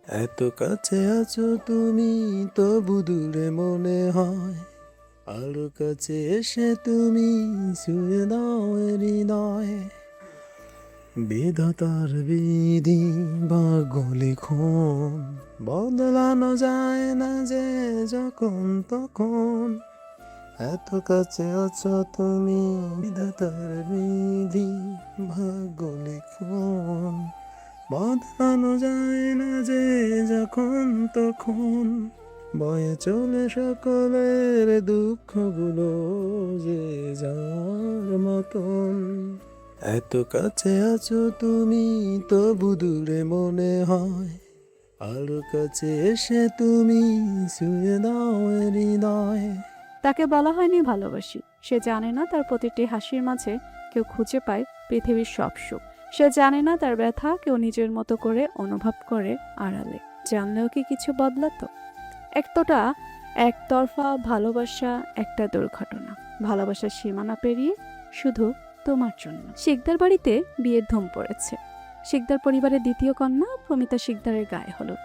এত কাছে আছো তুমি, তবু দূরে মনে হয়। আরো কাছে এসে তুমি ছুঁয়ে দাও এ হৃদয়। বিধাতার বিধি বা লিখন বদলানো যায় না যে যখন তখন। এত কাছে আছো তুমি, বিধাতার বিধি ভাগ্য লিখন বদলানো যায় না যে যখন তখন। বয়ে চলে সকলের দুঃখগুলো যে যার মতন। এত কাছে আছো তুমি, তবু দূরে মনে হয়। আরো কাছে এসে তুমি ছুঁয়ে দাও এ হৃদয়। তাকে বলা হয়নি ভালোবাসি। সে জানে না তার প্রতিটি হাসির মাঝে কেউ খুঁজে পায় পৃথিবীর সব সুখ। সে জানে না তার ব্যথা কেউ নিজের মতো করে অনুভব করে আড়ালে। জানলেও কি কিছু বদলাতো? একতটা একতরফা ভালোবাসা একটা দুর্ঘটনা। ভালোবাসার সীমানা পেরিয়ে শুধু তোমার জন্য। শিকদার বাড়িতে বিয়ের ধুম পড়েছে। শিকদার পরিবারের দ্বিতীয় কন্যা প্রমিতা শিকদারের গায়ে হলুদ।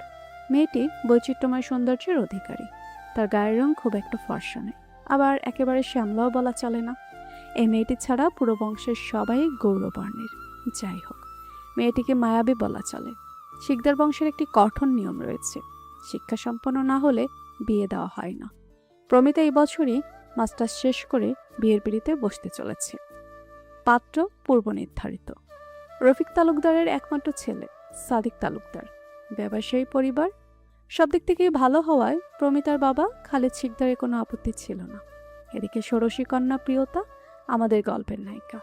মেয়েটি বৈচিত্র্যময় সৌন্দর্যের অধিকারী। তার গায়ের রং খুব একটা ফর্সা নয়, আবার একেবারে শ্যামলাও বলা চলে না। এই মেয়েটি ছাড়া পুরো বংশের সবাই গৌরবর্ণের। যাই হোক, মেয়েটিকে মায়াবী বলা চলে। শিকদার বংশের একটি কঠোর নিয়ম রয়েছে, শিক্ষা সম্পন্ন না হলে বিয়ে দেওয়া হয় না। প্রমিতা এই বছরই মাস্টার্স শেষ করে বিয়ের পিঁড়িতে বসতে চলেছে। পাত্র পূর্ব নির্ধারিত। রফিক তালুকদারের একমাত্র ছেলে সাদিক তালুকদার। ব্যবসায়ী পরিবার, সব দিক থেকেই ভালো হওয়ায় প্রমিতার বাবা খালিদ শিকদারের কোনো আপত্তি ছিল না। এদিকে ষোড়শী কন্যা প্রিয়তা, আমাদের গল্পের নায়িকা,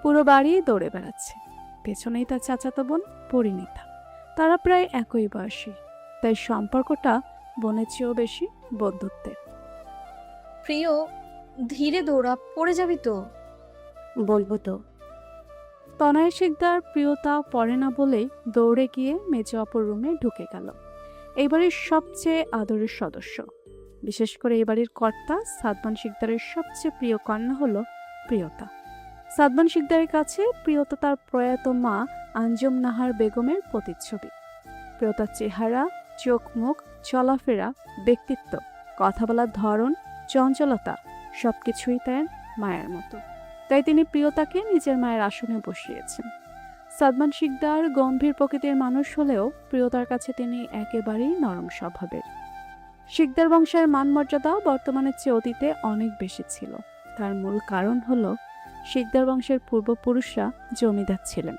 পুরো বাড়ি দৌড়ে বেড়াচ্ছে। পেছনেই তার চাচাতো বোন পরিণীতা। তারা প্রায় একই বয়সী, তাই সম্পর্কটা বোনের চেয়েও বেশি বন্ধুত্বের। প্রিয়, ধীরে দৌড়া, পড়ে যাবি তো। বলবো তো। তনয় শিকদার প্রিয়তা পড়ে না বলেই দৌড়ে গিয়ে মেজে অপর রুমে ঢুকে গেল। এই বাড়ির সবচেয়ে আদরের সদস্য, বিশেষ করে এই বাড়ির কর্তা সাদমান শিকদারের সবচেয়ে প্রিয় কন্যা হলো প্রিয়তা। সাদমান শিকদারের কাছে প্রিয়তা তার প্রয়াত মা আঞ্জুম নাহার বেগমের প্রতিচ্ছবি। প্রিয়তার চেহারা, চোখ মুখ, চলাফেরা, ব্যক্তিত্ব, কথা বলার ধরন, চঞ্চলতা সবকিছুই তার মায়ের মতো। তাই তিনি প্রিয়তাকে নিজের মায়ের আসনে বসিয়েছেন। সাদমান শিকদার গম্ভীর প্রকৃতির মানুষ হলেও প্রিয়তার কাছে তিনি একেবারেই নরম স্বভাবের। শিকদার বংশের মান-মর্যাদা বর্তমানের চেয়ে অতীতে অনেক বেশি ছিল। তার মূল কারণ হলো শিকদার বংশের পূর্বপুরুষরা জমিদার ছিলেন।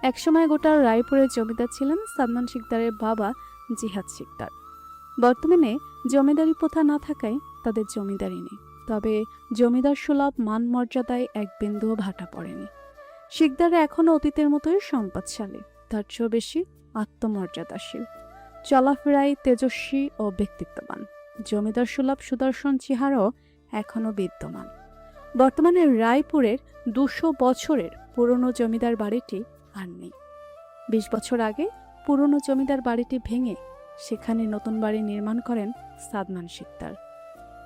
একসময় গোটা রায়পুরের জমিদার ছিলেন সাদমান শিকদারের বাবা জিহাদ শিকদার। বর্তমানে জমিদারি প্রথা না থাকায় তাদের জমিদারি নেই, তবে জমিদার সুলভ মান মর্যাদায় এক বিন্দুও ভাটা পড়েনি। শিকদাররা এখনও অতীতের মতোই সম্পদশালী, তার চেয়েও বেশি আত্মমর্যাদাশীল, চলাফেরায় তেজস্বী ও ব্যক্তিত্ববান। জমিদার সুলভ সুদর্শন চেহারাও এখনও বিদ্যমান। বর্তমানে রায়পুরের ২০০ বছরের পুরনো জমিদার বাড়িটি আর নেই। ২০ বছর আগে পুরনো জমিদার বাড়িটি ভেঙে সেখানে নতুন বাড়ি নির্মাণ করেন সাদমান শিকদার।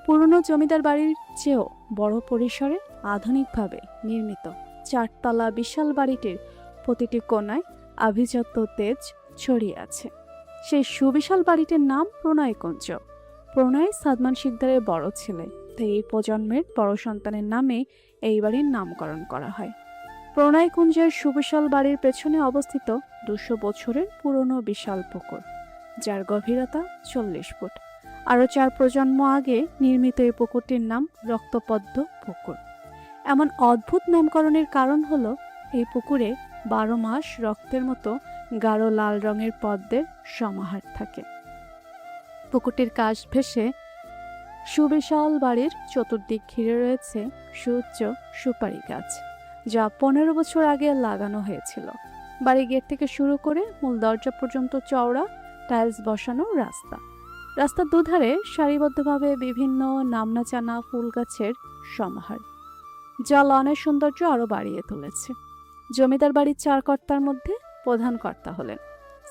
পুরনো জমিদার বাড়ির চেয়েও বড় পরিসরে আধুনিকভাবে নির্মিত ৪ তলা বিশাল বাড়িটির প্রতিটি কোণায় আভিজাত্য তেজ ছড়িয়ে আছে। সেই সুবিশাল বাড়িটির নাম প্রণয়কুঞ্জ। প্রণয় সাদমান শিকদারের বড় ছেলে, তাই এই প্রজন্মের বড় সন্তানের নামে এই বাড়ির নামকরণ করা হয়। প্রণয়কুঞ্জের সুবিশাল বাড়ির পেছনে অবস্থিত ২০০ বছরের পুরনো বিশাল পুকুর, যার গভীরতা ৪০ ফুট। আরও ৪ প্রজন্ম আগে নির্মিত এই পুকুরটির নাম রক্তপদ্ম পুকুর। এমন অদ্ভুত নামকরণের কারণ হলো এই পুকুরে ১২ মাস রক্তের মতো গাঢ় লাল রঙের পদ্মের সমাহার থাকে। পুকুরটির কাছ ঘেঁষে সুবিশাল বাড়ির চতুর্দিক ঘিরে রয়েছে সুউচ্চ সুপারি গাছ, যা ১৫ বছর আগে লাগানো হয়েছিল। বাড়ির গেট থেকে শুরু করে মূল দরজা পর্যন্ত চওড়া টাইলস বসানো রাস্তা। রাস্তার দুধারে সারিবদ্ধভাবে বিভিন্ন নামনাচানা ফুল গাছের সমাহার, যা লনের সৌন্দর্য আরও বাড়িয়ে তুলেছে। জমিদার বাড়ির ৪ কর্তার মধ্যে প্রধান কর্তা হলেন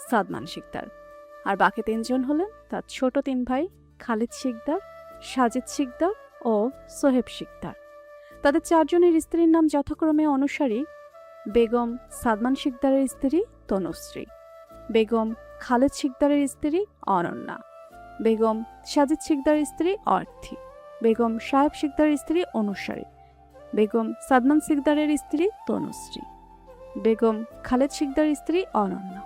সাদমান শিকদার, আর বাকি ৩ জন হলেন তার ছোট ৩ ভাই খালিদ শিকদার, সাজিদ শিকদার ও সোহেব শিকদার। তাদের ৪ জনের স্ত্রীর নাম যথাক্রমে অনুসারী: বেগম সাদমান শিকদারের স্ত্রী তনুশ্রী, বেগম খালেদ শিকদারের স্ত্রী অনন্যা, বেগম সাজিদ শিকদারের স্ত্রী অর্থী, বেগম সাহেব শিকদারের স্ত্রী অনুসারী, বেগম সাদমান শিকদারের স্ত্রী তনুশ্রী, বেগম খালেদ শিকদারের স্ত্রী অনন্যা,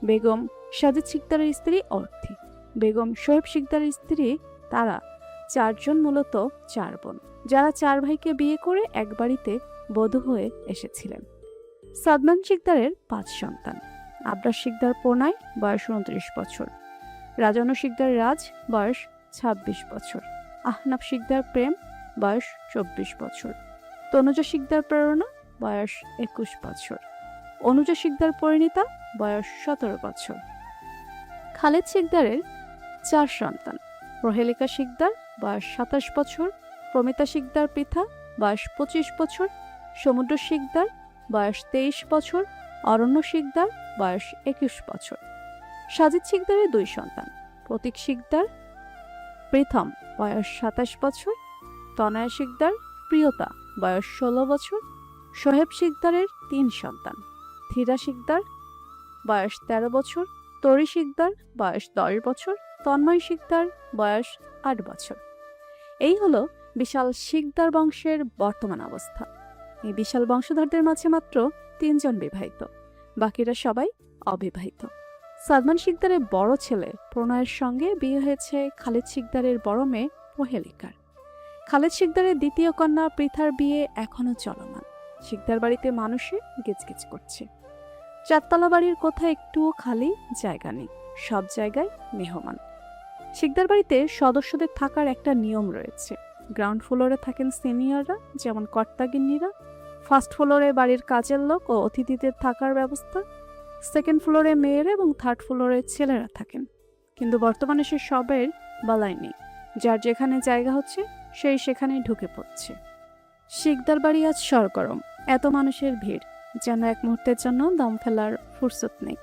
বেগম সাজিদ শিকদারের স্ত্রী অর্থী, বেগম শোয়েব শিকদারের স্ত্রী। তারা চারজন মূলত চার বোন, যারা চার ভাইকে বিয়ে করে এক বাড়িতে বধূ হয়ে এসেছিলেন। সাদমান শিকদারের 5 সন্তান। আবরার শিকদার প্রণয়, বয়স 29 বছর, রাজানু শিকদার রাজ, বয়স 26 বছর, আহনাব শিকদার প্রেম, বয়স 24 বছর, তনুজা শিকদার প্রেরণা, বয়স 21 বছর, অনুজা শিকদার পরিণীতা, বয়স 17 বছর। খালেদ শিকদারের 4 সন্তান। প্রহেলিকা শিকদার, বয়স 27 বছর, প্রমিতা শিকদার পৃথা, বয়স 25 বছর, সমুদ্র শিকদার, বয়স 23 বছর, অরণ্য শিকদার, বয়স 21 বছর। সাজিদ শিকদারের 2 সন্তান। প্রতীক শিকদার প্রথম, বয়স 27 বছর, তনয়া শিকদার প্রিয়তা, বয়স 16 বছর। সোহেব শিকদারের 3 সন্তান। ধীরা শিকদার, বয়স 13 বছর, তরি শিকদার, বয়স 10 বছর, তন্ময় শিকদার, বয়স 8 বছর। এই হলো বিশাল শিকদার বংশের বর্তমান অবস্থা। এই বিশাল বংশধরদের মাঝে মাত্র 3 জন বিবাহিত, বাকিরা সবাই অবিবাহিত। সাদমান শিকদারের বড় ছেলে প্রণয়ের সঙ্গে বিয়ে হয়েছে খালেদ শিকদারের বড় মেয়ে প্রহেলিকার। খালেদ শিকদারের দ্বিতীয় কন্যা পৃথার বিয়ে এখনো চলমান। শিকদার বাড়িতে মানুষে গিজগিজ করছে। 4 তলা বাড়ির কোথাও একটুও খালি জায়গা নেই, সব জায়গায় মেহমান। শিকদার বাড়িতে সদস্যদের থাকার একটা নিয়ম রয়েছে। গ্রাউন্ড ফ্লোরে থাকেন সিনিয়ররা, যেমন কর্তাগিন্নিরা। ফার্স্ট ফ্লোরে বাড়ির কাজের লোক ও অতিথিদের থাকার ব্যবস্থা। সেকেন্ড ফ্লোরে মেয়েরা এবং থার্ড ফ্লোরে ছেলেরা থাকেন। কিন্তু বর্তমানে সে সবের বালাই নেই। যার যেখানে জায়গা হচ্ছে সেই সেখানেই ঢুকে পড়ছে। শিকদার বাড়ি আজ সরগরম, এত মানুষের ভিড় যেন এক মুহূর্তের জন্য দম ফেলার ফুরসত নেই।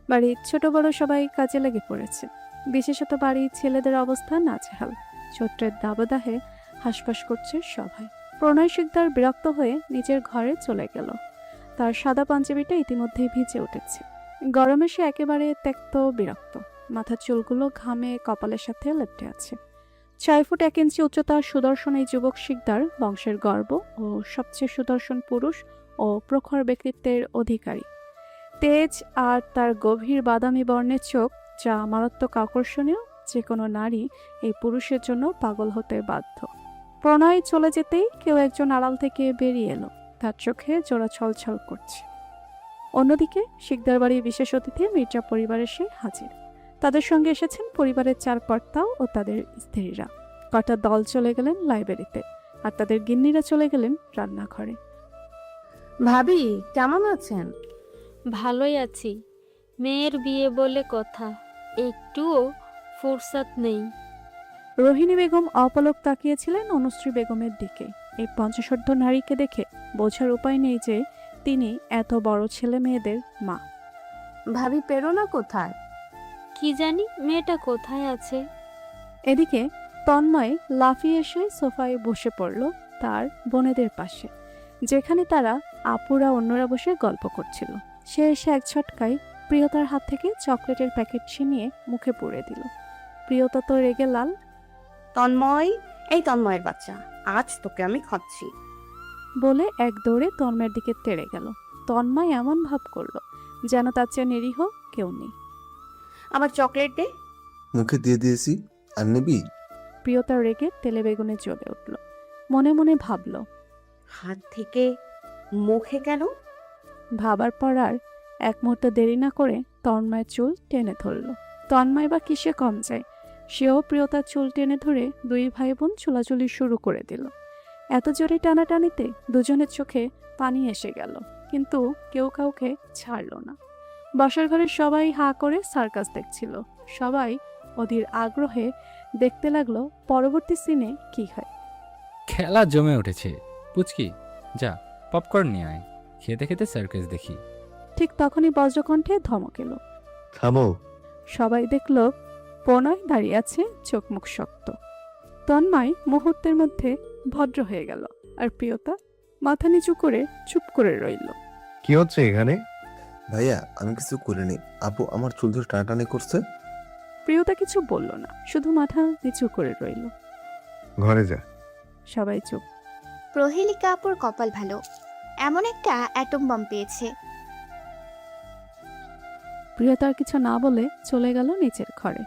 বাড়ির ছোট বড় সবাই কাজে লেগে পড়েছে। বিশেষত বাড়ির ছেলেদের অবস্থা নাজেহাল। চৈত্রের দাবদাহে হাঁসফাঁস করছে সবাই। প্রণয় শিকদার বিরক্ত হয়ে নিজের ঘরে চলে গেল। তার সাদা পাঞ্জাবিটা ইতিমধ্যেই ভিজে উঠেছে। গরমে সে একেবারে ত্যক্ত বিরক্ত। মাথার চুলগুলো ঘামে কপালের সাথে লেপ্টে আছে। 6 ফুট 1 ইঞ্চি উচ্চতার সুদর্শন এই যুবক শিকদার বংশের গর্ব ও সবচেয়ে সুদর্শন পুরুষ ও প্রখর ব্যক্তিত্বের অধিকারী। তেজ আর তার গভীর বাদামি বর্ণের চোখ, যা মারাত্মক আকর্ষণীয়। যে কোনো নারী এই পুরুষের জন্য পাগল হতে বাধ্য। প্রণয় চলে যেতেই কেউ একজন আড়াল থেকে বেরিয়ে এলো। তার চোখে জোড়া ছলছল করছে। অন্যদিকে শিকদার বাড়ির বিশেষ অতিথি মির্জা পরিবার এসে হাজির। তাদের সঙ্গে এসেছেন পরিবারের 4 কর্তা ও তাদের স্ত্রীরা। কর্তার দল চলে গেলেন লাইব্রেরিতে, আর তাদের গিন্নিরা চলে গেলেন রান্নাঘরে। ভাবি কেমন আছেন? ভালোই আছি। মেয়ের বিয়ে বলে কথা, একটুও ফুরসত নেই। রোহিণী বেগম অপলক তাকিয়েছিলেন অনুশ্রী বেগমের দিকে। এই পঞ্চশোর্ধ্ব নারীকে দেখে বোঝার উপায় নেই যে তিনি এত বড় ছেলে মেয়েদের মা। ভাবি প্রেরণা কোথায়? কি জানি মেয়েটা কোথায় আছে। এদিকে তন্ময় লাফিয়ে এসে সোফায় বসে পড়ল তার বোনেদের পাশে, যেখানে তারা আপুরা অন্যরা বসে গল্প করছিল। সে এসে এক ঝটকায় প্রিয়তার হাত থেকে চকলেটের প্যাকেট ছিনিয়ে মুখে পুরে দিল। প্রিয়তা তো রেগে লাল। তন্ময়, এই তন্ময়ের বাচ্চা, আজ তোকে আমি খাচ্ছি। বলে এক দৌড়ে তন্ময়ের দিকে তেড়ে গেল। তন্ময় এমন ভাব করলো যেন তার চেয়ে নিরীহ কেউ নেই। আমার চকলেট দে। মুখে দিয়ে দিয়েছি, আর নিবি? প্রিয়তা রেগে তেলে বেগুনে জ্বলে উঠল। মনে মনে ভাবল, হাত থেকে মুখে কেন? ভাবার পর আর এক মুহূর্ত দেরি না করে তন্ময়ের চুল টেনে ধরল। তন্ময় বা কিসে কম যায়, সেও প্রিয়তার চুল টেনে ধরে 2 ভাই বোন চুলাচুলি শুরু করে দিল। এত জোরে টানাটানিতে দুজনের চোখে পানি এসে গেল, কিন্তু কেউ কাউকে ছাড়ল না। বসার ঘরে সবাই হাঁ করে সার্কাস দেখছিল। সবাই অধীর আগ্রহে দেখতে লাগলো পরবর্তী সিনে কি হয়। খেলা জমে উঠেছে। পুচকি, যা পপকর্ন নিয়ে আয়, খেতে খেতে সার্কাস দেখি। ঠিক তখনই বজ্রকণ্ঠে ধমক এলো। থামো। সবাই দেখল প্রণয় দাঁড়িয়ে আছে, চোখ মুখ শক্ত। তন্ময় মুহূর্তের মধ্যে ভদ্র হয়ে গেল, আর প্রিয়তা মাথা নিচু করে চুপ করে রইল। কি হচ্ছে এখানে? ভাইয়া আমি কিছু করিনি, আপু আমার চুল ধরে টানাটানি করছে। প্রিয়তা কিছু বলল না, শুধু মাথা নিচু করে রইল। ঘরে যা। সবাই চুপ। প্রহেলিকা আপুর কপাল ভালো, এমন একটা অ্যাটম বম পেয়েছে। প্রিয়তা আর কিছু না বলে চলে গেল নিচের ঘরে।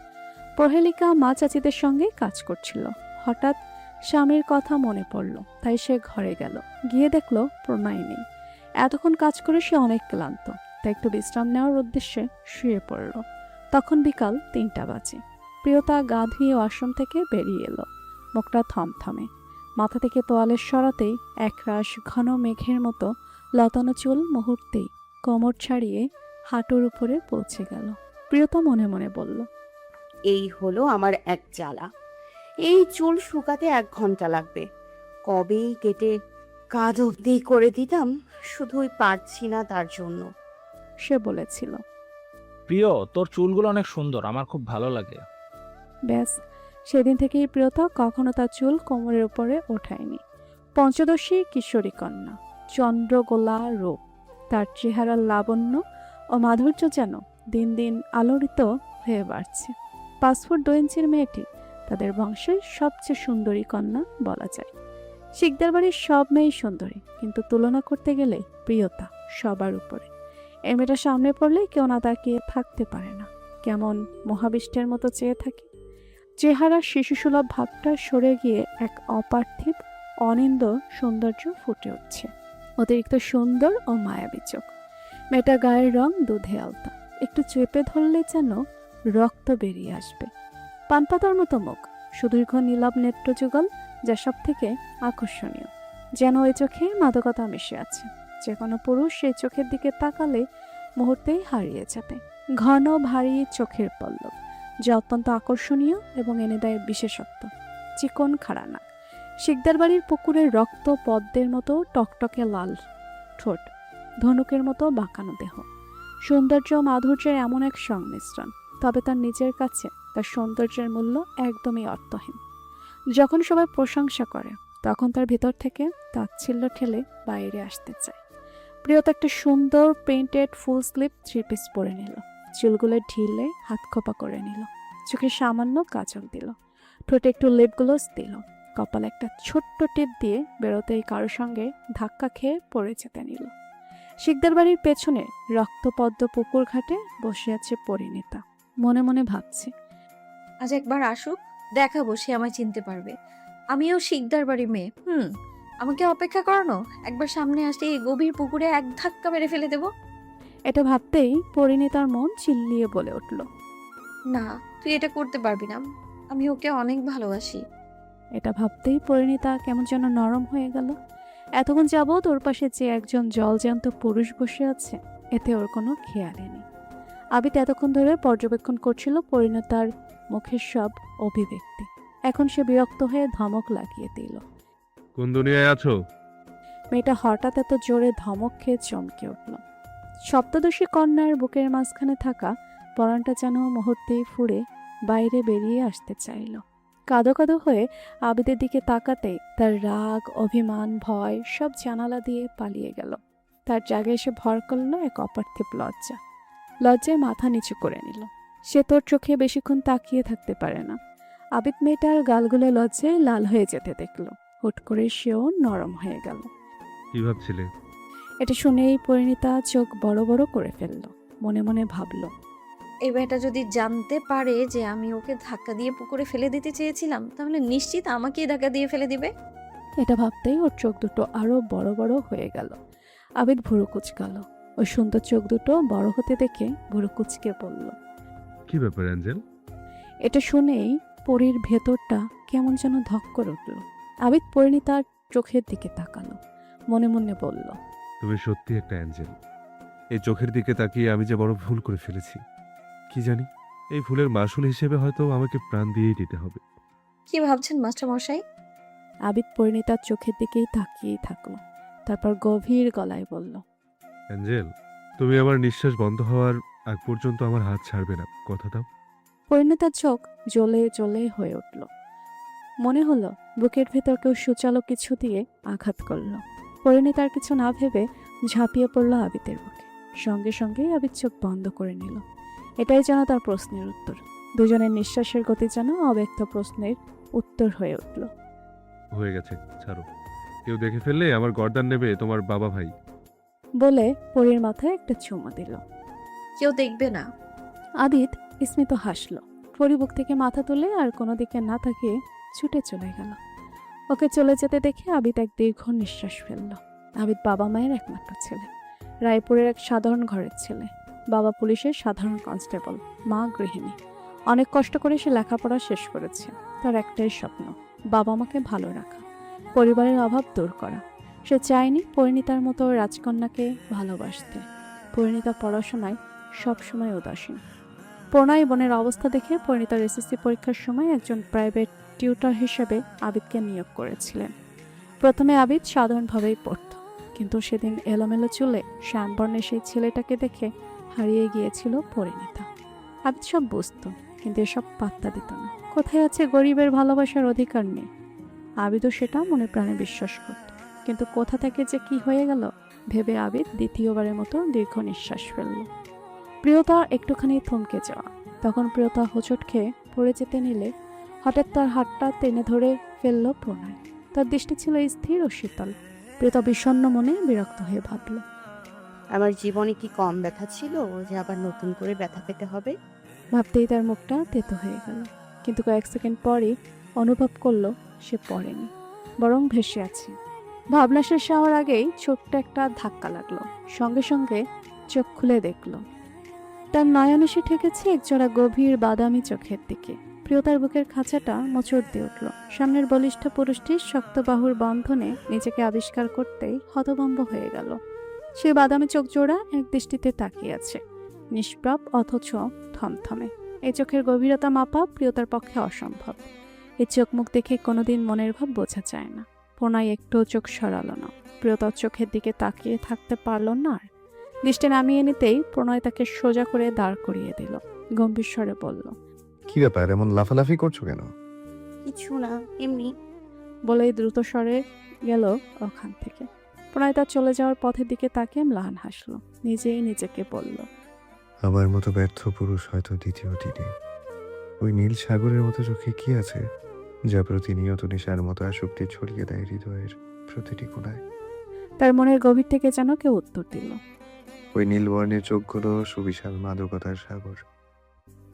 প্রহেলিকা মা চাচিদের সঙ্গে কাজ করছিল। হঠাৎ স্বামীর কথা মনে পড়ল, তাই সে ঘরে গেল। গিয়ে দেখল প্রণয় নেই। এতক্ষণ কাজ করে সে অনেক ক্লান্ত, তাই একটু বিশ্রাম নেওয়ার উদ্দেশ্যে শুয়ে পড়ল। তখন বিকাল ৩টা বাজে। প্রিয়তা গা ধুয়ে ওয়াশরুম থেকে বেরিয়ে এলো, মুখটা থমথমে। মাথা থেকে তোয়ালের সরাতেই একরাশ ঘন মেঘের মতো লতানো চুল মুহূর্তেই কোমর ছাড়িয়ে হাঁটুর উপরে পৌঁছে গেল। প্রিয়তা মনে মনে বলল, এই হলো আমার এক জ্বালা। এই চুল শুকাতে 1 ঘন্টা লাগবে। কবেই কেটে কাঁধ অব্দি করে দিতাম, শুধুই পারছি না তার জন্য। সে বলেছিল। প্রিয়, তোর চুলগুলো অনেক সুন্দর, আমার খুব ভালো লাগে। ব্যাস, সেদিন থেকেই প্রিয়তা কখনো তার চুল কোমরের উপরে ওঠায়নি। পঞ্চদশী কিশোরী কন্যা, চন্দ্রগোলা রূপ, তার চেহারার লাবণ্য ও মাধুর্য যেন দিন দিন আলোড়িত হয়ে বাড়ছে। 5 ফুট 2 ইঞ্চির মেয়েটি তাদের বংশের সবচেয়ে সুন্দরী কন্যা বলা যায়। শিকদার বাড়ির সব মেয়েই সুন্দরী, কিন্তু তুলনা করতে গেলে প্রিয়তা সবার উপরে। এই মেয়েটা সামনে পড়লে কেউ না তাকিয়ে থাকতে পারে না, কেমন মহাবিষ্টের মতো চেয়ে থাকে। চেহারার শিশুসুলভ ভাবটা সরে গিয়ে এক অপার্থিব অনিন্দ সৌন্দর্য ফুটে উঠছে। অতিরিক্ত সুন্দর ও মায়াবী চোখ, মেয়েটা গায়ের রং দুধে আলতা, একটু চেপে ধরলে যেন রক্ত বেরিয়ে আসবে। পানপাতার মতো মুখ, সুদীর্ঘ নীলাভ নেত্রযুগল, যা সব থেকে আকর্ষণীয়। যেন ওই চোখে মাদকতা মিশে আছে। যে কোনো পুরুষ সেই চোখের দিকে তাকালে মুহূর্তেই হারিয়ে যাবে। ঘন ভারী চোখের পল্লব, যা অত্যন্ত আকর্ষণীয় এবং এনে দেয় বিশেষত্ব। চিকন খাড়া নাক, শিকদার বাড়ির পুকুরের রক্ত পদ্মের মতো টকটকে লাল ঠোঁট, ধনুকের মতো বাঁকানো দেহ। সৌন্দর্য ও মাধুর্যের এমন এক সংমিশ্রণ, তবে তার নিজের কাছে তার সৌন্দর্যের মূল্য একদমই অর্থহীন। যখন সবাই প্রশংসা করে, তখন তার ভিতর থেকে তাচ্ছিল্য ঠেলে বাইরে আসতে চায়। প্রিয়তা একটা সুন্দর পেইন্টেড ফুল স্লিভ 3 পিস পরে নিল, চুলগুলো ঢিলে হাত খোপা করে নিল, চোখে সামান্য কাজল দিল, ঠোঁটে একটু লিপ গ্লস দিল, কপালে একটা ছোট্ট টিপ দিয়ে বেরোতেই কারো সঙ্গে ধাক্কা খেয়ে পড়ে যেতে নিল। শিকদার বাড়ির পেছনে রক্তপদ্ম পুকুর ঘাটে বসে আছে পরিণীতা। মনে মনে ভাবছে, আজ একবার আসুক, দেখাবো সে আমায় চিনতে পারবে। আমিও শিকদার বাড়ি মেয়ে। আমাকে অপেক্ষা করানো, একবার সামনে আসলে এই গভীর পুকুরে এক ধাক্কা মেরে ফেলে দেব। এটা ভাবতেই পরিণীতার মন চিল্লিয়ে বলে উঠল, না, তুই এটা করতে পারবি না, আমি ওকে অনেক ভালোবাসি। এটা ভাবতেই পরিণীতা কেমন যেন নরম হয়ে গেল। এতক্ষণ যাবৎ ওর পাশে যে একজন জলজ্যান্ত পুরুষ বসে আছে, এতে ওর কোনো খেয়ালই নেই। আবিদ এতক্ষণ ধরে পর্যবেক্ষণ করছিল পরিণীতার মুখের সব অভিব্যক্তি। এখন সে বিরক্ত হয়ে ধমক লাগিয়ে দিল। কোন দুনিয়ায় আছো? মেয়েটা হঠাৎ এত জোরে ধমক খেয়ে চমকে উঠল। সপ্তদশী কন্যার বুকের মাঝখানে থাকা পরাণটা যেন মুহূর্তেই ফুঁড়ে বাইরে বেরিয়ে আসতে চাইল। কাঁদো কাঁদো হয়ে আবিদের দিকে তাকাতেই তার রাগ, অভিমান, ভয় সব জানালা দিয়ে পালিয়ে গেল। তার জায়গায় এসে ভর করল এক অপার্থিব লজ্জা। লজ্জায় মাথা নিচু করে নিল। সে তোর চোখে বেশিক্ষণ তাকিয়ে থাকতে পারে না। আবিদ মেয়েটার গালগুলো লজ্জায় লাল হয়ে যেতে দেখল। হুট করে সেও নরম হয়ে গেল। কি ভাবছিলে? এটা শুনেই পরিণীতা চোখ বড় বড় করে ফেলল। মনে মনে ভাবল, এই মেয়েটা যদি জানতে পারে যে আমি ওকে ধাক্কা দিয়ে পুকুরে ফেলে দিতে চেয়েছিলাম, তাহলে নিশ্চিত আমাকেই ধাক্কা দিয়ে ফেলে দিবে। এটা ভাবতেই ওর চোখ দুটো আরো বড় বড় হয়ে গেল। আবিদ ভুরু কুচকাল। ওই সুন্দর চোখ দুটো বড় হতে দেখে ভুরু কুচকে বলল, কি ব্যাপার অ্যাঞ্জেল? এটা শুনেই পরীর ভেতরটা কেমন যেন ধক করে উঠল। আবিদ পরিণীতার চোখের দিকে তাকালো, মনে মনে বলল, তুমি সত্যি একটা অ্যাঞ্জেল। এই চোখের দিকে তাকিয়ে আমি যে বড় ভুল করে ফেলেছি। কি জানি, এই ভুলের মাসুল হিসেবে হয়তো আমাকে প্রাণ দিয়েই দিতে হবে। কি ভাবছেন মাস্টার মশাই? আবিদ পরিণীতার চোখের দিকেই তাকিয়েই থাকলো। তারপর গভীর গলায় বলল, অ্যাঞ্জেল, তুমি আমার নিঃশ্বাস বন্ধ হওয়ার আগ পর্যন্ত আমার হাত ছাড়বে না, কথা দাও। পরিণীতার চোখ জ্বলে জ্বলে হয়ে উঠল। মনে হলো বুকের ভেতর কেউ সূচালো কিছু দিয়ে আঘাত করল। পরিণীতার কিছু না ভেবে ঝাঁপিয়ে পড়ল আবিদের বুকে। সঙ্গে সঙ্গেই আবিদ চোখ বন্ধ করে নিল। এটাই যেন তার প্রশ্নের উত্তর। দুজনের নিঃশ্বাসের গতি যেন অব্যক্ত প্রশ্নের উত্তর হয়ে উঠল। হয়ে গেছে, ছাড়ো। কেউ দেখে ফেললে আমার গর্দান নেবে তোমার বাবা ভাই। বলে পরীর মাথায় একটা চুমু দিল। কেউ দেখবে না। আবিদ স্মিত হাসল। পরী বুক থেকে মাথা তুলে আর কোনো দিকে না তাকিয়ে ছুটে চলে গেল। ওকে চলে যেতে দেখে আবিদ এক দীর্ঘ নিঃশ্বাস ফেলল। আবিদ বাবা মায়ের একমাত্র ছেলে, রায়পুরের এক সাধারণ ঘরের ছেলে। বাবা পুলিশের সাধারণ কনস্টেবল, মা গৃহিণী। অনেক কষ্ট করে সে লেখাপড়া শেষ করেছে। তার একটাই স্বপ্ন, বাবা মাকে ভালো রাখা, পরিবারের অভাব দূর করা। সে চায়নি পরিণীতার মতো রাজকন্যাকে ভালোবাসতে। পরিণীতা পড়াশোনায় সবসময় উদাসীন। প্রণয় বোনের অবস্থা দেখে পরিণীতার এসএসসি পরীক্ষার সময় একজন প্রাইভেট টিউটর হিসেবে আবিদকে নিয়োগ করেছিলেন। প্রথমে আবিদ সাধারণভাবেই পড়ত, কিন্তু সেদিন এলোমেলো চুলে শ্যামবর্ণের সেই ছেলেটাকে দেখে হারিয়ে গিয়েছিল পরিণীতা। আবিদ সব বুঝত, কিন্তু এসব পাত্তা দিত না। কোথায় আছে গরিবের ভালোবাসার অধিকার নেই, আবিদও সেটা মনে প্রাণে বিশ্বাস করত। কিন্তু কোথা থেকে যে কি হয়ে গেল ভেবে আবিদ দ্বিতীয়বারের মতো দীর্ঘ নিঃশ্বাস ফেলল। প্রিয়তা একটুখানি থমকে যাওয়া। তখন প্রিয়তা হোঁচট খেয়ে পড়ে যেতে নিলে হঠাৎ তার হাতটা টেনে ধরে ফেলল প্রণয়। তার দৃষ্টি ছিল স্থির ও শীতল। প্রিয়তা বিষণ্ণ মনে বিরক্ত হয়ে ভাবল, আমার জীবনে কি কম ব্যথা ছিল যে আবার নতুন করে ব্যথা পেতে হবে? ভাবতেই তার মুখটা তেতো হয়ে গেল। কিন্তু কয়েক সেকেন্ড পরই অনুভব করলো সে পড়েনি, বরং ভেসে আছে। ভাবনা শেষ হওয়ার আগেই ছোট্ট একটা ধাক্কা লাগলো। সঙ্গে সঙ্গে চোখ খুলে দেখল তার নয়ন এসে ঠেকেছে একজোড়া গভীর বাদামি চোখের দিকে। প্রিয়তার বুকের খাঁচাটা মোচড় দিয়ে উঠল। সামনের বলিষ্ঠ পুরুষটির শক্ত বাহুর বন্ধনে নিজেকে আবিষ্কার করতেই হতভম্ব হয়ে গেল। সে বাদামি চোখ জোড়া এক দৃষ্টিতে তাকিয়ে আছে, নিষ্প্রভ অথচ থমথমে। এই চোখের গভীরতা মাপা প্রিয়তার পক্ষে অসম্ভব। এই চোখ মুখ দেখে কোনোদিন মনের ভাব বোঝা যায় না। প্রণয় একটু চোখ সরালো না। প্রিয়তার চোখের দিকে তাকিয়ে থাকতে পারল না আর। দৃষ্টি নামিয়ে নিতেই প্রণয় তাকে সোজা করে দাঁড় করিয়ে দিল। গম্ভীর স্বরে বলল, কি ব্যাপার, এমন লাফালাফি করছো কেন? কিছু না, এমনি। বলেই দ্রুত স্বরে গেল ওখান থেকে। প্রণয় তার চলে যাওয়ার পথের দিকে তাকিয়ে ম্লান হাসল। নিজেই নিজেকে বলল, আমার মতো ব্যর্থ পুরুষ হয়তো দ্বিতীয় দিনে। ওই নীল সাগরের মতো চোখে কি আছে যা প্রতিনিয়ত নেশার মতো আসক্তি ছড়িয়ে দেয় হৃদয়ের প্রতিটি কোণায়? তার মনের গভীর থেকে যেন কেউ উত্তর দিল। ওই নীলবর্ণের চোখগুলো সুবিশাল মাদকতার সাগর,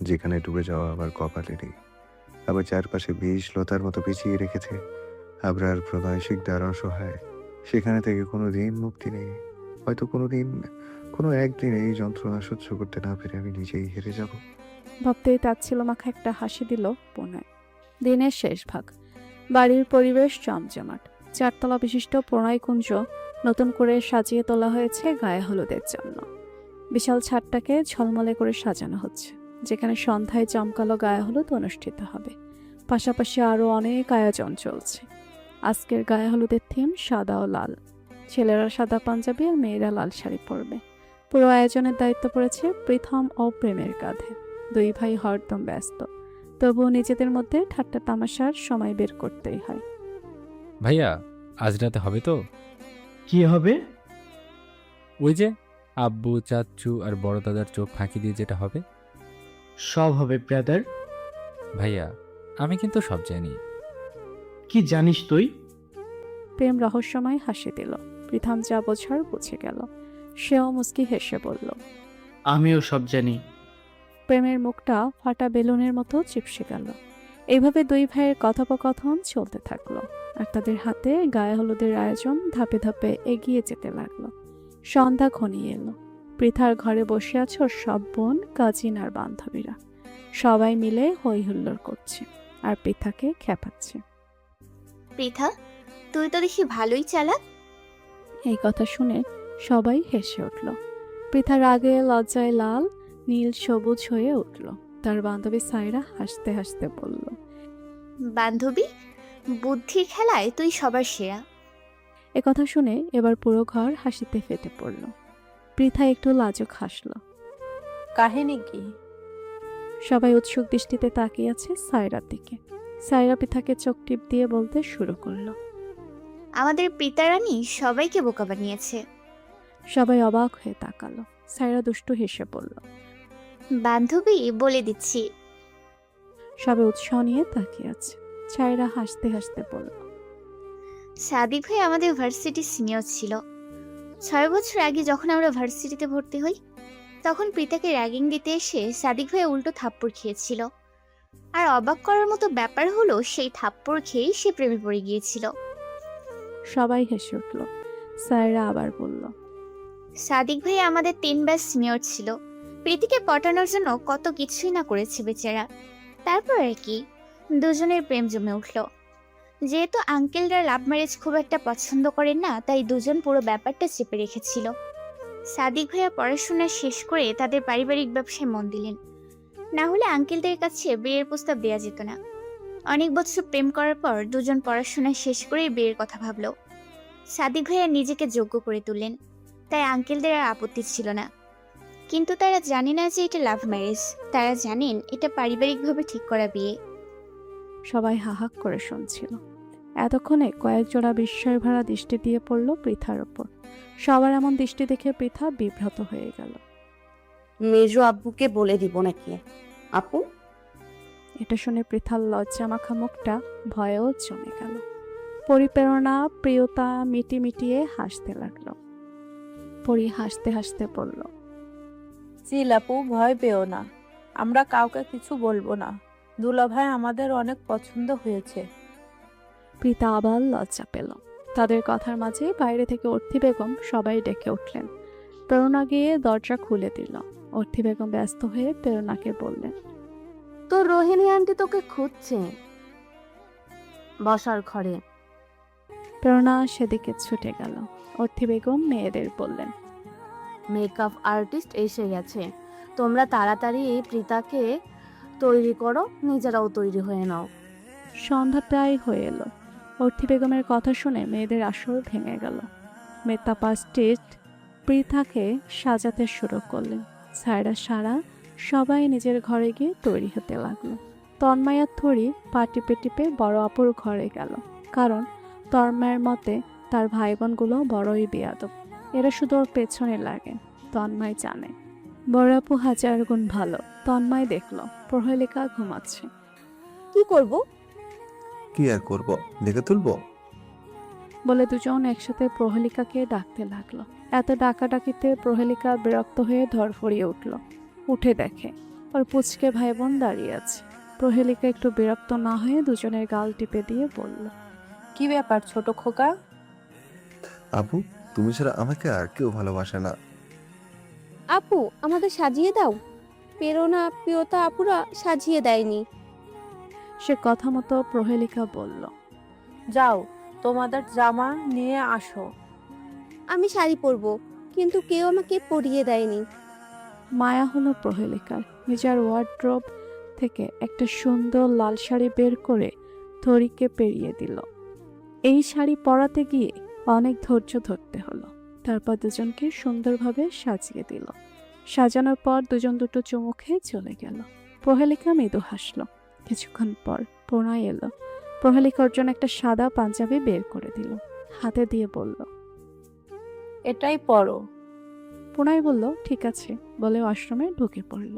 যেখানে ডুবে যাওয়া আবার কপালে নেই, আবার চারপাশে বিষ লতার মতো পিছিয়ে রেখেছে আবরার প্রণয় শিকদার অসহায়। সেখানে থেকে কোনো দিন মুক্তি নেই। হয়তো কোনো একদিন এই যন্ত্রণা সহ্য করতে না পেরে আমি নিজেই হেরে যাব। ভাবতেই তাচ্ছিল মাখা একটা হাসি দিল প্রণয়। দিনের শেষ ভাগ। বাড়ির পরিবেশ জমজমাট। 4 তলা বিশিষ্ট প্রণয় কুঞ্জ নতুন করে সাজিয়ে তোলা হয়েছে গায়ে হলুদের জন্য। বিশাল ছাদটাকে ঝলমলে করে সাজানো হচ্ছে, যেখানে সন্ধ্যায় জমকালো গায়ে হলুদ অনুষ্ঠিত হবে। পাশাপাশি আরও অনেক আয়োজন চলছে। আজকের গায়ে হলুদের থিম সাদা ও লাল। ছেলেরা সাদা পাঞ্জাবি আর মেয়েরা লাল শাড়ি পরবে। পুরো আয়োজনের দায়িত্ব পড়েছে প্রীতম ও প্রেমের কাঁধে। 2 ভাই হরদম ব্যস্ত, তবুও নিজেদের মধ্যে ঠাট্টা তামাশার সময় বের করতেই হয়। ভাইয়া, আজ রাতে হবে তো? কি হবে? ওই যে আব্বু, চাচ্চু আর বড় দাদার চোখ ফাঁকি দিয়ে যেটা হবে। সব হবে ব্রাদার। ভাইয়া, আমি কিন্তু সব জানি। কি জানিস তুই? প্রেম রহস্যময় হাসি দিল। প্রীতম যা বোঝার বুঝে গেল। সেও মুচকি হেসে বলল, আমিও সব জানি। প্রেমের মুখটা ফাটা বেলুনের মতো চিপসে গেল। এইভাবে 2 ভাইয়ের কথোপকথন চলতে থাকলো, আর তাদের হাতে গায়ে হলুদের আয়োজন ধাপে ধাপে এগিয়ে যেতে লাগলো। সন্ধ্যা ঘনিয়ে এলো। পৃথার ঘরে বসে আছে ওর সব বোন, কাজিন আর বান্ধবীরা। সবাই মিলে হই হুল্লোড় করছে আর পৃথাকে খেপাচ্ছে। পৃথা, তুই তো দেখি ভালোই চালাক। এই কথা শুনে সবাই হেসে উঠল। পৃথা রাগে লজ্জায় লাল নীল সবুজ হয়ে উঠল। তার বান্ধবী সাইরা হাসতে হাসতে বলল, বান্ধবী, বুদ্ধির খেলায় তুই সবার সেরা। এ কথা শুনে এবার পুরো ঘর হাসিতে ফেটে পড়ল। পৃথা একটু লাজুক হাসল। কাহিনী কি? সবাই উৎসুক দৃষ্টিতে তাকিয়ে আছে সাইরার দিকে। সাইরা পৃথাকে চোখ টিপ দিয়ে বলতে শুরু করলো, আমাদের পিতারানী সবাইকে বোকা বানিয়েছে। সবাই অবাক হয়ে তাকালো। সায়রা দুষ্টু হেসে বলল। বান্ধবী বলে দিচ্ছি। সবে উৎসাহ নিয়ে তাকিয়ে আছে। সায়রা হাসতে হাসতে বলল। সাদিক ভাই আমাদের ভার্সিটির সিনিয়র ছিল। 6 বছর আগে যখন আমরা ভার্সিটিতে ভর্তি হই, তখন প্রীতাকে র্যাগিং দিতে এসে সাদিক ভাই উল্টো থাপ্পড় খেয়েছিল। আর অবাক করার মতো ব্যাপার হলো, সেই থাপ্পড় খেয়েই সে প্রেমে পড়ে গিয়েছিল। সবাই হেসে উঠল। সায়রা আবার বলল। সাদিক ভাই আমাদের 3 ব্যাচ সিনিয়র ছিল। প্রীতিকে পটানোর জন্য কত কিছুই না করেছে বেচারা। তারপর আর কি, দুজনের প্রেম জমে উঠল। যেহেতু আঙ্কেলরা লাভ ম্যারেজ খুব একটা পছন্দ করেন না, তাই দুজন পুরো ব্যাপারটা চেপে রেখেছিল। সাদিক ভাইয়া পড়াশোনা শেষ করে তাদের পারিবারিক ব্যবসায় মন দিলেন। না হলে আঙ্কেলদের কাছে বিয়ের প্রস্তাব দেওয়া যেত না। অনেক বছর প্রেম করার পর দুজন পড়াশোনা শেষ করে বিয়ের কথা ভাবলো। সাদিক ভাইয়া নিজেকে যোগ্য করে তুললেন, তাই আঙ্কেলদের আর আপত্তি ছিল না। কিন্তু তারা জানে না যে এটা লাভ ম্যারেজ। তারা জানেন এটা পারিবারিকভাবে ঠিক করা বিয়ে। সবাই হাহাক করে শুনছিল। এতক্ষণে কয়েক জোড়া বিস্ময় ভরা দৃষ্টি দিয়ে পড়ল পৃথার ওপর। সবার এমন দৃষ্টি দেখে পৃথা বিভ্রাত হয়ে গেল। মেজো আব্বুকে বলে দিব নাকি? আপু, এটা শুনে পৃথার লজ্জা মাখা মুখটা ভয়েও জমে গেল। পরিপ্রেরণা প্রিয়তা মিটিয়ে হাসতে লাগলো। পরি হাসতে হাসতে বলল। চিল আপু, ভয় পেও না, আমরা কাউকে কিছু বলবো না। দুলাভাই আমাদের অনেক পছন্দ হয়েছে। পৃথা আবার লজ্জা পেল। তাদের কথার মাঝে বাইরে থেকে অর্থি বেগম সবাই ডেকে উঠলেন। প্রেরণা গিয়ে দরজা খুলে দিল। অর্থি বেগম ব্যস্ত হয়ে প্রেরণাকে বললেন। তো রোহিণী আন্টি তোকে খুঁজছে বসার ঘরে। প্রেরণা সেদিকে ছুটে গেল। অর্থি বেগম মেয়েদের বললেন। মেকআপ আর্টিস্ট এসে গেছে, তোমরা তাড়াতাড়ি এই প্রীতাকে তৈরি করো, নিজেরাও তৈরি হয়ে নাও। সন্ধ্যা প্রায় হয়ে এলো। অর্থি বেগমের কথা শুনে মেয়েদের আসর ভেঙে গেল। মেকআপ আর্টিস্ট পৃথাকে সাজাতে শুরু করলেন। সায়রা সারা সবাই নিজের ঘরে গিয়ে তৈরি হতে লাগলো। তন্ময় থরি পা টিপে টিপে বড় আপুর ঘরে গেল, কারণ তন্ময়ের মতে তার ভাই বোনগুলো বড়ই বেয়াদব। এরা শুধু ওর পেছনে লাগে। তন্ময় জানে বড় আপু হাজার গুণ ভালো। তন্ময় দেখলো প্রহেলিকা ঘুমাচ্ছে। কি করব? কি আর করব, দেখে তুলবো বলে দুজন একসাথে প্রহেলিকাকে ডাকতে লাগলো। এত ডাকাডাকিতে প্রহেলিকা বিরক্ত হয়ে ধরফড়িয়ে উঠল। উঠে দেখে ওর পুচকে ভাই বোন দাঁড়িয়ে আছে। প্রহেলিকা একটু বিরক্ত না হয়ে দুজনের গাল টিপে দিয়ে বলল। কি ব্যাপার ছোট খোকা? আপু, তুমি ছাড়া আমাকে আর কেউ ভালোবাসে না। আপু, আমাদের সাজিয়ে দাও। প্রেরণা প্রিয়তা আপুরা সাজিয়ে দেয়নি। সে কথা মতো প্রহেলিকা বলল। যাও, তোমাদের জামা নিয়ে আসো। আমি শাড়ি পরবো, কিন্তু কেউ আমাকে পরিয়ে দেয়নি। মায়া হলো প্রহেলিকার। নিজের ওয়ার্ড্রোব থেকে একটা সুন্দর লাল শাড়ি বের করে থরিকে পেরিয়ে দিল। এই শাড়ি পরাতে গিয়ে অনেক ধৈর্য ধরতে হলো। তারপর দুজনকে সুন্দরভাবে সাজিয়ে দিল। সাজানোর পর দুজন দুটো চুমু খেয়ে চলে গেল। প্রহেলিকা মৃদু হাসলো। কিছুক্ষণ পর প্রণয় এলো। প্রহেলিকার জন্য একটা সাদা পাঞ্জাবি বের করে দিল, হাতে দিয়ে বলল। এটাই পরো। প্রণয় বলল ঠিক আছে বলে আশ্রমে ঢুকে পড়ল।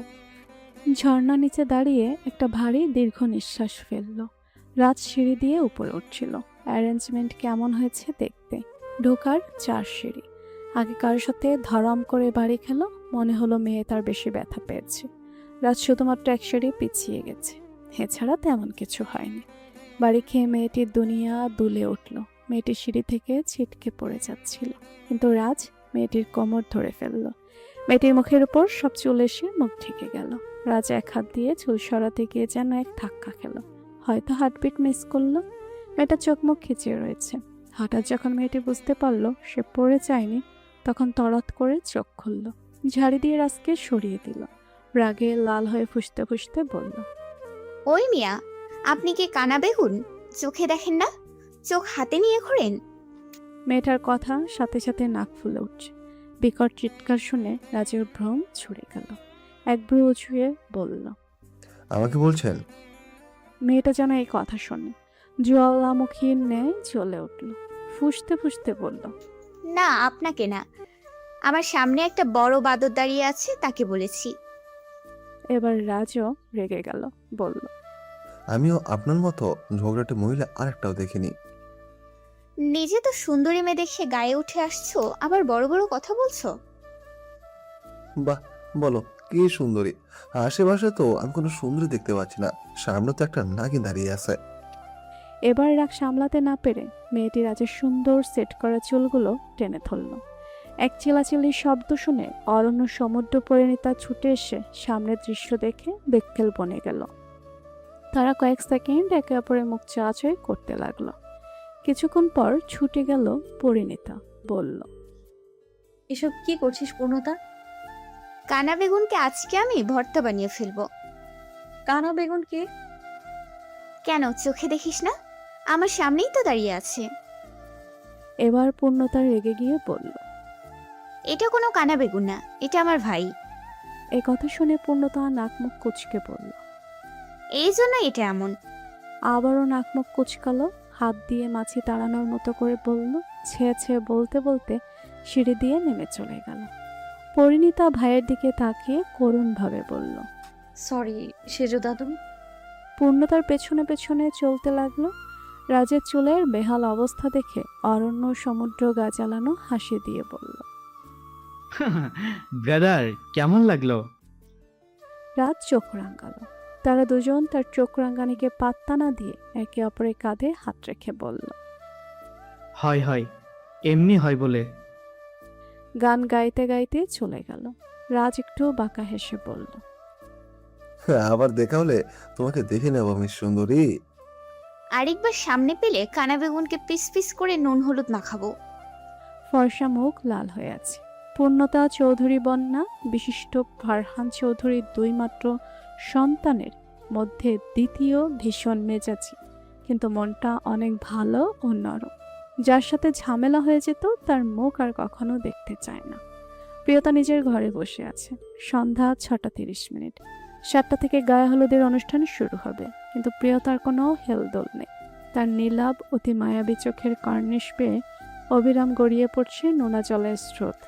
ঝর্ণা নিচে দাঁড়িয়ে একটা ভারী দীর্ঘ নিঃশ্বাস ফেলল। রাত সিঁড়ি দিয়ে উপরে উঠছিল। অ্যারেঞ্জমেন্ট কেমন হয়েছে দেখতে। ঢোকার 4 সিঁড়ি। আগে কারোর সাথে ধরাম করে বাড়ি খেলো, মনে হলো মেয়ে তার বেশি ব্যথা পেয়েছে। রাত শুধুমাত্র 1 সিঁড়ি পিছিয়ে গেছে, এছাড়া তেমন কিছু হয়নি। বাড়ি খেয়ে মেয়েটির দুনিয়া দুলে উঠল। মেয়েটি সিঁড়ি থেকে ছিটকে পড়ে যাচ্ছিল, কিন্তু রাজ মেয়েটির কোমর ধরে ফেলল। মেয়েটির মুখের উপর সব চুল এসে মুখ ঢেকে গেল। রাজ এক হাত দিয়ে চুল সরাতে গিয়ে যেন এক ধাক্কা খেল। হয়তো হার্টবিট মিস করলো। মেয়েটা চোখ মুখ খিচিয়ে রয়েছে। হঠাৎ যখন মেয়েটি বুঝতে পারল সে পড়ে যায়নি, তখন তড়াৎ করে চোখ খুলল। ঝাড়ি দিয়ে রাজকে সরিয়ে দিল। রাগে লাল হয়ে ফুঁসতে ফুঁসতে বলল। ওই মিয়া, আপনি কি কানা বেগুন? চোখে দেখেন না? চোখ হাতে নিয়ে ঘোরেন? মেয়েটার কথা সাথে সাথে নাক ফুলে উঠছে। বিকট চিৎকার শুনে রাজের ভ্রম ছুড়ে গেল। এক ভ্রু উঁচুয়ে বলল। আমাকে বলছেন? মেয়েটা যেন এই কথা শোনে জ্বালামুখীর ন্যায় জ্বলে উঠল। ফুঁসতে ফুঁসতে বলল। না, আপনাকে না। আমার সামনে একটা বড় বাদর দাঁড়িয়ে আছে, তাকে বলেছি। এবার রাজও রেগে গেল, বলল, আমিও আপনার মতো ঝগড়াটে মহিলা আরেকটাও দেখিনি। নিজে তো সুন্দরী মেয়ে দেখে গায়ে উঠে আসছো, আবার বড় বড় কথা বলছো। বাহ, বলো কে সুন্দরী? আশেপাশে তো আমি কোনো সুন্দরী দেখতে পাচ্ছি না, সামনে তো একটা নাগিন দাঁড়িয়ে আছে। এবার রাগ সামলাতে না পেরে মেয়েটি রাজের সুন্দর সেট করা চুলগুলো টেনে ধরল। এক চিল্লাচিল্লির শব্দ শুনে অরণ্য সমুদ্র পরিণীতা ছুটে এসে সামনের দৃশ্য দেখে বেক্কেল বনে গেল। তারা কয়েক সেকেন্ড একে অপরের মুখ চাওয়াচাই করতে লাগলো। কিছুক্ষণ পর ছুটে গেল পরিণীতা, বলল, এসব কি করছিস পূর্ণতা? কানা বেগুনকে আজকে আমি ভর্তা বানিয়ে ফেলবো। কানা বেগুন কে? কেন চোখে দেখিস না? আমার সামনেই তো দাঁড়িয়ে আছে। এবার পূর্ণতা রেগে গিয়ে বলল, এটা কোনো কানা বেগুন না, এটা আমার ভাই। এ কথা শুনে পূর্ণতা নাকমুখ কুচকে পড়ল। এই জন্য এটা এমন। আবারও নাকমুখ কুচকালো, হাত দিয়ে মাছি তাড়ানোর মতো করে বলল, ছেয়ে ছেয়ে বলতে বলতে সিঁড়ি দিয়ে নেমে চলে গেল। পরিণীতা ভাইয়ের দিকে তাকিয়ে করুণভাবে বলল, সরি সেজো দাদু। পূর্ণতার পেছনে পেছনে চলতে লাগলো। রাজের চুলের বেহাল অবস্থা দেখে অরণ্য সমুদ্র গা জ্বালানো হাসি দিয়ে বলল, ব্রাদার কেমন লাগলো? রাজ চোখ রাঙালো। তারা দুজন তার চোখ রাঙানিকে পাত্তা না দিয়ে একে অপরের কাঁধে হাত রেখে বলল, হয় হয়, এমনি হয় বলে। গান গাইতে গাইতে চলে গেল। রাজ একটু বাঁকা হেসে বলল, আবার দেখা হলে তোমাকে দেখে নেব মিস সুন্দরী। আরেকবার সামনে পেলে কানা বেগুনকে পিস পিস করে নুন হলুদ মাখাবো। ফর্সা মুখ লাল হয়ে আছে। পূর্ণতা চৌধুরী বন্যা বিশিষ্ট ফারহান চৌধুরীর দুই মাত্র সন্তানের মধ্যে দ্বিতীয়, ভীষণ মেজাজি, কিন্তু মনটা অনেক ভালো ও নরম। যার সাথে ঝামেলা হয়ে যেত তার মুখ আর কখনো দেখতে চায় না। প্রিয়তা নিজের ঘরে বসে আছে। সন্ধ্যা 6:30। 7টা থেকে গায়ে হলুদের অনুষ্ঠান শুরু হবে, কিন্তু প্রিয়তার কোনো হেলদোল নেই। তার নীলাভ অতি মায়াবী চোখের কর্নিশ পেয়ে অবিরাম গড়িয়ে পড়ছে নোনা জলের স্রোত।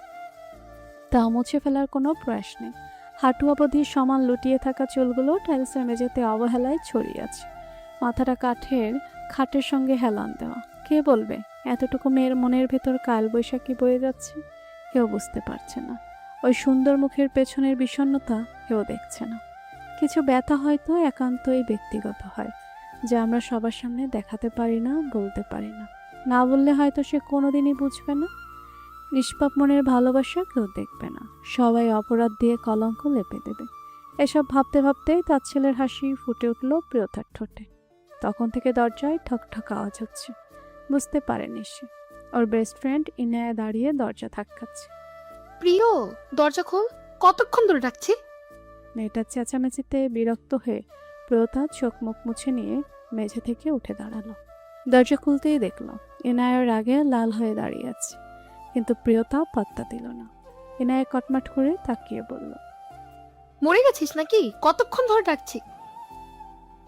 তা মুছে ফেলার কোনো প্রয়াস নেই। হাঁটু অবধি সমান লুটিয়ে থাকা চুলগুলো টাইলসের মেঝেতে অবহেলায় ছড়িয়ে আছে। মাথাটা কাঠের খাটের সঙ্গে হেলান দেওয়া। কে বলবে এতটুকু মেয়ের মনের ভেতর কাল বৈশাখী বয়ে যাচ্ছে? কেউ বুঝতে পারছে না। ওই সুন্দর মুখের পেছনের বিষণ্ণতা কেউ দেখছে না। কিছু ব্যথা হয়তো একান্তই ব্যক্তিগত হয়, যা আমরা সবার সামনে দেখাতে পারি না, বলতে পারি না। না বললে হয়তো সে কোনোদিনই বুঝবে না। নিষ্পাপ মনের ভালোবাসা কেউ দেখবে না, সবাই অপরাধ দিয়ে কলঙ্ক লেপে দেবে। এসব ভাবতে ভাবতেই তার ছেলের হাসি ফুটে উঠল প্রিয়তার ঠোঁটে। তখন থেকে দরজায় ঠকঠক আওয়াজ হচ্ছে। বুঝতে পারেনি সে। ওর বেস্ট ফ্রেন্ড ইনায়া দাঁড়িয়ে দরজা ধাক্কাচ্ছে। প্রিয়, দরজা খোল, কতক্ষণ ধরে ডাকছি। মেয়েটার চেঁচামেচিতে বিরক্ত হয়ে প্রিয়তা চোখ মুখ মুছে নিয়ে মেঝে থেকে উঠে দাঁড়ালো। দরজা খুলতেই দেখলো ইনায়ার রাগে লাল হয়ে দাঁড়িয়ে আছে, কিন্তু প্রিয়তা পাত্তা দিল না। ইনায়া কটমাট করে তাকিয়ে বলল, মরে গেছিস নাকি? কতক্ষণ ধরে ডাকছি।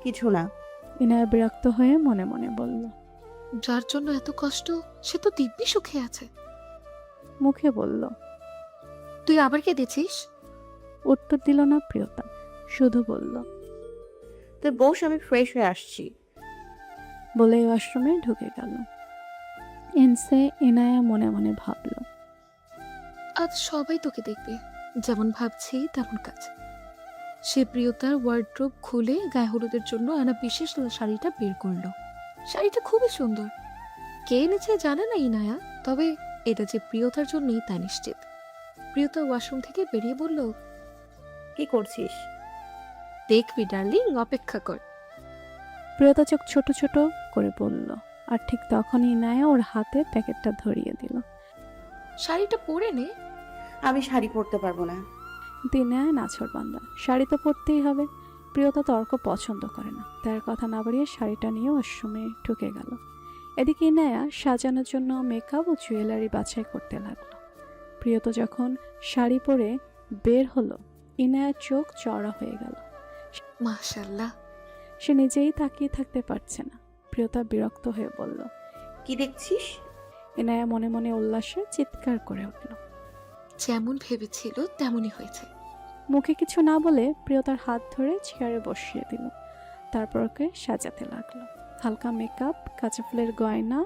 কিছু না। ইনায়া বিরক্ত হয়ে মনে মনে বলল, যার জন্য এত কষ্ট সে তো দিব্যি সুখে আছে। মুখে বলল, তুই আবার কে দিছিস? উত্তর দিল না প্রিয়তা, শুধু বলল, তুই বস, আমি ফ্রেশ হয়ে আসছি। বলে ওয়াশরুমে ঢুকে গেল। এনসে ইনায়া মনে মনে ভাবল, আজ সবাই তোকে দেখবে, যেমন ভাবছি তেমন কাজ। সে প্রিয়তার ওয়ার্ড্রোব খুলে গায়ে হলুদের জন্য আনা বিশেষ শাড়িটা বের করলো। শাড়িটা খুবই সুন্দর। কে এনেছে জানে না ইনায়া, তবে এটা যে প্রিয়তার জন্যই তা নিশ্চিত। প্রিয়তা ওয়াশরুম থেকে বেরিয়ে বলল, কি করছিস? দেখবি ডার্লিং, অপেক্ষা কর। প্রিয়তা চোখ ছোট ছোট করে বলল, আর ঠিক তখনই ইনায়া ওর হাতে প্যাকেটটা ধরিয়ে দিল। শাড়িটা পরে নে। আমি শাড়ি পরতে পারবো না। ইনায়া নাছোড়বান্দা, শাড়ি তো পরতেই হবে। প্রিয়তা তর্ক পছন্দ করে না, তার কথা না বাড়িয়ে শাড়িটা নিয়ে ওয়াশরুমে ঢুকে গেল। এদিকে ইনায়া সাজানোর জন্য মেকআপ ও জুয়েলারি বাছাই করতে লাগলো। প্রিয়তা যখন শাড়ি পরে বের হলো, ইনায়ার চোখ চড়া হয়ে গেল। মাশাআল্লাহ। সে নিজেই তাকিয়ে থাকতে পারছে না। প্রিয়তা বিরক্ত হয়ে বলল, কি দেখছিস? ইনায়া মনে মনে উল্লাসে চিৎকার করে উঠল, যেমন ভেবেছিল তেমনই হয়েছে। মুখে কিছু না বলে প্রিয়তার হাত ধরে চেয়ারে বসিয়ে দিল। তারপর ওকে সাজাতে লাগলো। হালকা মেকআপ, কাঁচা ফুলের গয়না,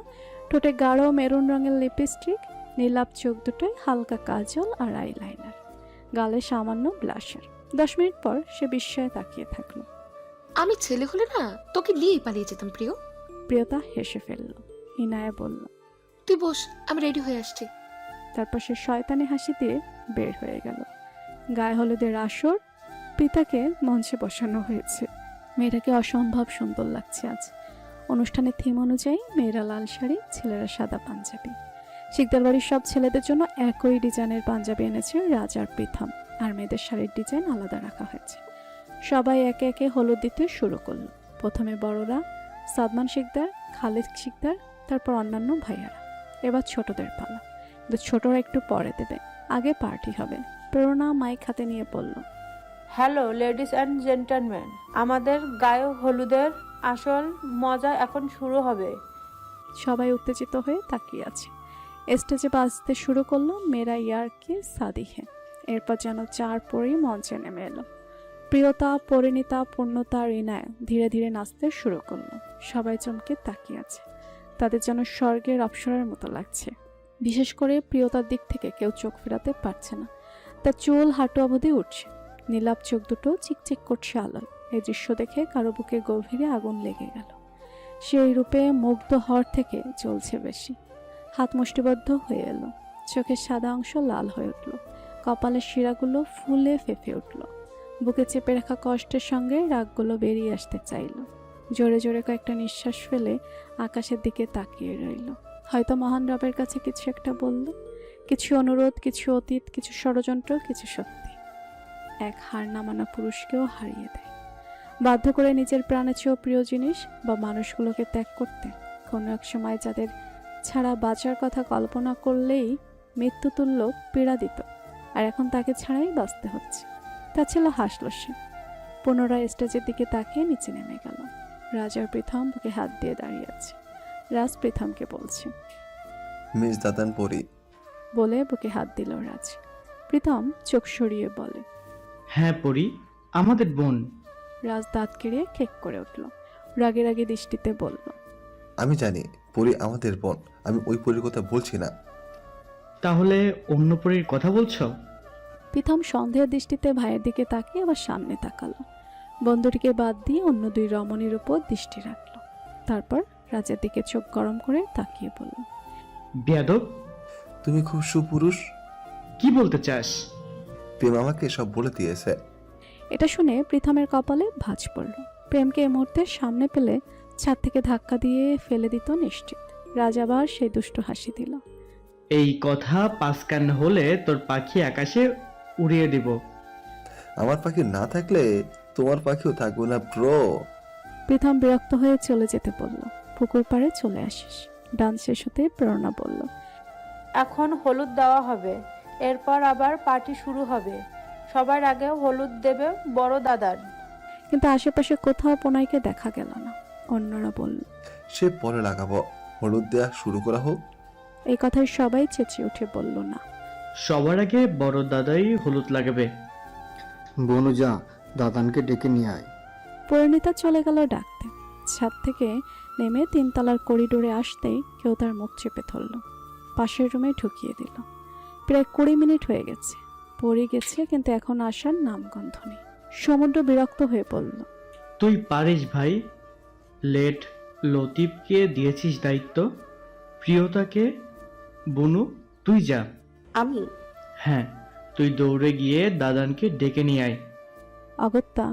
ঠোঁটে গাঢ় মেরুন রঙের লিপস্টিক, নীলাভ চোখ দুটোয় হালকা কাজল আর আইলাইনার, গালে সামান্য ব্লাশার। 10 মিনিট পর সে বিস্ময়ে তাকিয়ে থাকলো। আমি ছেলে হলে না তোকে নিয়েই পালিয়ে যেতাম প্রিয়। প্রিয়তা হেসে ফেলল। ইনায়া বলল, তুই বস, আমি রেডি হয়ে আসছি। তারপর সে শয়তানি হাসি দিয়ে বের হয়ে গেল। গায়ে হলুদের আসর, পিতাকে মঞ্চে বসানো হয়েছে। মেয়েটাকে অসম্ভব সুন্দর লাগছে আজ। অনুষ্ঠানের থিম অনুযায়ী মেয়েরা লাল শাড়ি, ছেলেরা সাদা পাঞ্জাবি। শিকদার বাড়ির সব ছেলেদের জন্য একই ডিজাইনের পাঞ্জাবি এনেছে রাজ আর প্রীতম, আর মেয়েদের শাড়ির ডিজাইন আলাদা রাখা হয়েছে। সবাই একে একে হলুদ দিতে শুরু করলো। প্রথমে বড়রা, সাদমান শিকদার, খালিদ শিকদার, তারপর অন্যান্য ভাইয়ারা। এবার ছোটদের পালা, কিন্তু ছোটরা একটু পরে দেবে, আগে পার্টি হবে। প্রেরণা মাইক হাতে নিয়ে বলল, হ্যালো লেডিস অ্যান্ড জেন্টলম্যান, আমাদের গায়ে হলুদের আসল মজা এখন শুরু হবে। সবাই উত্তেজিত হয়ে তাকিয়ে আছে। স্টেজে বাজতে শুরু করলো মেরা ইয়ারকে সাদিহে। এরপর যেন চার পরেই মঞ্চে নেমে এলো। প্রিয়তা, পরিণীতা, পূর্ণতা, রিনায় ধীরে ধীরে নাচতে শুরু করলো। সবাই চমকে তাকিয়ে আছে। তাদের যেন স্বর্গের অপ্সরার মতো লাগছে। বিশেষ করে প্রিয়তার দিক থেকে কেউ চোখ ফেরাতে পারছে না। তার চুল হাঁটু অবধি উঠছে, নীলাভ চোখ দুটো চিকচিক করছে আলোয়। এই দৃশ্য দেখে কারো বুকে গভীরে আগুন লেগে গেল। সেই রূপে মুগ্ধ হওয়ার থেকে জ্বলছে বেশি। হাত মুষ্টিবদ্ধ হয়ে এলো, চোখের সাদা অংশ লাল হয়ে উঠল, কপালের শিরাগুলো ফুলে ফেঁপে উঠল। বুকে চেপে রাখা কষ্টের সঙ্গে রাগগুলো বেরিয়ে আসতে চাইল। জোরে জোরে কয়েকটা নিঃশ্বাস ফেলে আকাশের দিকে তাকিয়ে রইল। হয়তো মহান রবের কাছে কিছু একটা বলল, কিছু অনুরোধ, কিছু অতীত, কিছু ষড়যন্ত্র, কিছু সত্যি। এক হার না মানা পুরুষকেও হারিয়ে দেয়, বাধ্য করে নিজের প্রাণের চেয়েও প্রিয় জিনিস বা মানুষগুলোকে ত্যাগ করতে। কোনো এক সময় যাদের ছাড়া বাঁচার কথা কল্পনা করলেই মৃত্যুতুল্য পীড়া দিত, আর এখন তাকে ছাড়াই বাঁচতে হচ্ছে। তা ছিল হাসল সে। পুনরায় স্টেজের দিকে তাকিয়ে নিচে নেমে গেল। রাজার প্রীতম বুকে হাত দিয়ে দাঁড়িয়ে আছে। রাজ প্রীতমকে বলছে, মিস দাদান পরি। বলে বুকে হাত দিল রাজ। প্রীতম চোখ সরিয়ে বলে, হ্যাঁ পরি, আমাদের বোন। রাজ দাঁত কেড়ে কেক করে উঠল। রাগে রাগে দৃষ্টিতে বলল, আমি জানি পরি আমাদের বোন, আমি ওই পরির কথা বলছি না। তাহলে অন্য পরীর কথা বলছো? প্রীতম সন্দেহের দৃষ্টিতে ভাইয়ের দিকে তাকিয়ে আবার সামনে তাকালো। বন্ধুটিকে বাদ দিয়ে অন্য দুই রমণীর উপর দৃষ্টি রাখল। তারপর রাজের দিকে চোখ গরম করে তাকিয়ে বলল, বেয়াদব, তুমি খুব সুপুরুষ। কি বলতে চাস? প্রেম আমাকে সব বলে দিয়েছে। এটা শুনে প্রীতমের কপালে ভাঁজ পড়ল। প্রেমকে এই মুহূর্তে সামনে পেলে ছাদ থেকে ধাক্কা দিয়ে ফেলে দিত নিশ্চিত। রাজ আবার সেই দুষ্টু হাসি দিল। এই কথা পাঁচ কান হলে তোর পাখি আকাশে উড়িয়ে দিব। আমার পাখি না থাকলে তোমার পাখিও থাকবে না ব্রো। প্রীতম বিরক্ত হয়ে চলে যেতে বলল। পুকুর পাড়ে চলে আসিস। ডান্স শেষ হতে প্রেরণা বলল, এখন হলুদ দেওয়া হবে, এরপর আবার পার্টি শুরু হবে। সবার আগে হলুদ দেবে বড় দাদার। কিন্তু আশেপাশে কোথাও প্রণয়কে দেখা গেল না। অন্যরা বলল, সে পরে লাগাবো, হলুদ দেয়া শুরু করা হোক। এই কথায় সবাই চেঁচিয়ে উঠে বলল, না, সবার আগে বড় দাদাই হলুদ লাগাবে। বনু যা, দাদানকে ডেকে নিয়ে আয়। পরিণীতা চলে গেল ডাকতে। ছাদ থেকে নেমে 3 তলার করিডোরে আসতেই কেউ তার মুখ চেপে ধরল, পাশের রুমে ঢুকিয়ে দিল। প্রায় 20 মিনিট হয়ে গেছে। পড়ে গেছে, কিন্তু এখন আসার নামগন্ধ নেই। সমুদ্র বিরক্ত হয়ে পড়ল। তুই পারিস ভাই। লেট লতিফকে দিয়েছিস দায়িত্ব, প্রিয়তাকে। বনু তুই যা। আমি? হ্যাঁ, তুই দৌড়ে গিয়ে দাদানকে ডেকে নিয়ে আয়। অগত্যা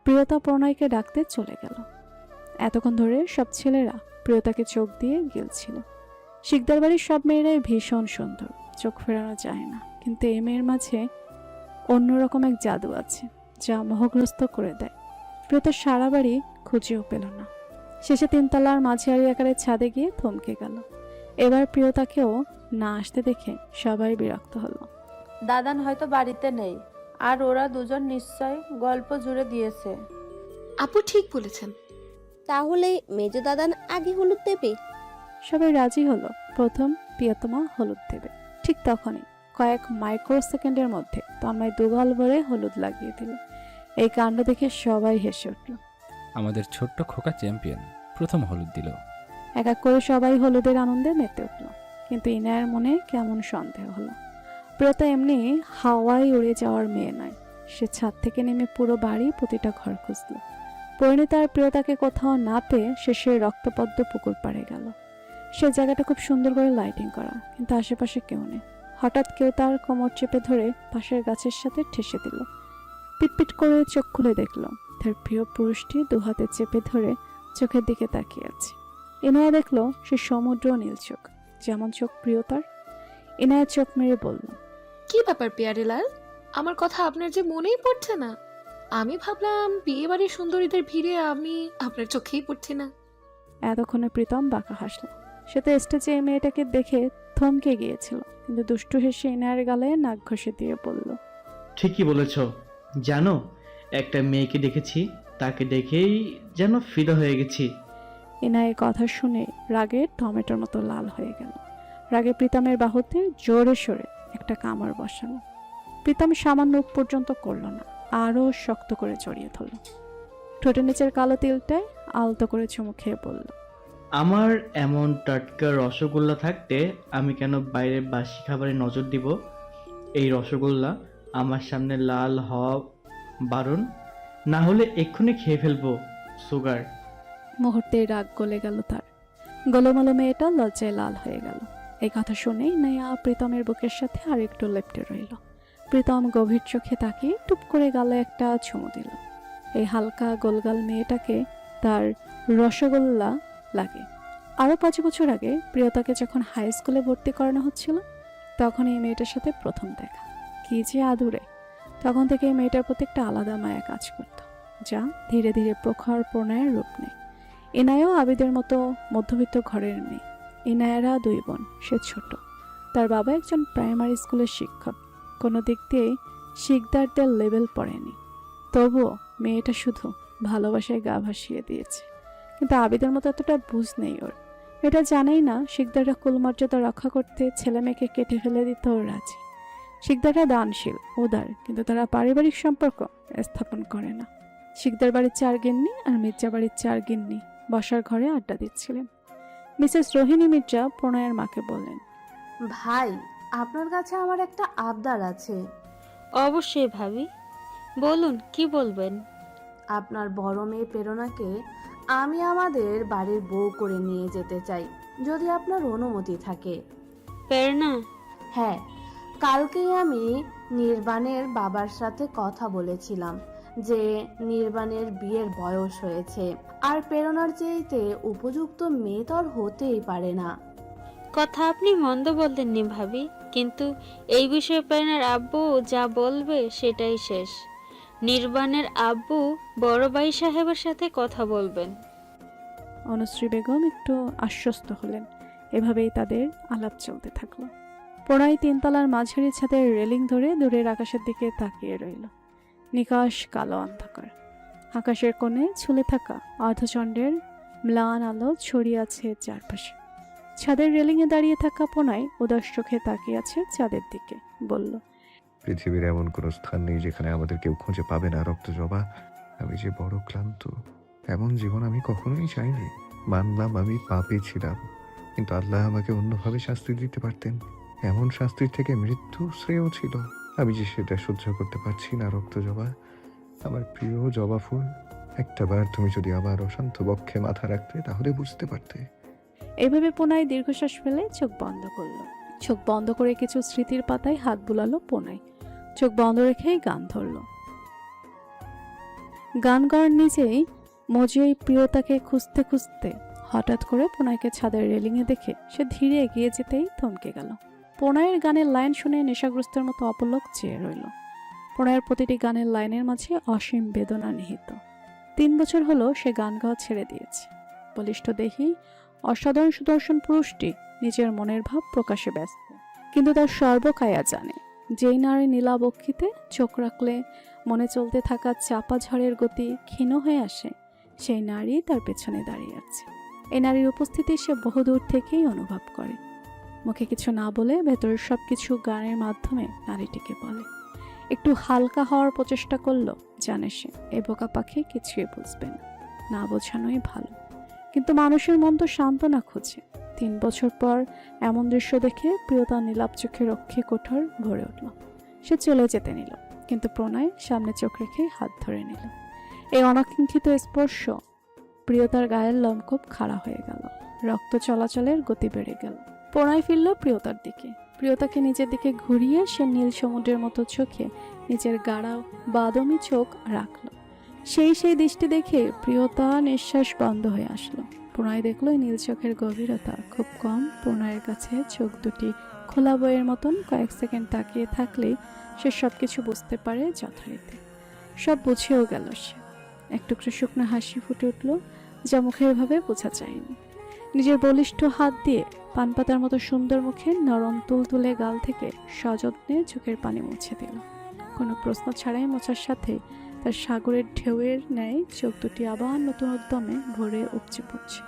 প্রিয়তা প্রণয়কে ডাকতে চলে গেল। এতক্ষণ ধরে সব ছেলেরা প্রিয়তাকে চোখ দিয়ে গিলছিল। শিকদার বাড়ির সব মেয়েরাই ভীষণ সুন্দর, চোখ ফেরানো যায় না। কিন্তু এই মেয়ের মাঝে অন্যরকম এক জাদু আছে, যা মোহগ্রস্ত করে দেয়। প্রিয়তা সারা বাড়ি খুঁজেও পেল না। শেষে 3 তলার মাঝারি আকারের ছাদে গিয়ে থমকে গেল। এবার প্রিয়তাকেও না আসতে দেখে সবাই বিরক্ত হলো। দাদান হয়তো বাড়িতে নেই, আর ওরা দুজন নিশ্চয় গল্প জুড়ে দিয়েছে। আপু ঠিক বলেছেন। তাহলে মেজ দাদান আগে হলুদ দেবে? সবাই রাজি হলো। প্রথম প্রিয়তমা হলুদ দেবে। ঠিক তখনই কয়েক মাইক্রো সেকেন্ডের মধ্যে তন্ময় দুগাল ভরে হলুদ লাগিয়ে দিল। এই কাণ্ড দেখে সবাই হেসে উঠল। আমাদের ছোট্ট খোকা চ্যাম্পিয়ন প্রথম হলুদ দিল। এক এক করে সবাই হলুদের আনন্দে মেতে উঠল, কিন্তু ইনায়ের মনে কেমন সন্দেহ হলো। প্রিয়তা এমনি হাওয়ায় উড়ে যাওয়ার মেয়ে নয়। সে ছাদ থেকে নেমে পুরো বাড়ি প্রতিটা ঘর খুঁজল। পরিণীতা আর প্রিয়তাকে কোথাও না পেয়ে শেষে রক্তপদ্ম পুকুর পাড়ে গেল। সে জায়গাটা খুব সুন্দর করে লাইটিং করা, কিন্তু আশেপাশে কেউ নেই। হঠাৎ কেউ তার কোমর চেপে ধরে পাশের গাছের সাথে ঠেসে দিল। পিটপিট করে চোখ খুলে দেখল তার প্রিয় পুরুষটি দুহাতে চেপে ধরে চোখের দিকে তাকিয়ে আছে। ইনায়া দেখল সে সমুদ্র নীল চোখ, যেমন চোখ প্রিয়তার। ইনায়া চোখ মেরে বলল, কি ব্যাপার পেয়ারেলাল, আমার কথা আপনার যে মনেই পড়ছে না? আমি ভাবলাম বিয়ে বাড়ির সুন্দরীদের ভিড়ে আমি আপনার চোখেই পড়ছি না। এতক্ষণে প্রীতম বাঁকা হাসল। সে তো স্টেজে এই মেয়েটাকে দেখে থমকে গিয়েছিল, কিন্তু দুষ্টু হেসে ইনায়ের গালে নাক ঘষে দিয়ে বলল, ঠিকই বলেছ। জানো, একটা মেয়েকে দেখেছি, তাকে দেখেই যেন ফিদা হয়ে গেছি। ইনায়ের কথা শুনে রাগে টমেটোর মতো লাল হয়ে গেল। রাগে প্রীতমের বাহুতে জোরে সরে একটা কামড় বসালো। প্রীতম সামান্য মুখ পর্যন্ত করল না, আরও শক্ত করে জড়িয়ে ধরল। ঠোঁটের নিচের কালো তিলটায় আলতো করে চুমু খেয়ে বলল, আমার এমন টাটকা রসগোল্লা থাকতে আমি কেন বাইরের বাসি খাবারে নজর দিব? এই রসগোল্লা আমার সামনে লাল হওয়া বারণ, না হলে এক্ষুনি খেয়ে ফেলবো। সুগার। মুহূর্তে রাগ গলে গেল তার। গোলমালো মেয়েটা লজ্জায় লাল হয়ে গেল। এই কথা শুনেই নাইয়া প্রীতমের বুকের সাথে আর একটু লেপ্টে রইল। প্রীতম গভীর চোখে তাকিয়ে টুপ করে গালে একটা চুমু দিল। এই হালকা গোলগাল মেয়েটাকে তার রসগোল্লা লাগে। আরও 5 বছর আগে প্রিয়তাকে যখন হাই স্কুলে ভর্তি করানো হচ্ছিল, তখন এই মেয়েটার সাথে প্রথম দেখা। কি যে আদুরে! তখন থেকে এই মেয়েটার প্রতি একটা আলাদা মায়া কাজ করত, যা ধীরে ধীরে প্রখর প্রণয়ের রূপ নেয়। ইনায়াও আবিদের মতো মধ্যবিত্ত ঘরের মেয়ে। ইনায়ারা 2 বোন, সে ছোট। তার বাবা একজন প্রাইমারি স্কুলের শিক্ষক। কোনো দিক দিয়েই শিকদারদের লেভেল পড়েনি। তবুও মেয়েটা শুধু ভালোবাসায় গা ভাসিয়ে দিয়েছে। কিন্তু আবিদের মতো এতটা বুঝ নেই ওর। এটা জানেই না শিকদাররা কুলমর্যাদা রক্ষা করতে ছেলে মেয়েকে কেটে ফেলে দিতে ওর রাজি। শিকদাররা দানশীল, উদার, কিন্তু তারা পারিবারিক সম্পর্ক স্থাপন করে না। শিকদার বাড়ির 4 গিন্নি আর মির্জা বাড়ির 4 গিন্নি বসার ঘরে আড্ডা দিচ্ছিলেন। মিসেস রোহিণী মির্জা প্রণয়ের মাকে বললেন, ভাই, আপনার কাছে আমার একটা আবদার আছে। অবশ্যই ভাবি, বলুন কি বলবেন। আপনার বড় মেয়ে প্রেরণাকে আমি আমাদের বাড়ির বউ করে নিয়ে যেতে চাই, যদি আপনার অনুমতি থাকে। প্রেরণা? হ্যাঁ, কালকেই আমি নির্বাণের বাবার সাথে কথা বলেছিলাম যে নির্বাণের বিয়ের বয়স হয়েছে, আর প্রেরণার চাইতে উপযুক্ত মেয়ে তো আর হতেই পারে না। কথা আপনি মন্দ বললেননি ভাবি, কিন্তু এই বিষয়ে প্রেরণার আব্বু যা বলবে সেটাই শেষ। নির্বাণের আব্বু বড় ভাই সাহেবের সাথে কথা বলবেন। অনুশ্রী বেগম একটু আশ্বস্ত হলেন। এভাবেই তাদের আলাপ চলতে থাকলো। প্রণয় 3 তলার মাঝারি ছাদের রেলিং ধরে দূরের আকাশের দিকে তাকিয়ে রইল। নিকাশ কালো অন্ধকার। আকাশের কোণে ঝুলে থাকা অর্ধচন্দ্রের ম্লান আলো ছড়িয়ে আছে চারপাশে। ছাদের রেলিংয়ে দাঁড়িয়ে থাকা প্রণয় উদাস চোখে তাকিয়ে আছে চাঁদের দিকে। বলল, পৃথিবীর এমন কোনো স্থান নেই যেখানে আমাদের কেউ খুঁজে পাবে না। রক্তজবা, আমি যে বড় ক্লান্ত। এমন জীবন আমি কখনোই চাইনি। মানলাম আমি পাপী ছিলাম, কিন্তু আল্লাহ আমাকে অন্যভাবে শাস্তি দিতে পারতেন। এমন শাস্তির থেকে মৃত্যু শ্রেয় ছিল। আমি যে সেটা সহ্য করতে পারছি না। রক্তজবা, আমার প্রিয় জবা ফুল, একটাবার তুমি যদি আমার অশান্ত বক্ষে মাথা রাখতে, তাহলে বুঝতে পারতে। এভাবে প্রণয় দীর্ঘশ্বাস ফেলে চোখ বন্ধ করল। চোখ বন্ধ করে কিছু স্মৃতির পাতায় হাত বুলালো প্রণয়। চোখ বন্ধ রেখেই গান ধরল। গান গাওয়ার নিজেই মজেই প্রিয়তাকে খুঁজতে খুঁজতে হঠাৎ করে প্রণয়কে ছাদের রেলিংয়ে দেখে সে ধীরে এগিয়ে যেতেই থমকে গেল। প্রণয়ের গানের লাইন শুনে নেশাগ্রস্তের মতো অপলক চেয়ে রইল। প্রণয়ের প্রতিটি গানের লাইনের মাঝে অসীম বেদনা নিহিত। 3 বছর হলো সে গান গাওয়া ছেড়ে দিয়েছে। বলিষ্ঠ দেহি অসাধারণ সুদর্শন পুরুষটি নিজের মনের ভাব প্রকাশে ব্যস্ত, কিন্তু তার সর্বকায়া জানে যেই নারী নীলাবক্ষিতে চোখ রাখলে মনে চলতে থাকা চাপা ঝড়ের গতি ক্ষীণ হয়ে আসে, সেই নারী তার পেছনে দাঁড়িয়ে আছে। এই নারীর উপস্থিতি সে বহুদূর থেকেই অনুভব করে। মুখে কিছু না বলে ভেতরের সব কিছু গানের মাধ্যমে নারীটিকে বলে। একটু হালকা হওয়ার প্রচেষ্টা করলো, জানে সে এ বোকা পাখি কিছুই বুঝবে না, না বোঝানোই ভালো। কিন্তু মানুষের মন তো সান্ত্বনা খোঁজে। 3 বছর পর এমন দৃশ্য দেখে প্রিয়তা নীলাপ চোখে রক্ষে কঠোর ভরে উঠল। সে চলে যেতে নিল, কিন্তু প্রণয় সামনে চোখ রেখে হাত ধরে নিল। এই অনাকাঙ্ক্ষিত স্পর্শ প্রিয়তার গায়ের লোমকূপ খাড়া হয়ে গেল, রক্ত চলাচলের গতি বেড়ে গেল। প্রণয় ফিরল প্রিয়তার দিকে, প্রিয়তাকে নিজের দিকে ঘুরিয়ে সে নীল সমুদ্রের মতো চোখে নিজের গাঢ় বাদামি চোখ রাখল। সেই দৃষ্টি দেখে প্রিয়তা নিঃশ্বাস বন্ধ হয়ে আসলো। প্রণয় দেখলো এই নীল চোখের গভীরতা খুব কম। প্রণয়ের কাছে চোখ দুটি খোলা বইয়ের মতন কয়েক সেকেন্ড তাকিয়ে থাকলেই সে সব কিছু বুঝতে পারে যথারীতি। সব বুঝেও গেল সে। এক টুকরো শুকনো হাসি ফুটে উঠল, যা মুখের ভাবে বোঝা যায়নি। নিজের বলিষ্ঠ হাত দিয়ে পানপাতার মতো সুন্দর মুখের নরম তুলতুলে গাল থেকে সযত্নে চোখের পানি মুছে দিল। কোনো প্রশ্ন ছাড়াই মোছার সাথে তার সাগরের ঢেউয়ের ন্যায় চোখ দুটি আবার নতুন উদ্যমে ভরে উপচে পড়ছে।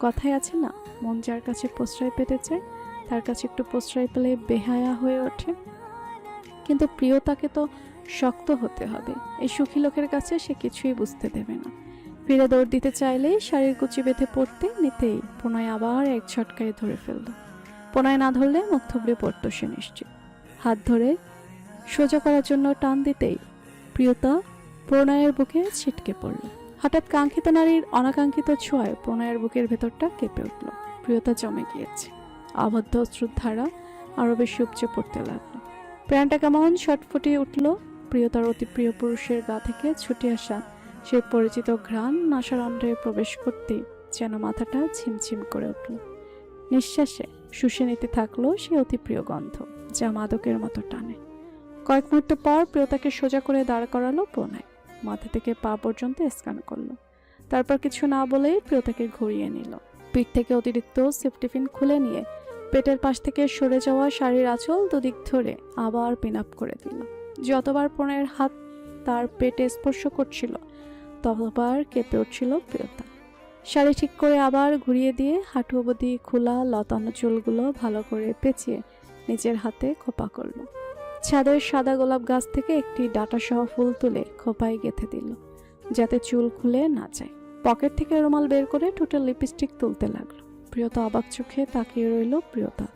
কথায় আছে না, মন যার কাছে প্রশ্রয় পেতে চায় তার কাছে একটু প্রশ্রয় পেলে বেহায়া হয়ে ওঠে। কিন্তু প্রিয়তাকে তো শক্ত হতে হবে। এই সুখী লোকের কাছে সে কিছুই বুঝতে দেবে না। ফিরে দৌড় দিতে চাইলেই শাড়ির কুচি বেঁধে পড়তে নিতেই প্রণয় আবার এক ঝটকায় ধরে ফেলল। প্রণয় না ধরলে মুখ থুবড়ে পড়ত সে নিশ্চিত। হাত ধরে সোজা করার জন্য টান দিতেই প্রিয়তা প্রণয়ের বুকে ছিটকে পড়ল। হঠাৎ কাঙ্ক্ষিত নারীর অনাকাঙ্ক্ষিত ছোঁয়ায় প্রণয়ের বুকের ভেতরটা কেঁপে উঠল। প্রিয়তা জমে গিয়েছে, আবদ্ধ অশ্রুর ধারা আরো বেশি উপচে পড়তে লাগলো। প্রাণটা কেমন ছটফটিয়ে উঠল। প্রিয়তার অতি প্রিয় পুরুষের গা থেকে ছুটে আসা সে পরিচিত ঘ্রাণ নাসারন্ধ্রে প্রবেশ করতে যেন মাথাটা ঝিমঝিম করে উঠল। নিঃশ্বাসে শুষে নিতে থাকলো সে অতি প্রিয় গন্ধ, যা মাদকের মতো টানে। কয়েক মুহূর্ত পর প্রিয়তাকে সোজা করে দাঁড় করালো প্রণয়। মাথা থেকে পা পর্যন্ত স্ক্যান করলো। তারপর কিছু না বলেই প্রিয়তাকে ঘুরিয়ে নিল। পিঠ থেকে অতিরিক্ত সেফটিপিন খুলে নিয়ে পেটের পাশ থেকে সরে যাওয়া শাড়ির আঁচল দুদিক ধরে আবার পিন আপ করে দিল। যতবার প্রণয়ের হাত তার পেটে স্পর্শ করছিল ততবার কেঁপে উঠছিল প্রিয়তা। শাড়ি ঠিক করে আবার ঘুরিয়ে দিয়ে হাঁটু অবধি খোলা লতানো চুলগুলো ভালো করে পেঁচিয়ে নিজের হাতে খোপা করলো। ছাদের সাদা গোলাপ গাছ থেকে একটি ডাঁটাসহ ফুল তুলে খোপায় গেঁথে দিল, যাতে চুল খুলে না যায়। পকেট থেকে রুমাল বের করে ঠোঁটে লিপস্টিক তুলতে লাগলো। প্রিয়তা অবাক চোখে তাকিয়ে রইল। প্রিয়তা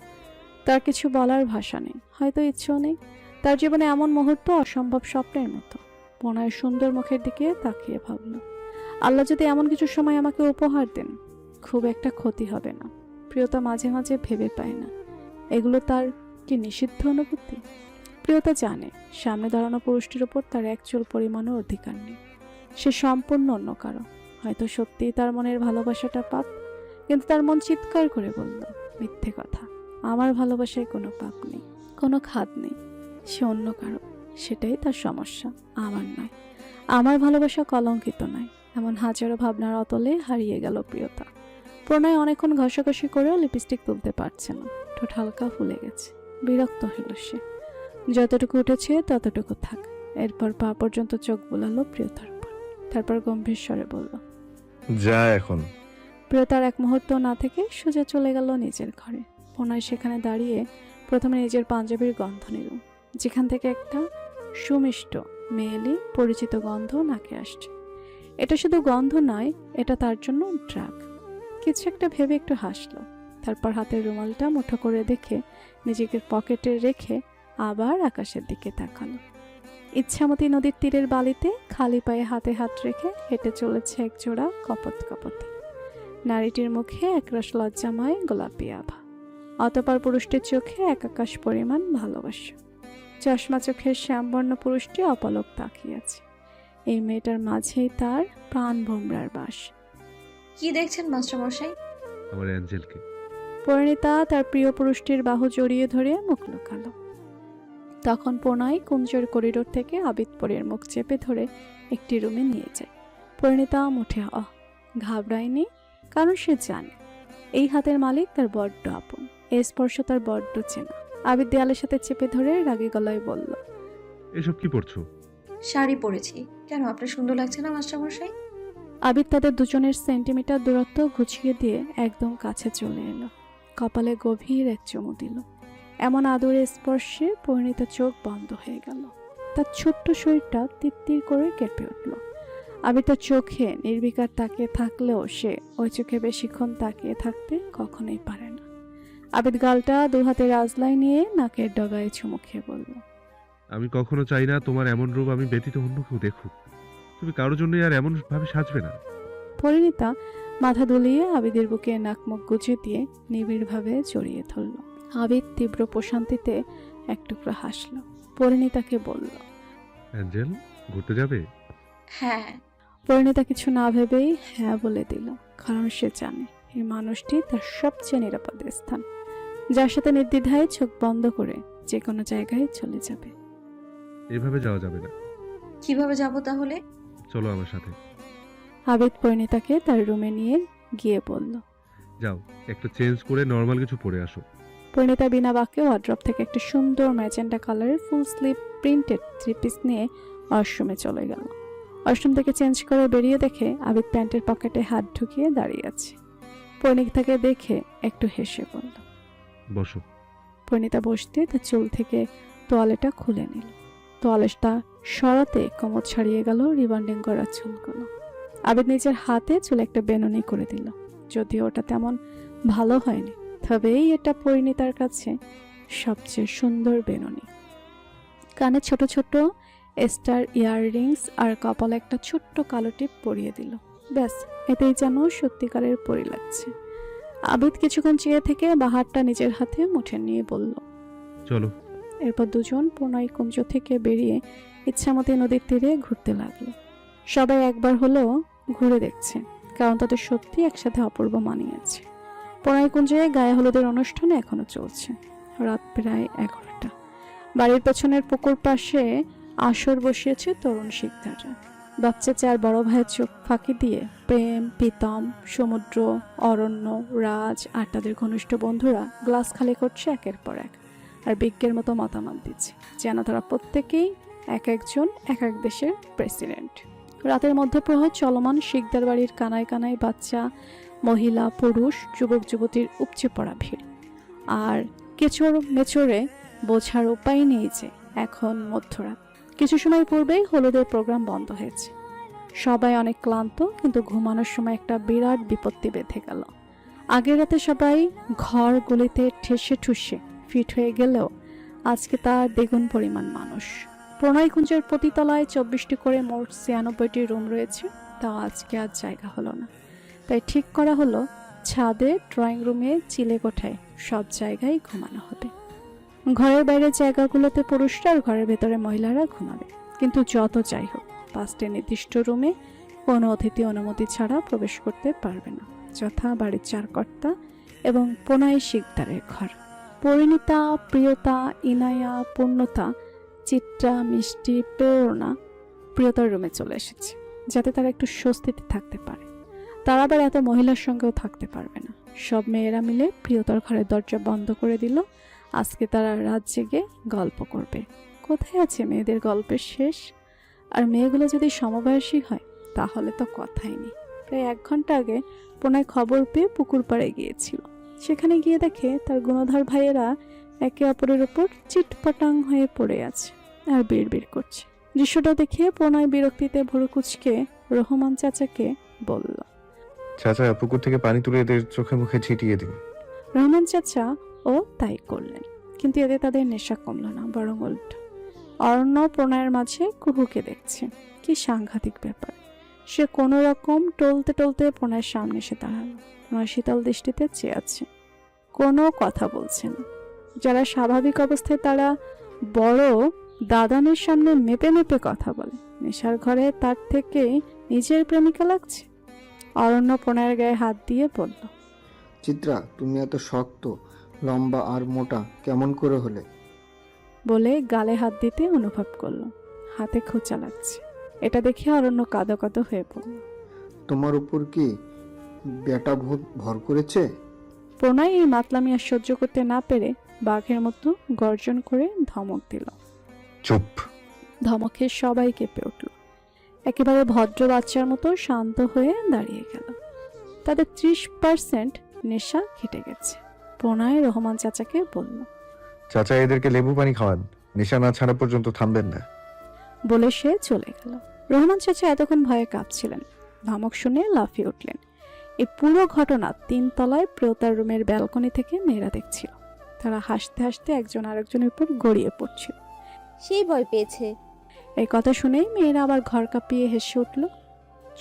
তার কিছু বলার ভাষা নেই, হয়তো ইচ্ছেও নেই। তার জীবনে এমন মুহূর্ত অসম্ভব স্বপ্নের মতো। প্রণয়ের সুন্দর মুখের দিকে তাকিয়ে ভাবল, আল্লাহ যদি এমন কিছু সময় আমাকে উপহার দেন, খুব একটা ক্ষতি হবে না। প্রিয়তা মাঝে মাঝে ভেবে পায় না এগুলো তার কি নিষিদ্ধ অনুভূতি। প্রিয়তা জানে সামনে দাঁড়ানো পুরুষটির উপর তার এক চুল পরিমাণও অধিকার নেই। সে সম্পূর্ণ অন্য কারো। হয়তো সত্যিই তার মনের ভালোবাসাটা পাপ, কিন্তু তার মন চিৎকার করে বলল, মিথ্যে কথা, আমার ভালোবাসায় কোনো পাপ নেই, কোনো খাদ নেই। সে অন্য কারো, সেটাই তার সমস্যা, আমার নয়। আমার ভালোবাসা কলঙ্কিত নয়। এমন হাজারো ভাবনার অতলে হারিয়ে গেল প্রিয়তা। প্রণয় অনেকক্ষণ ঘষাঘষি করেও লিপস্টিক তুলতে পারছে না, ঠোঁট হালকা ফুলে গেছে। বিরক্ত হল সে। যতটুকু উঠেছে ততটুকু থাক। এরপর পা পর্যন্ত চোখ বোলালো প্রিয়তার উপর। তারপর গম্ভীর স্বরে বলল, যা এখন। প্রিয়তার এক মুহূর্ত না থেকে সোজা চলে গেল নিজের ঘরে। প্রণয় সেখানে দাঁড়িয়ে প্রথমে নিজের পাঞ্জাবির গন্ধ নিল, যেখান থেকে একটা সুমিষ্ট মেয়েলি পরিচিত গন্ধ নাকে আসছে। এটা শুধু গন্ধ নয়, এটা তার জন্য ড্রাগ। কিছু একটা ভেবে একটু হাসলো। তারপর হাতের রুমালটা মুঠো করে দেখে নিজেকে পকেটে রেখে আবার আকাশের দিকে তাকালো। ইচ্ছামতি নদীর তীরের বালিতে খালি পায়ে হাতে হাত রেখে হেঁটে চলেছে একজোড়া কপত কপতি। নারীটির মুখে একরাশ লজ্জাময় গোলাপি আভা। অতঃপর পুরুষটির চোখে এক আকাশ পরিমাণ ভালোবাসা। চশমা চোখের শ্যামবর্ণ পুরুষটি অপলক তাকিয়ে আছে। এই মেয়েটার মাঝেই তার প্রাণ ভোমরার বাস। কি দেখছেন মাস্টারমশাই? আমার অ্যাঞ্জেলকে। পরিণীতা তার প্রিয় পুরুষটির বাহু জড়িয়ে ধরে মুখ লুকালো। তখন প্রণয় কুঞ্জের করিডোর থেকে আবিদ পরীর মুখ চেপে ধরে একটি রুমে নিয়ে যায়। পরিণীতা মুঠে ঘাবড়ায়নি, কারণ সে জানে এই হাতের মালিক তার বড্ড আপন, এই স্পর্শ তার বড্ড চেনা। আবিদ দেয়ালের সাথে চেপে ধরে রাগী গলায় বলল, এসব কি পড়ছো? শাড়ি পরেছি। কেন, আপনার সুন্দর লাগছে না মাস্টারমশাই? আবিদ তাদের দুজনের সেন্টিমিটার দূরত্ব ঘুচিয়ে দিয়ে একদম কাছে চলে এলো। কপালে গভীর এক চুমু দিল। এমন আদরের স্পর্শে পরিণীতা চোখ বন্ধ হয়ে গেল। তার ছোট্ট শরীরটা তিত্তির করে কেঁপে উঠল। আবির তার চোখে নির্বিকার তাকিয়ে থাকলেও সে ওই চোখে বেশিক্ষণ তাকিয়ে থাকতে কখনোই পারে না। আবির গালটা দু হাতে রাজলাই নিয়ে নাকের ডগায় চুমু খেয়ে বলল, আমি কখনো চাই না তোমার এমন রূপ আমি ব্যতীত অন্য কেউ দেখুক। তুমি কারোর জন্য আর এমন ভাবে সাজবে না। পরিণীতা মাথা দুলিয়ে আবিদের বুকে নাক মুখ গুজে দিয়ে নিবিড়ভাবে জড়িয়ে ধরল। আবিদ তীব্র প্রশান্তিতে এক টুকরো হাসল। পরিণীতাকে বলল, অ্যাঞ্জেল, ঘুরতে যাবে? হ্যাঁ। পরিণীতা কিছু না ভেবেই হ্যাঁ বলে দিল, কারণ সে জানে এই মানুষটি তার সবচেয়ে নিরাপদ স্থান, যার সাথে নির্দ্বিধায় চোখ বন্ধ করে যে কোনো জায়গায় চলে যাবে। এভাবে যাওয়া যাবে না। কিভাবে যাব তাহলে? চলো আমার সাথে। আবিদ পরিণীতাকে তার রুমে নিয়ে গিয়ে বলল, যাও, একটু চেঞ্জ করে নর্মাল কিছু পরে আসো। পরিণীতা বিনা বাক্যে ওয়ার্ড্রপ থেকে একটা সুন্দর ম্যাজেন্টা কালারের ফুল স্লিভ প্রিন্টেড 3 পিস নিয়ে ওয়াশরুমে চলে গেল। ওয়াশরুম থেকে চেঞ্জ করে বেরিয়ে দেখে আবিদ প্যান্টের পকেটে হাত ঢুকিয়ে দাঁড়িয়ে আছে। পরিণীতাকে দেখে একটু হেসে বলল, বসো। পরিণীতা বসতে তার চুল থেকে তোয়ালেটা খুলে নিল। তোয়ালেটা সরাতে কোমর ছাড়িয়ে গেল রিবান্ডিং করা চুলগুলো। আবিদ নিজের হাতে চুলে একটা বেনুনি করে দিল, যদিও ওটা তেমন ভালো হয়নি, তবেই এটা পরিণীতার কাছে সবচেয়ে সুন্দর বেনুনি। কানে ছোট ছোট স্টার ইয়াররিংস আর কপালে একটা ছোট্ট কালো টিপ পরিয়ে দিল। ব্যাস, এতেই যেন সত্যিকারের পরি লাগছে। আবিদ কিছুক্ষণ চেয়ে থেকে বাহারটা নিজের হাতে মুঠে নিয়ে বলল, চলো। এরপর দুজন প্রণয় কুঞ্জ থেকে বেরিয়ে ইচ্ছামতি নদীর তীরে ঘুরতে লাগলো। সবাই একবার হলেও ঘুরে দেখছে, কারণ তাদের সত্যি একসাথে অপূর্ব মানিয়েছে। প্রণয় কুঞ্জে গায়ে হলুদের অনুষ্ঠান এখনো চলছে। রাত প্রায় 11টা। বাড়ির পেছনের পুকুর পাশে আসর বসিয়েছে তরুণ শিকদাররা। বাচ্চা 4 বড় ভাইয়ের চোখ ফাঁকি দিয়ে প্রেম, প্রীতম, সমুদ্র, অরণ্য, রাজ আর তাদের ঘনিষ্ঠ বন্ধুরা গ্লাস খালি করছে একের পর এক, আর বিজ্ঞের মতো মতামত দিচ্ছে যেন তারা প্রত্যেকেই এক একজন এক এক দেশের প্রেসিডেন্ট। রাতের মধ্যপ্রহর চলমান শিকদার বাড়ির কানায় কানায় বাচ্চা, মহিলা, পুরুষ, যুবক যুবতীর উপচে পড়া ভিড়। আর কেচড় মেচড়ে বোঝার উপায় নেই যে এখন মধ্যরাত। কিছু সময় পূর্বেই হলুদের প্রোগ্রাম বন্ধ হয়েছে। সবাই অনেক ক্লান্ত, কিন্তু ঘুমানোর সময় একটা বিরাট বিপত্তি বেঁধে গেল। আগের রাতে সবাই ঘরগুলিতে ঠেসে ঠুসে ফিট হয়ে গেলেও আজকে তার দ্বিগুণ পরিমাণ মানুষ। প্রণয়কুঞ্জের প্রতিতলায় 24টি করে মোট 96টি রুম রয়েছে, তাও আজকে আর জায়গা হলো না। তাই ঠিক করা হলো ছাদে, ড্রয়িং রুমে, চিলে কোঠায় সব জায়গায় ঘুমানো হবে। ঘরের বাইরের জায়গাগুলোতে পুরুষরা আর ঘরের ভেতরে মহিলারা ঘুমাবে। কিন্তু যত যাই হোক, 5টি নির্দিষ্ট রুমে কোনো অতিথি অনুমতি ছাড়া প্রবেশ করতে পারবে না, যথা বাড়ির 4 কর্তা এবং প্রণয় শিকদারের ঘর। পরিণীতা, প্রিয়তা, ইনায়া, পূর্ণতা, চিত্রা, মিষ্টি, প্রেরণা প্রিয়তার রুমে চলে এসেছে, যাতে তারা একটু স্বস্তিতে থাকতে পারে। তারা আবার এত মহিলার সঙ্গেও থাকতে পারবে না। সব মেয়েরা মিলে প্রিয়তার ঘরের দরজা বন্ধ করে দিল। আজকে তারা রাত জেগে গল্প করবে। কোথায় আছে মেয়েদের গল্পের শেষ? আর মেয়েগুলো যদি সমবয়সী হয় তাহলে তো কথাই নেই। প্রায় 1 ঘন্টা আগে প্রণয় খবর পেয়ে পুকুর পাড়ে গিয়েছিল। সেখানে গিয়ে দেখে তার গুণধর ভাইয়েরা একে অপরের উপর চিটপটাং হয়ে পড়ে আছে আর বিড়বিড় করছে। দৃশ্যটা দেখে প্রণয় বিরক্তিতে ভুরু কুঁচকে রহমান চাচাকে বলল, চাচা, পুকুর থেকে পানি তুলে এদের চোখে মুখে ছিটিয়ে দিন। রহমান চাচা ও তাই করলেন, কিন্তু এতে তাদের নেশা কমল না, বরং উল্টো। অরণ্য প্রণয়ের মাঝে কুহুকে দেখছে। কি সাংঘাতিক ব্যাপার! সে কোনো রকম টলতে টলতে প্রণয়ের সামনে এসে দাঁড়ালো। প্রণয় শীতল দৃষ্টিতে চেয়ে আছে, কোনো কথা বলছে না। যারা স্বাভাবিক অবস্থায় তারা বড় দাদানের সামনে মেপে মেপে কথা বলে, নেশার ঘরে তার থেকে নিজের প্রেমিকা লাগছে। অরণ্য প্রণয়ের গায়ে হাত দিয়ে বলল, চিত্রা, তুমি এত শক্ত, লম্বা আর মোটা কেমন করে হলে? বলে গালে হাত দিতে অনুভব করলো হাতে খোঁচা লাগছে। এটা দেখে অরণ্য কাঁদো কাঁদো হয়ে পড়ল। তোমার উপর কি বেটা ভূত ভর করেছে? প্রণয় এই মাতলামি আর সহ্য করতে না পেরে বাঘের মতো গর্জন করে ধমক দিল। চুপ! ধমকে সবাই কেঁপে উঠল। একেবারে ভদ্র বাচ্চার মতো শান্ত হয়ে দাঁড়িয়ে গেল। তাদের 30% নেশা কেটে গেছে। প্রণয় রহমান চাচাকে বলল। চাচা এদেরকে লেবু পানি খাওয়ান, নেশা না ছাড়া পর্যন্ত থামবেন না। বলে সে চলে গেল। রহমান চাচা এতক্ষণ ভয়ে কাঁপছিলেন। ধমক শুনে লাফিয়ে উঠলেন। এই পুরো ঘটনা 3 তলায় প্রিয়তার রুমের ব্যালকনি থেকে মেয়েরা দেখছিল। তারা হাসতে হাসতে একজন আরেকজনের উপর গড়িয়ে পড়ছিল। সেই ভয় পেয়েছে। এই কথা শুনেই মেয়েরা আবার ঘর কাঁপিয়ে হেসে উঠল।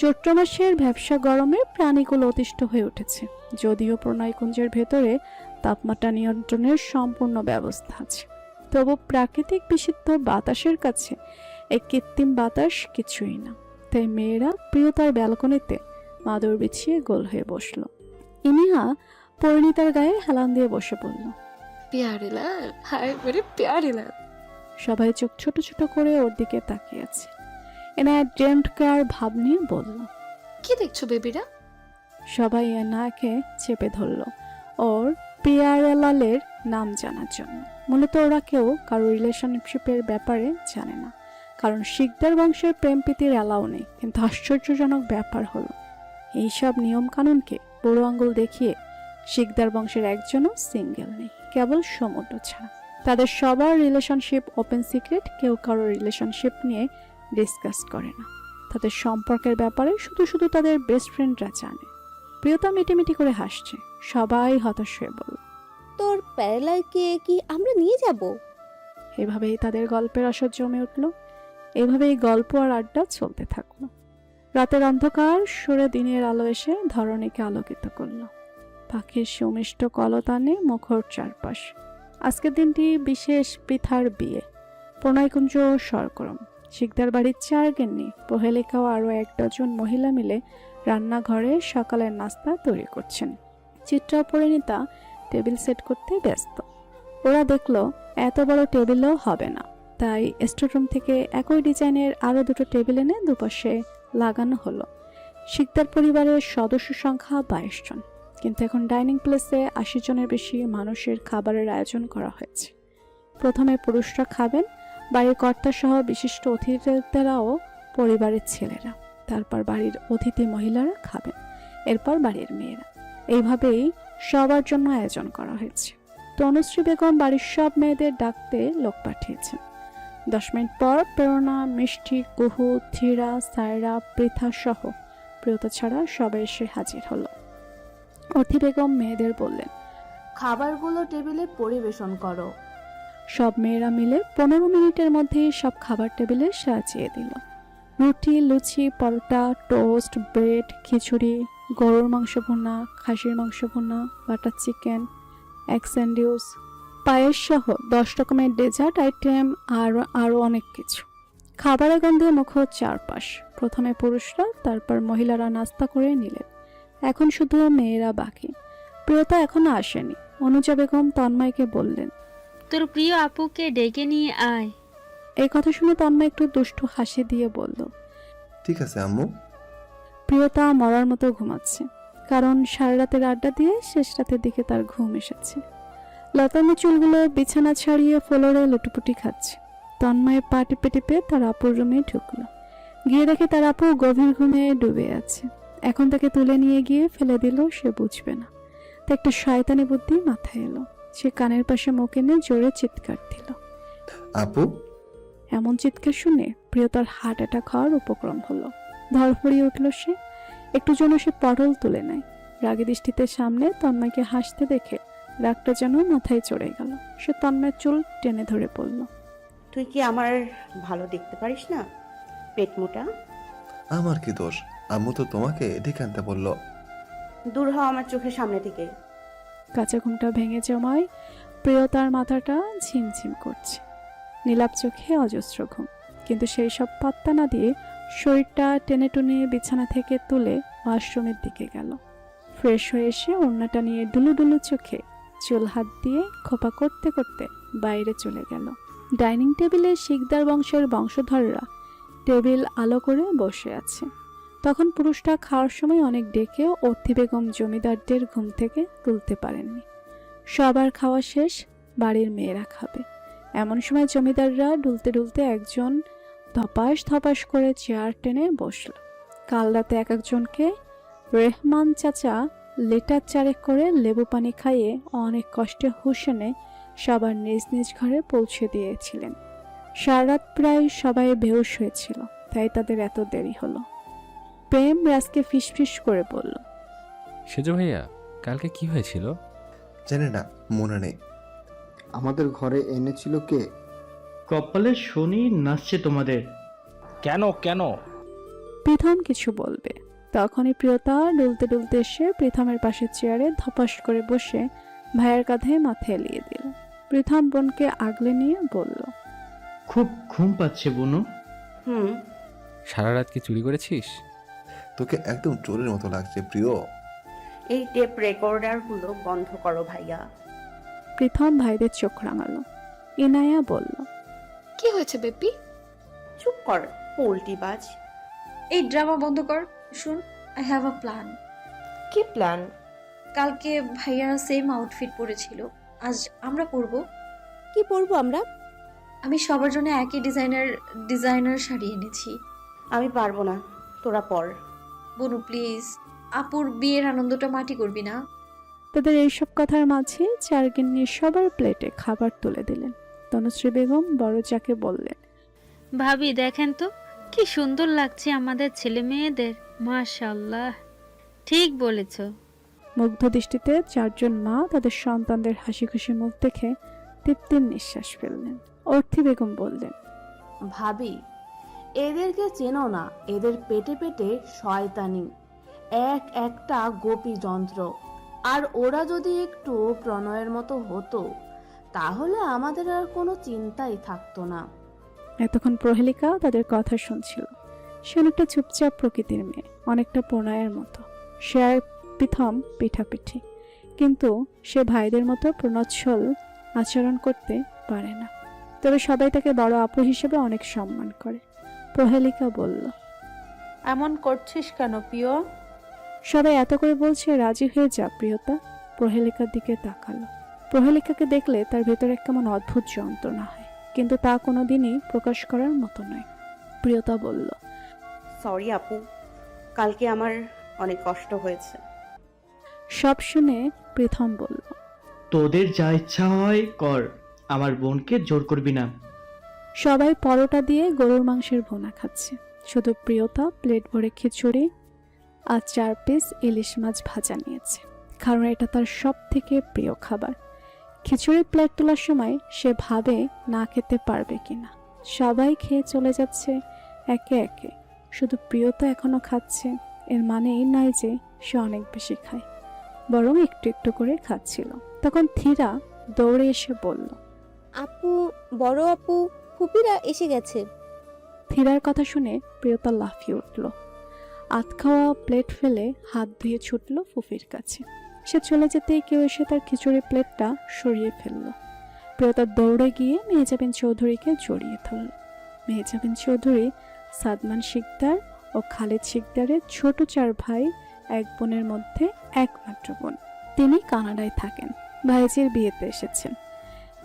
চৈত্র মাসের ভ্যাপসা গরমে প্রাণীগুলো অতিষ্ঠ হয়ে উঠেছে। যদিও প্রণয়কুঞ্জের ভেতরে তাপমাত্রা নিয়ন্ত্রণের সম্পূর্ণ ব্যবস্থা আছে, তবু প্রাকৃতিক বিশুদ্ধ বাতাসের কাছে এই কৃত্রিম বাতাস কিছুই না। তাই মেয়েরা প্রিয়তার ব্যালকনিতে মাদুর বিছিয়ে গোল হয়ে বসলো। ইনিহা পরিণীতার গায়ে হেলান দিয়ে বসে পড়ল। প্যারে লাল, হায় মেরে প্যারে লাল। সবাই চোখ ছোট ছোট করে ওর দিকে তাকিয়ে আছে। এনা ডেন্ট কেয়ার ভাব নিয়ে বলল, কি দেখছো বেবিরা? সবাই এনাকে চেপে ধরল ওর পিয়ারেলালের নাম জানার জন্য। মূলত ওরা কেউ কারো রিলেশনশিপের ব্যাপারে জানে না, কারণ শিকদার বংশের প্রেম প্রীতির অ্যালাউ নেই। কিন্তু আশ্চর্যজনক ব্যাপার হলো, এইসব নিয়ম কানুনকে বড় আঙ্গুল দেখিয়ে শিকদার বংশের একজনও সিঙ্গেল নেই, কেবল সমুদ্র ছাড়া। তাদের সবার রিলেশনশিপ ওপেন সিক্রেট, কেউ কারো রিলেশনশিপ নিয়ে ডিসকাস করে না। তাদের সম্পর্কের ব্যাপারে শুধু শুধু তাদের বেস্ট ফ্রেন্ডরা জানে। প্রিয়তা মিটিমিটি করে হাসছে। সবাই হতাশ হয়ে বলল, তোর প্যারালালকে কি আমরা নিয়ে যাব? এভাবেই তাদের গল্পের আসর জমে উঠল। এভাবেই গল্প আর আড্ডা চলতে থাকলো। রাতের অন্ধকার সরে দিনের আলো এসে ধরণীকে আলোকিত করলো। পাখির সুমিষ্ট কলতানে মুখর চারপাশ। আজকের দিনটি বিশেষ পৃথার বিয়ে। প্রণয়কুঞ্জ সরগরম। শিকদার বাড়ির 4 গিন্নি, প্রহেলিকা ও আরও 1 ডজন মহিলা মিলে রান্নাঘরে সকালের নাস্তা তৈরি করছেন। চিত্রা পরিণীতা টেবিল সেট করতে ব্যস্ত। ওরা দেখলো এত বড় টেবিলও হবে না, তাই স্টোররুম থেকে একই ডিজাইনের আরও 2টো টেবিল এনে দুপাশে লাগানো হলো। শিকদার পরিবারের সদস্য সংখ্যা 22 জন, কিন্তু এখন ডাইনিং প্লেসে 80 জনের বেশি মানুষের খাবারের আয়োজন করা হয়েছে। প্রথমে পুরুষরা খাবেন, বাড়ির কর্তা সহ বিশিষ্ট অতিথিদেরাও পরিবারের ছেলেরা। তারপর বাড়ির অতিথি মহিলারা খাবেন, এরপর বাড়ির মেয়েরা। এইভাবেই সবার জন্য আয়োজন করা হয়েছে। তনুশ্রী বেগম বাড়ির সব মেয়েদের ডাকতে লোক পাঠিয়েছেন। 10 মিনিট পর প্রেরণা, মিষ্টি, কুহু, থিরা, সায়রা, পৃথা সহ প্রিয়তা ছাড়া সবাই এসে হাজির হলো। অর্থি বেগম মেয়েদের বললেন, খাবারগুলো টেবিলে পরিবেশন করো। সব মেয়েরা মিলে 15 মিনিটের মধ্যেই সব খাবার টেবিলে সাজিয়ে দিল। রুটি, লুচি, পরোটা, টোস্ট, ব্রেড, খিচুড়ি, গরুর মাংস ভুনা, খাসির মাংস ভুনা, বাটার চিকেন, এগ স্যান্ডউইচ, পায়েস সহ 10 রকমের ডেজার্ট আইটেম আর আরও অনেক কিছু। খাবারের গন্ধে মুখর চারপাশ। প্রথমে পুরুষরা, তারপর মহিলারা নাস্তা করে নিলেন। এখন শুধু মেয়েরা বাকি। প্রিয়তা এখনো আসেনি। অনুজা বেগম তন্ময়কে বললেন, তোর প্রিয় আপুকে ডেকে নিয়ে আয়। এই কথা শুনে তন্ময় একটু দুষ্টু হাসি দিয়ে বলল, ঠিক আছে আম্মু। প্রিয়তা মরার মতো ঘুমাচ্ছে, কারণ সারা রাতের আড্ডা দিয়ে শেষ রাতের দিকে তার ঘুম এসেছে। লতানো চুলগুলো বিছানা ছাড়িয়ে ফ্লোরে লুটুপুটি খাচ্ছে। তন্ময় পা টিপে টিপে তার আপুর রুমে ঢুকলো। গিয়ে দেখে তার আপু গভীর ঘুমে ডুবে আছে। এখন তাকে তুলে নিয়ে গিয়ে ফেলে দিল, সে বুঝবে না। তা একটা শয়তানি বুদ্ধি মাথায় এলো। সে কানের পাশে মুখ এনে জোরে চিৎকার দিল। আপু, এমন চিৎকার শুনে প্রিয়তার হার্ট অ্যাটাক হওয়ার উপক্রম হলো। ধরফড়িয়ে উঠল সে। একটু জন্য সে পটল তুলে নেয়। রাগী দৃষ্টিতে সামনে তন্ময়কে হাসতে দেখে রাগটা যেন মাথায় চড়ে গেল। সে তন্ময়ের চুল টেনে ধরে পড়ল। তুই কি আমার ভালো দেখতে পারিস না, পেট মোটা? আমার কি দোষ? আম্মু তো তোমাকে ডেকে আনতে বললো। দূর হ আমার চোখের সামনে থেকে। কাঁচা ঘুমটা ভেঙে জমায় প্রিয়তার মাথাটা ঝিমঝিম করছে। নীলাপ চোখে অজস্র ঘুম, কিন্তু সেই সব পাত্তা না দিয়ে শরীরটা টেনে টুনে বিছানা থেকে তুলে ওয়াশরুমের দিকে গেল। ফ্রেশ হয়ে এসে ওড়নাটা নিয়ে ডুলু ডুলু চোখে চুল হাত দিয়ে খোপা করতে করতে বাইরে চলে গেল। ডাইনিং টেবিলে শিকদার বংশের বংশধররা টেবিল আলো করে বসে আছে। তখন পুরুষটা খাওয়ার সময় অনেক ডেকেও অর্থি বেগম জমিদারদের ঘুম থেকে তুলতে পারেননি। সবার খাওয়া শেষ, বাড়ির মেয়েরা খাবে। এমন সময় জমিদাররা ডুলতে ডুলতে একজন ধপাস ধপাস করে চেয়ার টেনে বসল। কাল রাতে এক একজনকে রেহমান চাচা লিটার চারেক করে লেবু পানি খাইয়ে অনেক কষ্টে হুঁশ এনে সবার নিজ নিজ ঘরে পৌঁছে দিয়েছিলেন। সারা রাত প্রায় সবাই বেহুশ হয়েছিল, তাই তাদের এত দেরি হলো। প্রেম রাজকে ফিসফিস করে বলল, সেজ ভাইয়া, কালকে কি হয়েছিল? জানি না, মনে নেই। আমাদের ঘরে এনেছিল কে? কপালে শনি নাচছে তোমাদের। কেন কেন? প্রীতম কিছু বলবে, তখনই প্রিয়তা ডুলতে ডুলতে এসে প্রীতমের পাশের চেয়ারে ধপাস করে বসে ভাইয়ের কাঁধে মাথা এলিয়ে দিল। প্রীতম বোনকে আগলে নিয়ে বলল, খুব ঘুম পাচ্ছে বুনু। হুম। সারা রাত কি চুরি করেছিস? তোকে একদম চোরের মতো লাগছে প্রিয়। এই টেপ রেকর্ডারগুলো বন্ধ করো ভাইয়া। প্রীতম ভাইদের চোখ রাঙালো। ইনায়া বলল, কি হয়েছে বেবি? চুপ কর পোল্টিবাজ। এই ড্রামা বন্ধ কর। শুন, আই হ্যাভ আ প্ল্যান। কি প্ল্যান? কালকে ভাইয়ারা সেম আউটফিট পরেছিল, আজ আমরা পরবো। কি পরবো আমরা? আমি সবার জন্য একই ডিজাইনার শাড়ি এনেছি। আমি পারবো না, তোরা পর। বনু প্লিজ, আপুর বিয়ের আনন্দটা মাটি করবি না। তাদের এইসব কথার মাঝে চারগিন্নি সবার প্লেটে খাবার তুলে দিলেন। তনুশ্রী বেগম বড় যাকে বললেন, ভাবি দেখেন তো কি সুন্দর লাগছে আমাদের ছেলে মেয়েদের, মাশাআল্লাহ। ঠিক বলেছ। মুগ্ধ দৃষ্টিতে চারজন মা তাদের সন্তানদের হাসি খুশি মুখ দেখে তৃপ্তির নিঃশ্বাস ফেললেন। অর্থী বেগম বললেন, ভাবি, এদেরকে চেনো না, এদের পেটে পেটে শয়তানি, এক একটা গোপী যন্ত্র। আর ওরা যদি একটু প্রণয়ের মতো হতো তাহলে আমাদের আর কোনো চিন্তাই থাকতো না। এতক্ষণ প্রহেলিকা তাদের কথা শুনছিল। সে অনেকটা চুপচাপ প্রকৃতির মেয়ে, অনেকটা প্রণয়ের মতো। সে আর প্রীতম পিঠাপিঠি, কিন্তু সে ভাইদের মতো প্রণচ্ছল আচরণ করতে পারে না। তবে সবাই তাকে বড় আপু হিসেবে অনেক সম্মান করে। প্রহেলিকা বলল, এমন করছিস কেন প্রিয়? সবাই এত করে বলছে রাজি হয়ে যা প্রিয়তা। প্রহেলিকার দিকে তাকালো। প্রহেলিকাকে দেখলে তার ভেতরে কেমন অদ্ভুত যন্ত্রণা হয়, কিন্তু তা কোনোদিনই প্রকাশ করার মতো নয়। প্রিয়তা বলল, সরি আপু, কালকে আমার অনেক কষ্ট হয়েছে। সব শুনে প্রীতম বলল, তোদের যা ইচ্ছা হয় কর, আমার বোনকে জোর করবি না। সবাই পরোটা দিয়ে গরুর মাংসের ভুনা খাচ্ছে। শুধু প্রিয়তা প্লেট ভরে খিচুড়ি আর 4 পিস ইলিশ মাছ ভাজা নিয়েছে, কারণ এটা তার সব থেকে প্রিয় খাবার। খিচুড়ির প্লেট তোলার সময় সে ভাবে না খেতে পারবে কিনা। সবাই খেয়ে চলে যাচ্ছে একে একে, শুধু প্রিয়তা এখনো খাচ্ছে। এর মানে এই নয় যে সে অনেক বেশি খায়, বরং একটু একটু করে খাচ্ছিল। তখন থিরা দৌড়ে এসে বলল, আপু, বড় আপু, ফুপিরা এসে গেছে। থিরার কথা শুনে প্রিয়তা লাফিয়ে উঠল। আধ খাওয়া প্লেট ফেলে হাত ধুয়ে ছুটল ফুফির কাছে। সে চলে যেতেই কেউ এসে তার খিচুড়ির প্লেটটা সরিয়ে ফেলল। প্রিয়তা দৌড়ে গিয়ে মেহজাবিন চৌধুরীকে জড়িয়ে ধরল। মেহজাবিন চৌধুরী সাদমান শিকদার ও খালেদ শিকদারের ছোট 4 ভাই, এক বোনের মধ্যে একমাত্র বোন। তিনি কানাডায় থাকেন, ভাইজির বিয়েতে এসেছেন।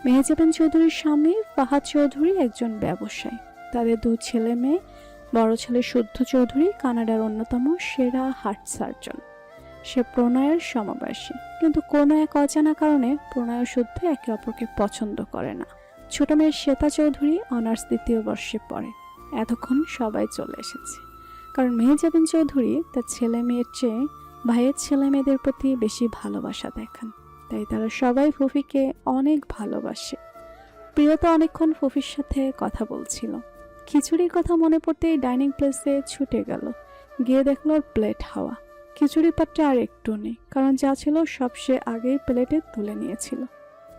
মেহজাবিন চৌধুরীর স্বামী ফাহাদ চৌধুরী একজন ব্যবসায়ী। তাদের 2 ছেলে মেয়ে। বড় ছেলে শুদ্ধ চৌধুরী কানাডার অন্যতম সেরা হার্ট সার্জন। সে প্রণয়ের সমবয়সী, কিন্তু কোনো এক অজানা কারণে প্রণয় ও শুদ্ধ একে অপরকে পছন্দ করে না। ছোট মেয়ে শ্বেতা চৌধুরী অনার্স 2য় বর্ষে পড়ে। এতক্ষণ সবাই চলে এসেছে, কারণ মেহজাবিন চৌধুরী তার ছেলে মেয়ের চেয়ে ভাইয়ের ছেলে মেয়েদের প্রতি বেশি ভালোবাসা দেখান, তাই তারা সবাই ফুফিকে অনেক ভালোবাসে। প্রিয়তা অনেকক্ষণ ফুফির সাথে কথা বলছিল। খিচুড়ির কথা মনে পড়তেই ডাইনিং প্লেসে ছুটে গেল। গিয়ে দেখলো ওর প্লেট হাওয়া। খিচুড়ির পাত্রে আর একটু নেই, কারণ যা ছিল সব সে আগেই প্লেটে তুলে নিয়েছিল।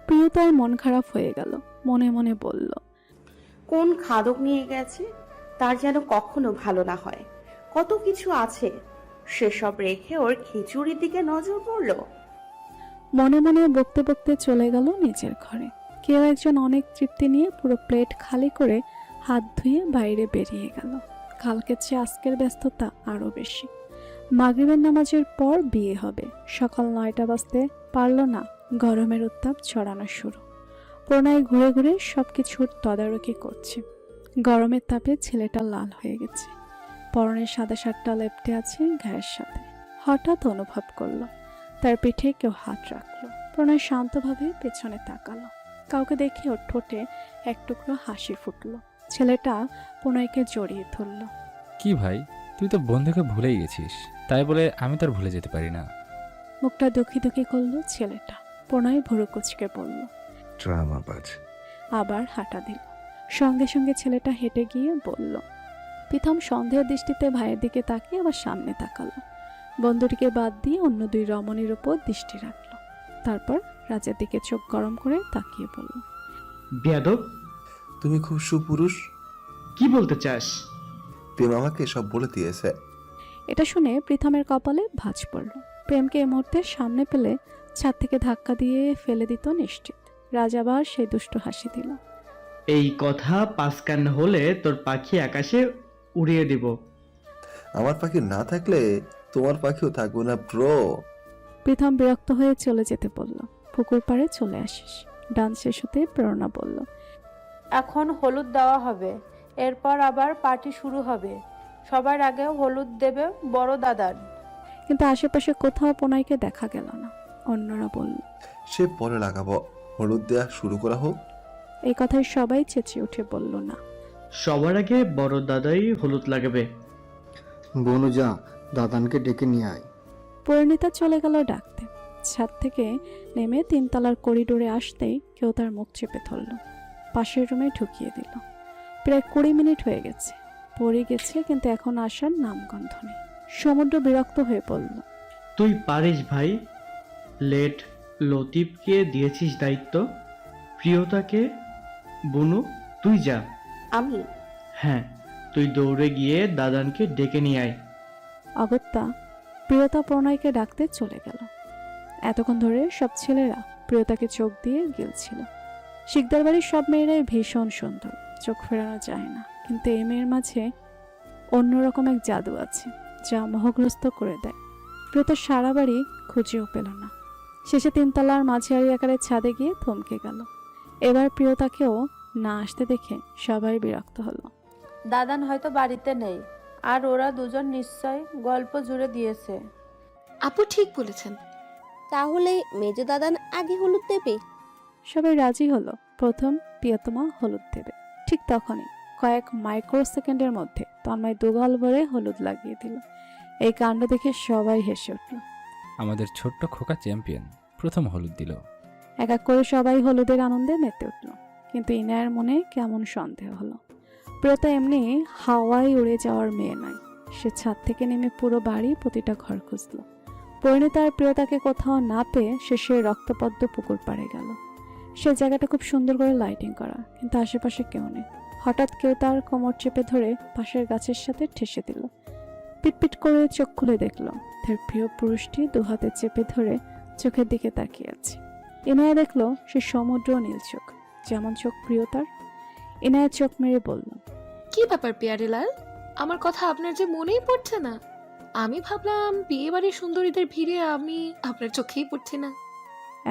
প্রিয়তার মন খারাপ হয়ে গেল। মনে মনে বলল, কোন খাদক নিয়ে গেছে তার যেন কখনো ভালো না হয়। কত কিছু আছে, সেসব রেখে ওর খিচুড়ির দিকে নজর পড়লো। মনে মনে বকতে বকতে চলে গেল নিজের ঘরে। কেউ একজন অনেক তৃপ্তি নিয়ে পুরো প্লেট খালি করে হাত ধুয়ে বাইরে বেরিয়ে গেল। কালকের চেয়ে আজকের ব্যস্ততা আরো বেশি। মাগরিবের নামাজের পর বিয়ে হবে। সকাল 9টা বাজতে পারল না, গরমের উত্তাপ ছড়ানো শুরু। প্রণয় ঘুরে ঘুরে সবকিছুর তদারকি করছে। গরমের তাপে ছেলেটা লাল হয়ে গেছে। পরনের সাদা শার্টটা লেপ্টে আছে গায়ের সাথে। হঠাৎ অনুভব করল তার পিঠে কেউ হাত রাখলো। প্রণয় শান্তভাবে পেছনে তাকালো। কাউকে দেখে ওর ঠোঁটে এক টুকরো হাসি ফুটলো। ছেলেটা প্রণয়কে জড়িয়ে ধরল। কি ভাই, তুই তো বন্ধুকে ভুলেই গেছিস, তাই বলে আমি তো আর ভুলে যেতে পারি না। মুখটা দুঃখী দুঃখী করলো ছেলেটা। প্রণয় ভুরু কুচকে বলল। ড্রামাবাজ। আবার হাঁটা দিল। সঙ্গে সঙ্গে ছেলেটা হেঁটে গিয়ে বলল। প্রথম সন্দেহের দৃষ্টিতে ভাইয়ের দিকে তাকিয়ে আবার সামনে তাকালো। বন্ধুটিকে বাদ দিয়ে অন্য দুই রমণীর উপর দৃষ্টি রাখলো। তারপর রাজের দিকে চোখ গরম করে তাকিয়ে বলল। বেয়াদব, তুমি খুব সুপুরুষ। কি বলতে চাস? প্রেম আমাকে সব বলে দিয়েছে। এটা শুনে প্রীতমের কপালে ভাঁজ পড়ল। প্রেমকে এই মুহূর্তে সামনে পেলে ছাদ থেকে ধাক্কা দিয়ে ফেলে দিত নিশ্চিত। রাজ আবার সেই দুষ্ট হাসি দিল। এই কথা পাঁচ কান হলে তোর পাখি আকাশে উড়িয়ে দিব। আমার পাখি না থাকলে তোমার পাখিও থাকবে না ব্রো। প্রীতম বিরক্ত হয়ে চলে যেতে বলল। পুকুর পাড়ে চলে আসিস। ডান্স শেষ হতে প্রেরণা বলল। এখন হলুদ দেওয়া হবে, এরপর আবার পার্টি শুরু হবে। সবার আগে হলুদ দেবে বড় দাদার। কিন্তু আশেপাশে কোথাও প্রণয়কে দেখা গেল না। অন্যরা বলল। সে পরে লাগাবো, হলুদ দেয়া শুরু করা হোক। এই কথায় সবাই চেঁচিয়ে উঠে বলল না। সবার আগে বড় দাদাই হলুদ লাগাবে। বনু যা, দাদানকে ডেকে নিয়ে আয়। পরিণীতা চলে গেল ডাকতে। ছাদ থেকে নেমে 3 তলার করিডোরে আসতেই কেউ তার মুখ চেপে ধরল। পাশের রুমে ঢুকিয়ে দিল। প্রায় 20 মিনিট হয়ে গেছে। পড়ে গেছে, কিন্তু এখন আসার নামগন্ধ নেই। সমুদ্র বিরক্ত হয়ে পড়ল। তুই পারিস ভাই। লেট লতিফকে দিয়েছিস দায়িত্ব, প্রিয়তাকে। বনু তুই যা। আমি? হ্যাঁ, তুই দৌড়ে গিয়ে দাদানকে ডেকে নিয়ে আয়। অগত্যা প্রিয়তা প্রণয়কে ডাকতে চলে গেল। এতক্ষণ ধরে সব ছেলেরা প্রিয়তাকে চোখ দিয়ে গিলছিল। শিকদার বাড়ির সব মেয়েরাই ভীষণ সুন্দর, চোখ ফেরানো যায় না। কিন্তু এই মেয়ের মাঝে অন্যরকম এক জাদু আছে, যা মোহগ্রস্ত করে দেয়। প্রিয়তা সারা বাড়ি খুঁজেও পেল না। শেষে 3 তলার মাঝারি আকারের ছাদে গিয়ে থমকে গেল। এবার প্রিয়তাকেও না আসতে দেখে সবাই বিরক্ত হলো। দাদান হয়তো বাড়িতে নেই, আর ওরা দুজন নিশ্চয় গল্প জুড়ে দিয়েছে। আপু ঠিক বলেছেন। তাহলে মেজো দাদান আগে হলুদ দেবে? সবাই রাজি হলো। প্রথম প্রিয়তমা হলুদ দেবে। ঠিক তখনই কয়েক মাইক্রো সেকেন্ডের মধ্যে তন্ময় দুগাল ভরে হলুদ লাগিয়ে দিল। এই কাণ্ড দেখে সবাই হেসে উঠল। আমাদের ছোট্ট খোকা চ্যাম্পিয়ন প্রথম হলুদ দিল। এক এক করে সবাই হলুদের আনন্দে মেতে উঠল। কিন্তু ইনায়ের মনে কেমন সন্দেহ হলো। প্রিয়তা এমনি হাওয়ায় উড়ে যাওয়ার মেয়ে নয়। সে ছাদ থেকে নেমে পুরো বাড়ি প্রতিটা ঘর খুঁজল। পরিণীতা আর প্রিয়তাকে কোথাও না পেয়ে শেষে রক্তপদ্ম পুকুর পাড়ে গেল। সে জায়গাটা খুব সুন্দর করে লাইটিং করা, কিন্তু আশেপাশে কেউ নেই। হঠাৎ কেউ তার কোমর চেপে ধরে পাশের গাছের সাথে ঠেসে দিল। পিটপিট করে চোখ খুলে দেখল তার প্রিয় পুরুষটি 2 হাতে চেপে ধরে চোখের দিকে তাকিয়ে আছে। ইনায়া দেখলো সে সমুদ্র নীল চোখ, যেমন চোখ প্রিয়তার। ইনায়া চোখ মেরে বলল। কি ব্যাপার পিয়ারেলাল, আমার কথা আপনার যে মনেই পড়ছে না? আমি ভাবলাম বিয়ে বাড়ির সুন্দরীদের ভিড়ে আমি আপনার চোখেই পড়ছি না।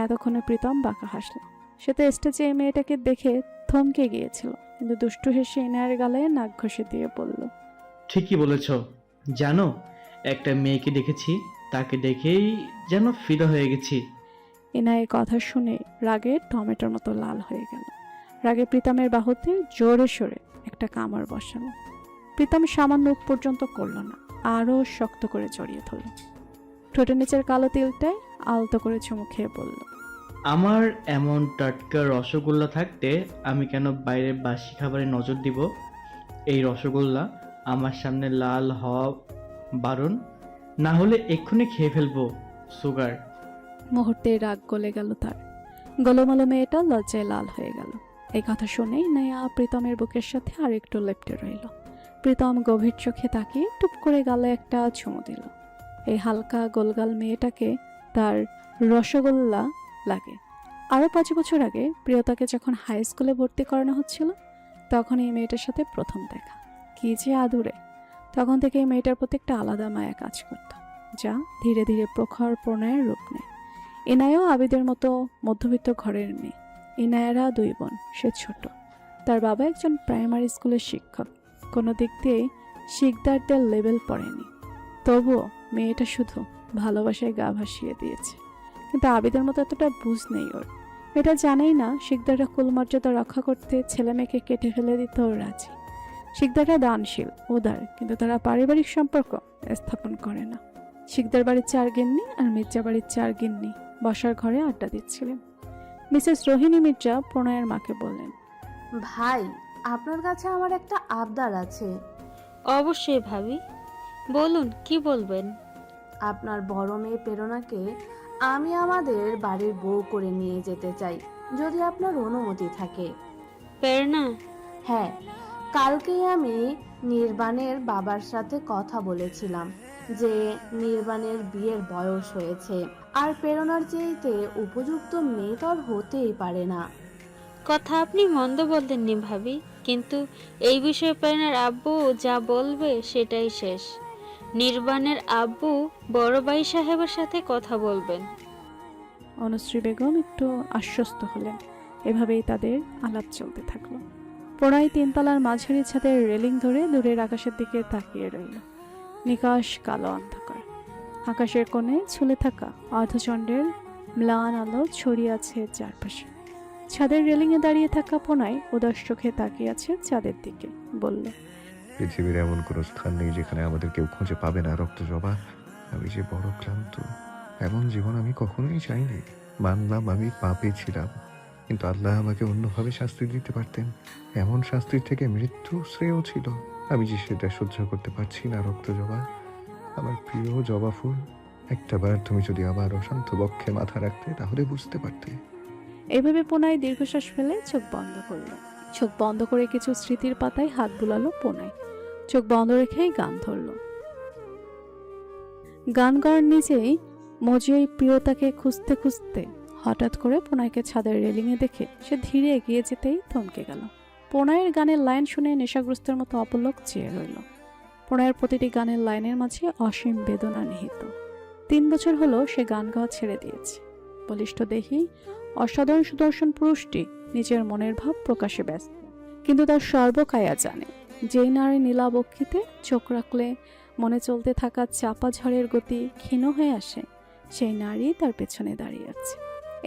এতক্ষণে প্রীতম বাঁকা হাসল। সে তো স্টেজে এই মেয়েটাকে দেখে থমকে গিয়েছিল, কিন্তু দুষ্টু হেসে ইনায়ের গালে নাক ঘষে দিয়ে বলল। ঠিকই বলেছ। জানো, একটা মেয়েকে দেখেছি, তাকে দেখেই যেন ফিদা হয়ে গেছি। ইনায়ের কথা শুনে রাগে টমেটোর মতো লাল হয়ে গেল। রাগে প্রীতমের বাহুতে জোরে সোরে একটা কামড় বসালো। প্রীতম সামান্য মুখ পর্যন্ত করল না, আরও শক্ত করে জড়িয়ে ধরল। ঠোঁটের নিচের কালো তিলটায় আলতো করে চুমু খেয়ে বলল। আমার এমন টাটকা রসগোল্লা থাকতে আমি কেন বাইরের বাসি খাবারে নজর দিব? এই রসগোল্লা আমার সামনে লাল হওয়া বারণ, না হলে এক্ষুনি খেয়ে ফেলবো। সুগার। মুহূর্তে রাগ গলে গেল তার। গোলমালো মেয়েটা লজ্জায় লাল হয়ে গেল। এই কথা শুনেই নেয়া প্রীতমের বুকের সাথে আর একটু লেপ্টে রইল। প্রীতম গভীর চোখে তাকিয়ে টুপ করে গালে একটা চুমু দিল। এই হালকা গোলগাল মেয়েটাকে তার রসগোল্লা লাগে। আরও 5 বছর আগে প্রিয়তাকে যখন হাই স্কুলে ভর্তি করানো হচ্ছিল, তখন এই মেয়েটার সাথে প্রথম দেখা। কি যে আদুরে! তখন থেকে এই মেয়েটার প্রতি একটা আলাদা মায়া কাজ করত, যা ধীরে ধীরে প্রখর প্রণয়ের রূপ নেয়। ইনায়াও আবিদের মতো মধ্যবিত্ত ঘরের মেয়ে। ইনায়ারা 2 বোন, সে ছোট। তার বাবা একজন প্রাইমারি স্কুলের শিক্ষক। কোনো দিক দিয়েই শিকদারদের লেভেল পড়েনি। তবুও মেয়েটা শুধু ভালোবাসায় গা ভাসিয়ে দিয়েছে, কিন্তু আবিদের মতো এতটা বুঝ নেই ওর। এটা জানেই না শিকদাররা কুলমর্যাদা রক্ষা করতে ছেলে মেয়েকে কেটে ফেলে দিতে ওর রাজি। শিকদাররা দানশীল, উদার, কিন্তু তারা পারিবারিক সম্পর্ক স্থাপন করে না। শিকদার বাড়ির 4 গিন্নি আর মির্জা বাড়ির 4 গিন্নি বসার ঘরে আড্ডা দিচ্ছিলেন। মিসেস রোহিণী মির্জা প্রণয়ের মাকে বললেন, ভাই, আপনার কাছে আমার একটা আবদার আছে। অবশ্যই ভাবি, বলুন কি বলবেন। আপনার বড় মেয়ে প্রেরণাকে আমি আমাদের বাড়ির বউ করে নিয়ে যেতে চাই, যদি আপনার অনুমতি থাকে। প্রেরণা? হ্যাঁ, কালকেই আমি নির্বাণের বাবার সাথে কথা বলেছিলাম যে নির্বাণের বিয়ের বয়স হয়েছে, আর প্রেরণার চাইতে উপযুক্ত মেয়ে তো আর হতেই পারে না। কথা আপনি মন্দ বললেননি ভাবি, কিন্তু এই বিষয়ে প্রেরণার আব্বু যা বলবে সেটাই শেষ। নির্বাণের আব্বু বড় ভাই সাহেবের সাথে কথা বলবেন। অনুশ্রী বেগম একটু আশ্বস্ত হলেন। এভাবেই তাদের আলাপ চলতে থাকলো। প্রণয় 3 তলার মাঝারি ছাদের রেলিং ধরে দূরের আকাশের দিকে তাকিয়ে রইল। নিকাশ কালো অন্ধকার, আকাশের কোণে ঝুলে থাকা অর্ধচন্দ্রের ম্লান আলো ছড়িয়ে আছে চারপাশে। ছাদের রেলিংয়ে দাঁড়িয়ে থাকা প্রণয় উদাস চোখে তাকিয়ে আছে চাঁদের দিকে, বলল, পৃথিবীর এমন কোনো স্থান নেই যেখানে আমাদের কেউ খুঁজে পাবে না রক্তজবা। আমি যে বড় ক্লান্ত। এমন জীবন আমি কখনোই চাইনি। মানলাম আমি পাপে ছিলাম, কিন্তু আল্লাহ আমাকে অন্যভাবে শাস্তি দিতে পারতেন। এমন শাস্তির থেকে মৃত্যু শ্রেয় ছিল। আমি যে সেটা সহ্য করতে পারছি না রক্তজবা, আমার প্রিয় জবা ফুল। একটাবার তুমি যদি আমার অশান্ত বক্ষে মাথা রাখতে, তাহলে বুঝতে পারতে। এইভাবে প্রণয় দীর্ঘশ্বাস ফেলে চোখ বন্ধ করল। চোখ বন্ধ করে কিছু স্মৃতির পাতায় হাত বুলালো প্রণয়। চোখ বন্ধ রেখেই গান ধরল। গান গাওয়ার নিজেই মজিয়াই প্রিয়তাকে খুঁজতে খুঁজতে হঠাৎ করে প্রণয়কে ছাদের রেলিংয়ে দেখে সে ধীরে এগিয়ে যেতেই থমকে গেল। প্রণয়ের গানের লাইন শুনে নেশাগ্রস্তের মতো অপলক চেয়ে রইল। প্রণয়ের প্রতিটি গানের লাইনের মাঝে অসীম বেদনা নিহিত। 3 বছর হলো সে গান গাওয়া ছেড়ে দিয়েছে। বলিষ্ঠ দেহি অসাধারণ সুদর্শন পুরুষটি নিজের মনের ভাব প্রকাশে ব্যস্ত, কিন্তু তার সর্বকায়া জানে যেই নারী নীলাবক্ষিতে চোখ রাখলে মনে চলতে থাকা চাপা ঝড়ের গতি ক্ষীণ হয়ে আসে, সেই নারী তার পেছনে দাঁড়িয়ে আছে।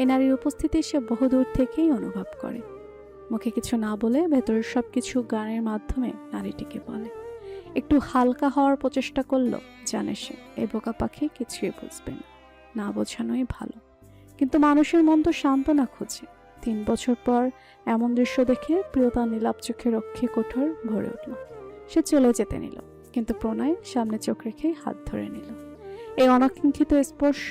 এই নারীর উপস্থিতি সে বহুদূর থেকেই অনুভব করে। মুখে কিছু না বলে ভেতরের সব কিছু গানের মাধ্যমে নারীটিকে বলে। একটু হালকা হওয়ার প্রচেষ্টা করলো, জানে সে এই বোকা পাখি কিছুই বুঝবে না, না বোঝানোই ভালো। কিন্তু মানুষের মন তো সান্ত্বনা খোঁজে। 3 বছর পর এমন দৃশ্য দেখে প্রিয়তা নীলাপ চোখে রক্ষী কঠোর ভরে উঠল। সে চলে যেতে নিল, কিন্তু প্রণয় সামনে চোখ রেখে হাত ধরে নিল। এই অনাকাঙ্ক্ষিত স্পর্শ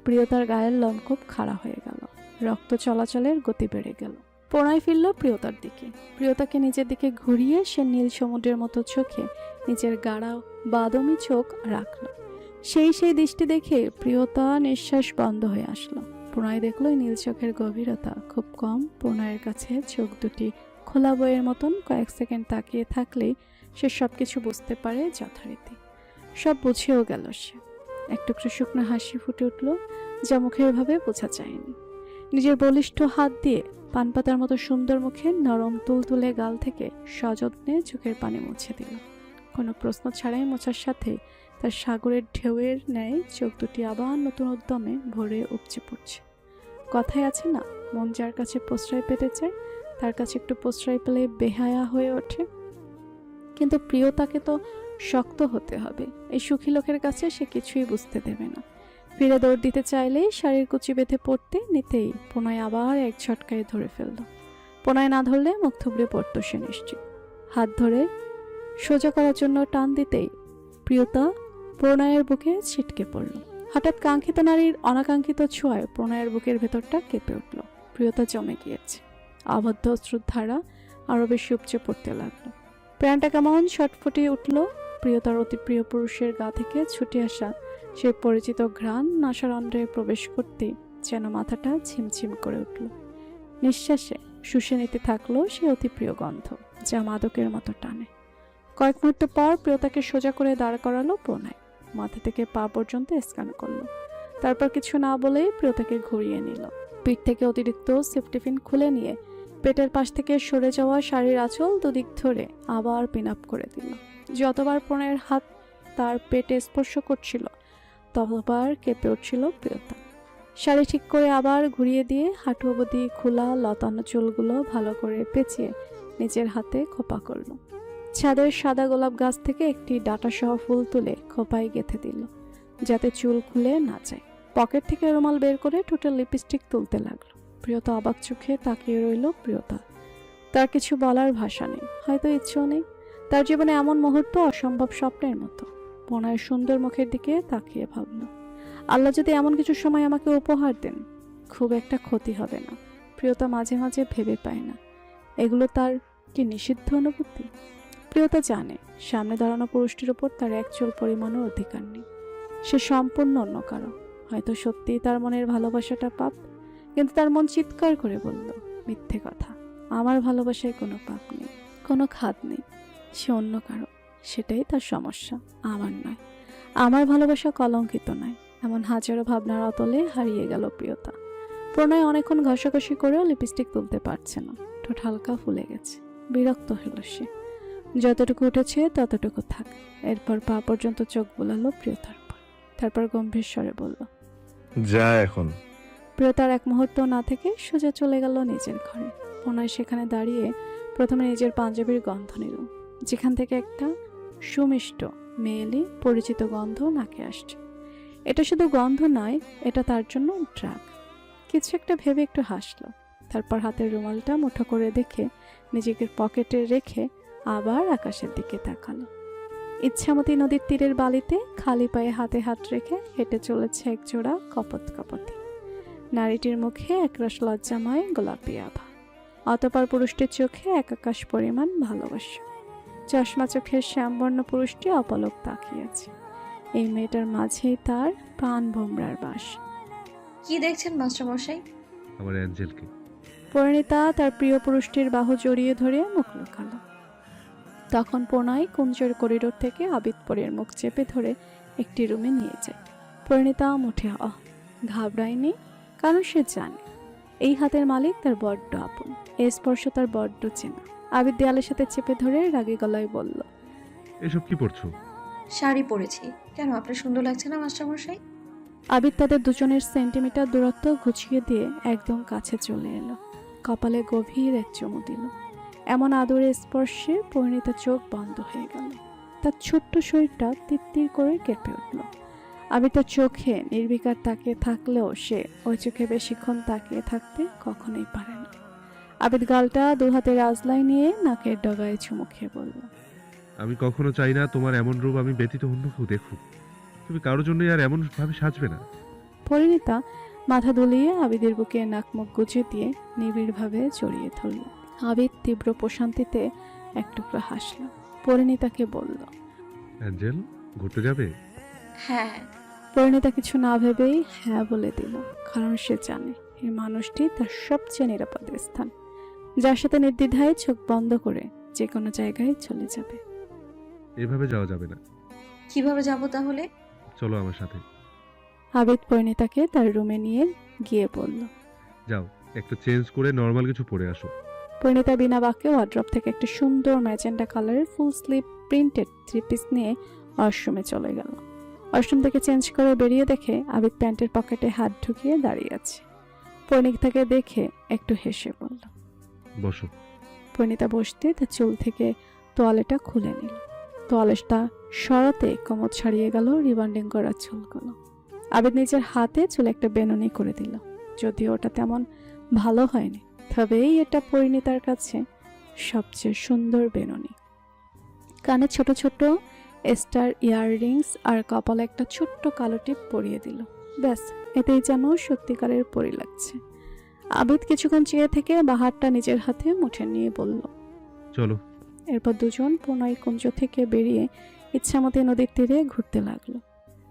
প্রিয়তার গায়ের লোম খুব খাড়া হয়ে গেল। রক্ত চলাচলের গতি বেড়ে গেল। প্রণয় ফিরল প্রিয়তার দিকে। প্রিয়তাকে নিজের দিকে ঘুরিয়ে সে নীল সমুদ্রের মতো চোখে নিজের গাঢ় বাদামি চোখ রাখল। সেই দৃষ্টি দেখে প্রিয়তা নিঃশ্বাস বন্ধ হয়ে আসলো। প্রণয় দেখলো নীল চোখের গভীরতা খুব কম। প্রণয়ের কাছে চোখ দুটি খোলা বইয়ের মতন কয়েক সেকেন্ড তাকিয়ে থাকলেই সে সবকিছু বুঝতে পারে যথারীতি। সব বুঝেও গেল সে। একটু শুকনো হাসি ফুটে উঠল, যা মুখের ভাবে বোঝা যায়নি। নিজের বলিষ্ঠ হাত দিয়ে পানপাতার মতো সুন্দর মুখের নরম তুলতুলে গাল থেকে সযত্নে চোখের পানি মুছে দিল। কোনো প্রশ্ন ছাড়াই মোছার সাথে তার সাগরের ঢেউয়ের ন্যায় চোখ দুটি আবার নতুন উদ্যমে ভরে উপচে পড়ছে। কথায় আছে না, মন যার কাছে প্রশ্রয় পেতে চায় তার কাছে একটু প্রশ্রয় পেলে বেহায়া হয়ে ওঠে। কিন্তু প্রিয়তাকে তো শক্ত হতে হবে। এই সুখী লোকের কাছে সে কিছুই বুঝতে দেবে না। ফিরে দৌড় দিতে চাইলেই শাড়ির কুচি বেঁধে পড়তে নিতেই প্রণয় আবার এক ঝটকায় ধরে ফেলল। প্রণয় না ধরলে মুখ থুবড়ে পড়তো সে নিশ্চিত। হাত ধরে সোজা করার জন্য টান দিতেই প্রিয়তা প্রণয়ের বুকে ছিটকে পড়ল। হঠাৎ কাঙ্ক্ষিত নারীর অনাকাঙ্ক্ষিত ছোঁয়ায় প্রণয়ের বুকের ভেতরটা কেঁপে উঠল। প্রিয়তা জমে গিয়েছে। আবদ্ধ অশ্রুর ধারা আরো বেশি উপচে পড়তে লাগলো। প্রাণটা কেমন ছটফটিয়ে উঠল। প্রিয়তার অতি প্রিয় পুরুষের গা থেকে ছুটে আসা সে পরিচিত ঘ্রাণ নাসারন্ধ্রে প্রবেশ করতে যেন মাথাটা ঝিমঝিম করে উঠল। নিঃশ্বাসে শুষে নিতে থাকলো সে অতি প্রিয় গন্ধ, যা মাদকের মতো টানে। কয়েক মুহূর্ত পর প্রিয়তাকে সোজা করে দাঁড় করালো প্রণয়। মাথা থেকে পা পর্যন্ত স্ক্যান করলো। তারপর কিছু না বলেই প্রিয়তাকে ঘুরিয়ে নিল। পিঠ থেকে অতিরিক্ত সেফটিপিন খুলে নিয়ে পেটের পাশ থেকে সরে যাওয়া শাড়ির আঁচল দুদিক ধরে আবার পিন আপ করে দিল। যতবার প্রণয়ের হাত তার পেটে স্পর্শ করছিল ততবার কেঁপে উঠছিল প্রিয়তা। শাড়ি ঠিক করে আবার ঘুরিয়ে দিয়ে হাঁটু অবধি খোলা লতানো চুলগুলো ভালো করে পেঁচিয়ে নিজের হাতে খোপা করল। ছাদের সাদা গোলাপ গাছ থেকে একটি ডাঁটাসহ ফুল তুলে খোপায় গেঁথে দিল, যাতে চুল খুলে না যায়। পকেট থেকে রুমাল বের করে ঠোঁটে লিপস্টিক তুলতে লাগলো। প্রিয়তা অবাক চোখে তাকিয়ে রইল। প্রিয়তা, তার কিছু বলার ভাষা নেই, হয়তো ইচ্ছেও নেই। তার জীবনে এমন মুহূর্ত অসম্ভব স্বপ্নের মতো। প্রণয়ের সুন্দর মুখের দিকে তাকিয়ে ভাবল, আল্লাহ যদি এমন কিছু সময় আমাকে উপহার দেন, খুব একটা ক্ষতি হবে না। প্রিয়তা মাঝে মাঝে ভেবে পায় না, এগুলো তার কি নিষিদ্ধ অনুভূতি? প্রিয়তা জানে সামনে দাঁড়ানো পুরুষটির উপর তার এক চুল পরিমাণও অধিকার নেই। সে সম্পূর্ণ অন্য কারো। হয়তো সত্যিই তার মনের ভালোবাসাটা পাপ, কিন্তু তার মন চিৎকার করে বলল, মিথ্যে কথা, আমার ভালোবাসায় কোনো পাপ নেই, কোনো খাদ নেই। সে অন্য কারো, সেটাই তার সমস্যা, আমার নয়। আমার ভালোবাসা কলঙ্কিত নয়। এমন হাজারো ভাবনার অতলে হারিয়ে গেল প্রিয়তা। প্রণয় অনেকক্ষণ ঘষাঘষি করেও লিপস্টিক তুলতে পারছে না, ঠোঁট হালকা ফুলে গেছে। বিরক্ত হলো সে। যতটুকু উঠেছে ততটুকু থাক। এরপর পা পর্যন্ত চোখ বোলালো প্রিয়তার উপর। তারপর গম্ভীর স্বরে বলল, যা এখন। প্রিয়তার এক মুহূর্ত না থেকে সোজা চলে গেল নিজের ঘরে। প্রণয় সেখানে দাঁড়িয়ে প্রথমে নিজের পাঞ্জাবির গন্ধ নিল, যেখান থেকে একটা সুমিষ্ট মেয়েলি পরিচিত গন্ধ নাকে আসছে। এটা শুধু গন্ধ নয়, এটা তার জন্য ড্রাগ। কিছু একটা ভেবে একটু হাসলো। তারপর হাতের রুমালটা মুঠো করে দেখে নিজেকে পকেটে রেখে আবার আকাশের দিকে তাকালো। ইচ্ছামতি নদীর তীরের বালিতে খালি পায়ে হাতে হাত রেখে হেঁটে চলেছে একজোড়া কপত কপতি। নারীটির মুখে একরাশ লজ্জাময় গোলাপি আভা। অতঃপর পুরুষটির চোখে এক আকাশ পরিমাণ ভালোবাসা। চশমা চোখের শ্যামবর্ণ পুরুষটি অপলক তাকিয়ে আছে। এই মেয়েটার মাঝেই তার প্রাণ ভোমরার বাস। কি দেখছেন মাস্টারমশাই? আমার অ্যাঞ্জেলকে। পরিণীতা তার প্রিয় পুরুষটির বাহু জড়িয়ে ধরে মুখ লুকালো। তখন প্রণয় কুঞ্জের করিডোর থেকে আবিদ পরের মুখ চেপে ধরে একটি রুমে নিয়ে যায়। পরিণীতা মুঠে ঘাবড়ায়নি, কারণ সে জানে এই হাতের মালিক তার বড্ড আপন। এই স্পর্শ তার বড্ড চেনা। আবিদ দেয়ালের সাথে চেপে ধরে রাগী গলায় বলল, এসব কি পড়ছো? শাড়ি পরেছি। কেন, আপনার সুন্দর লাগছে না মাস্টারমশাই? আবিদ তাদের দুজনের সেন্টিমিটার দূরত্ব ঘুচিয়ে দিয়ে একদম কাছে চলে এলো। কপালে গভীর এক চুমু দিল। এমন আদরে স্পর্শে পরিণীতা চোখ বন্ধ হয়ে গেল। তার ছোট্ট শরীরটা তিত্তির করে কেঁপে উঠল। আবিদ তার চোখে নির্বিকার তাকিয়ে থাকলেও সে ওই চোখে বেশিক্ষণ তাকিয়ে থাকতে কখনোই পারে না। আবিদ গালটা দু হাতে রাজলাই নিয়ে নাকের ডগায় চুমু খেয়ে বলল, আমি কখনো চাই না তোমার এমন রূপ আমি ব্যতীত অন্য কেউ দেখুক। তুমি কারোর জন্য আর এমন ভাবে সাজবে না। পরিণীতা মাথা দুলিয়ে আবিদের বুকে নাক মুখ গুজিয়ে দিয়ে নিবিড়ভাবে জড়িয়ে ধরল। আবিদ তীব্র প্রশান্তিতে এক টুকরো হাসল। পরিণীতাকে বলল, অ্যাঞ্জেল, ঘুরতে যাবে? হ্যাঁ। পরিণীতা কিছু না ভেবেই হ্যাঁ বলে দিল, কারণ সে জানে এই মানুষটি তার সবচেয়ে নিরাপদ স্থান, যার সাথে নির্দ্বিধায় চোখ বন্ধ করে যে কোনো জায়গায় চলে যাবে। এভাবে যাওয়া যাবে না। কিভাবে যাব তাহলে? চলো আমার সাথে। আবিদ পরিণীতাকে তার রুমে নিয়ে গিয়ে বলল, যাও, একটু চেঞ্জ করে নর্মাল কিছু পরে আসো। পরিণীতা বিনা বাক্যে ওয়ার্ড্রপ থেকে একটা সুন্দর ম্যাজেন্টা কালারের ফুল স্লিভ প্রিন্টেড 3 পিস নিয়ে ওয়াশরুমে চলে গেল। ওয়াশরুম থেকে চেঞ্জ করে বেরিয়ে দেখে আবিদ প্যান্টের পকেটে হাত ঢুকিয়ে দাঁড়িয়ে আছে। পরিণীতাকে দেখে একটু হেসে বলল, বসো। পরিণীতা বসতে তার চুল থেকে তোয়ালেটা খুলে নিল। তোয়ালেটা সরাতে কোমর ছাড়িয়ে গেল রিবান্ডিং করা চুলগুলো। আবিদ নিজের হাতে চুলে একটা বেনুনি করে দিল। যদিও ওটা তেমন ভালো হয়নি, তবেই এটা পরিণীতার কাছে সবচেয়ে সুন্দর বেনুনি। কানে ছোট ছোট স্টার ইয়াররিংস আর কপালে একটা ছোট্ট কালো টিপ পরিয়ে দিল। ব্যাস, এতেই যেন সত্যিকারের পরি লাগছে। আবিদ কিছুক্ষণ চেয়ে থেকে বাহারটা নিজের হাতে মুঠে নিয়ে বলল, চলো। এরপর দুজন প্রণয় কুঞ্জ থেকে বেরিয়ে ইচ্ছামতি নদীর তীরে ঘুরতে লাগলো।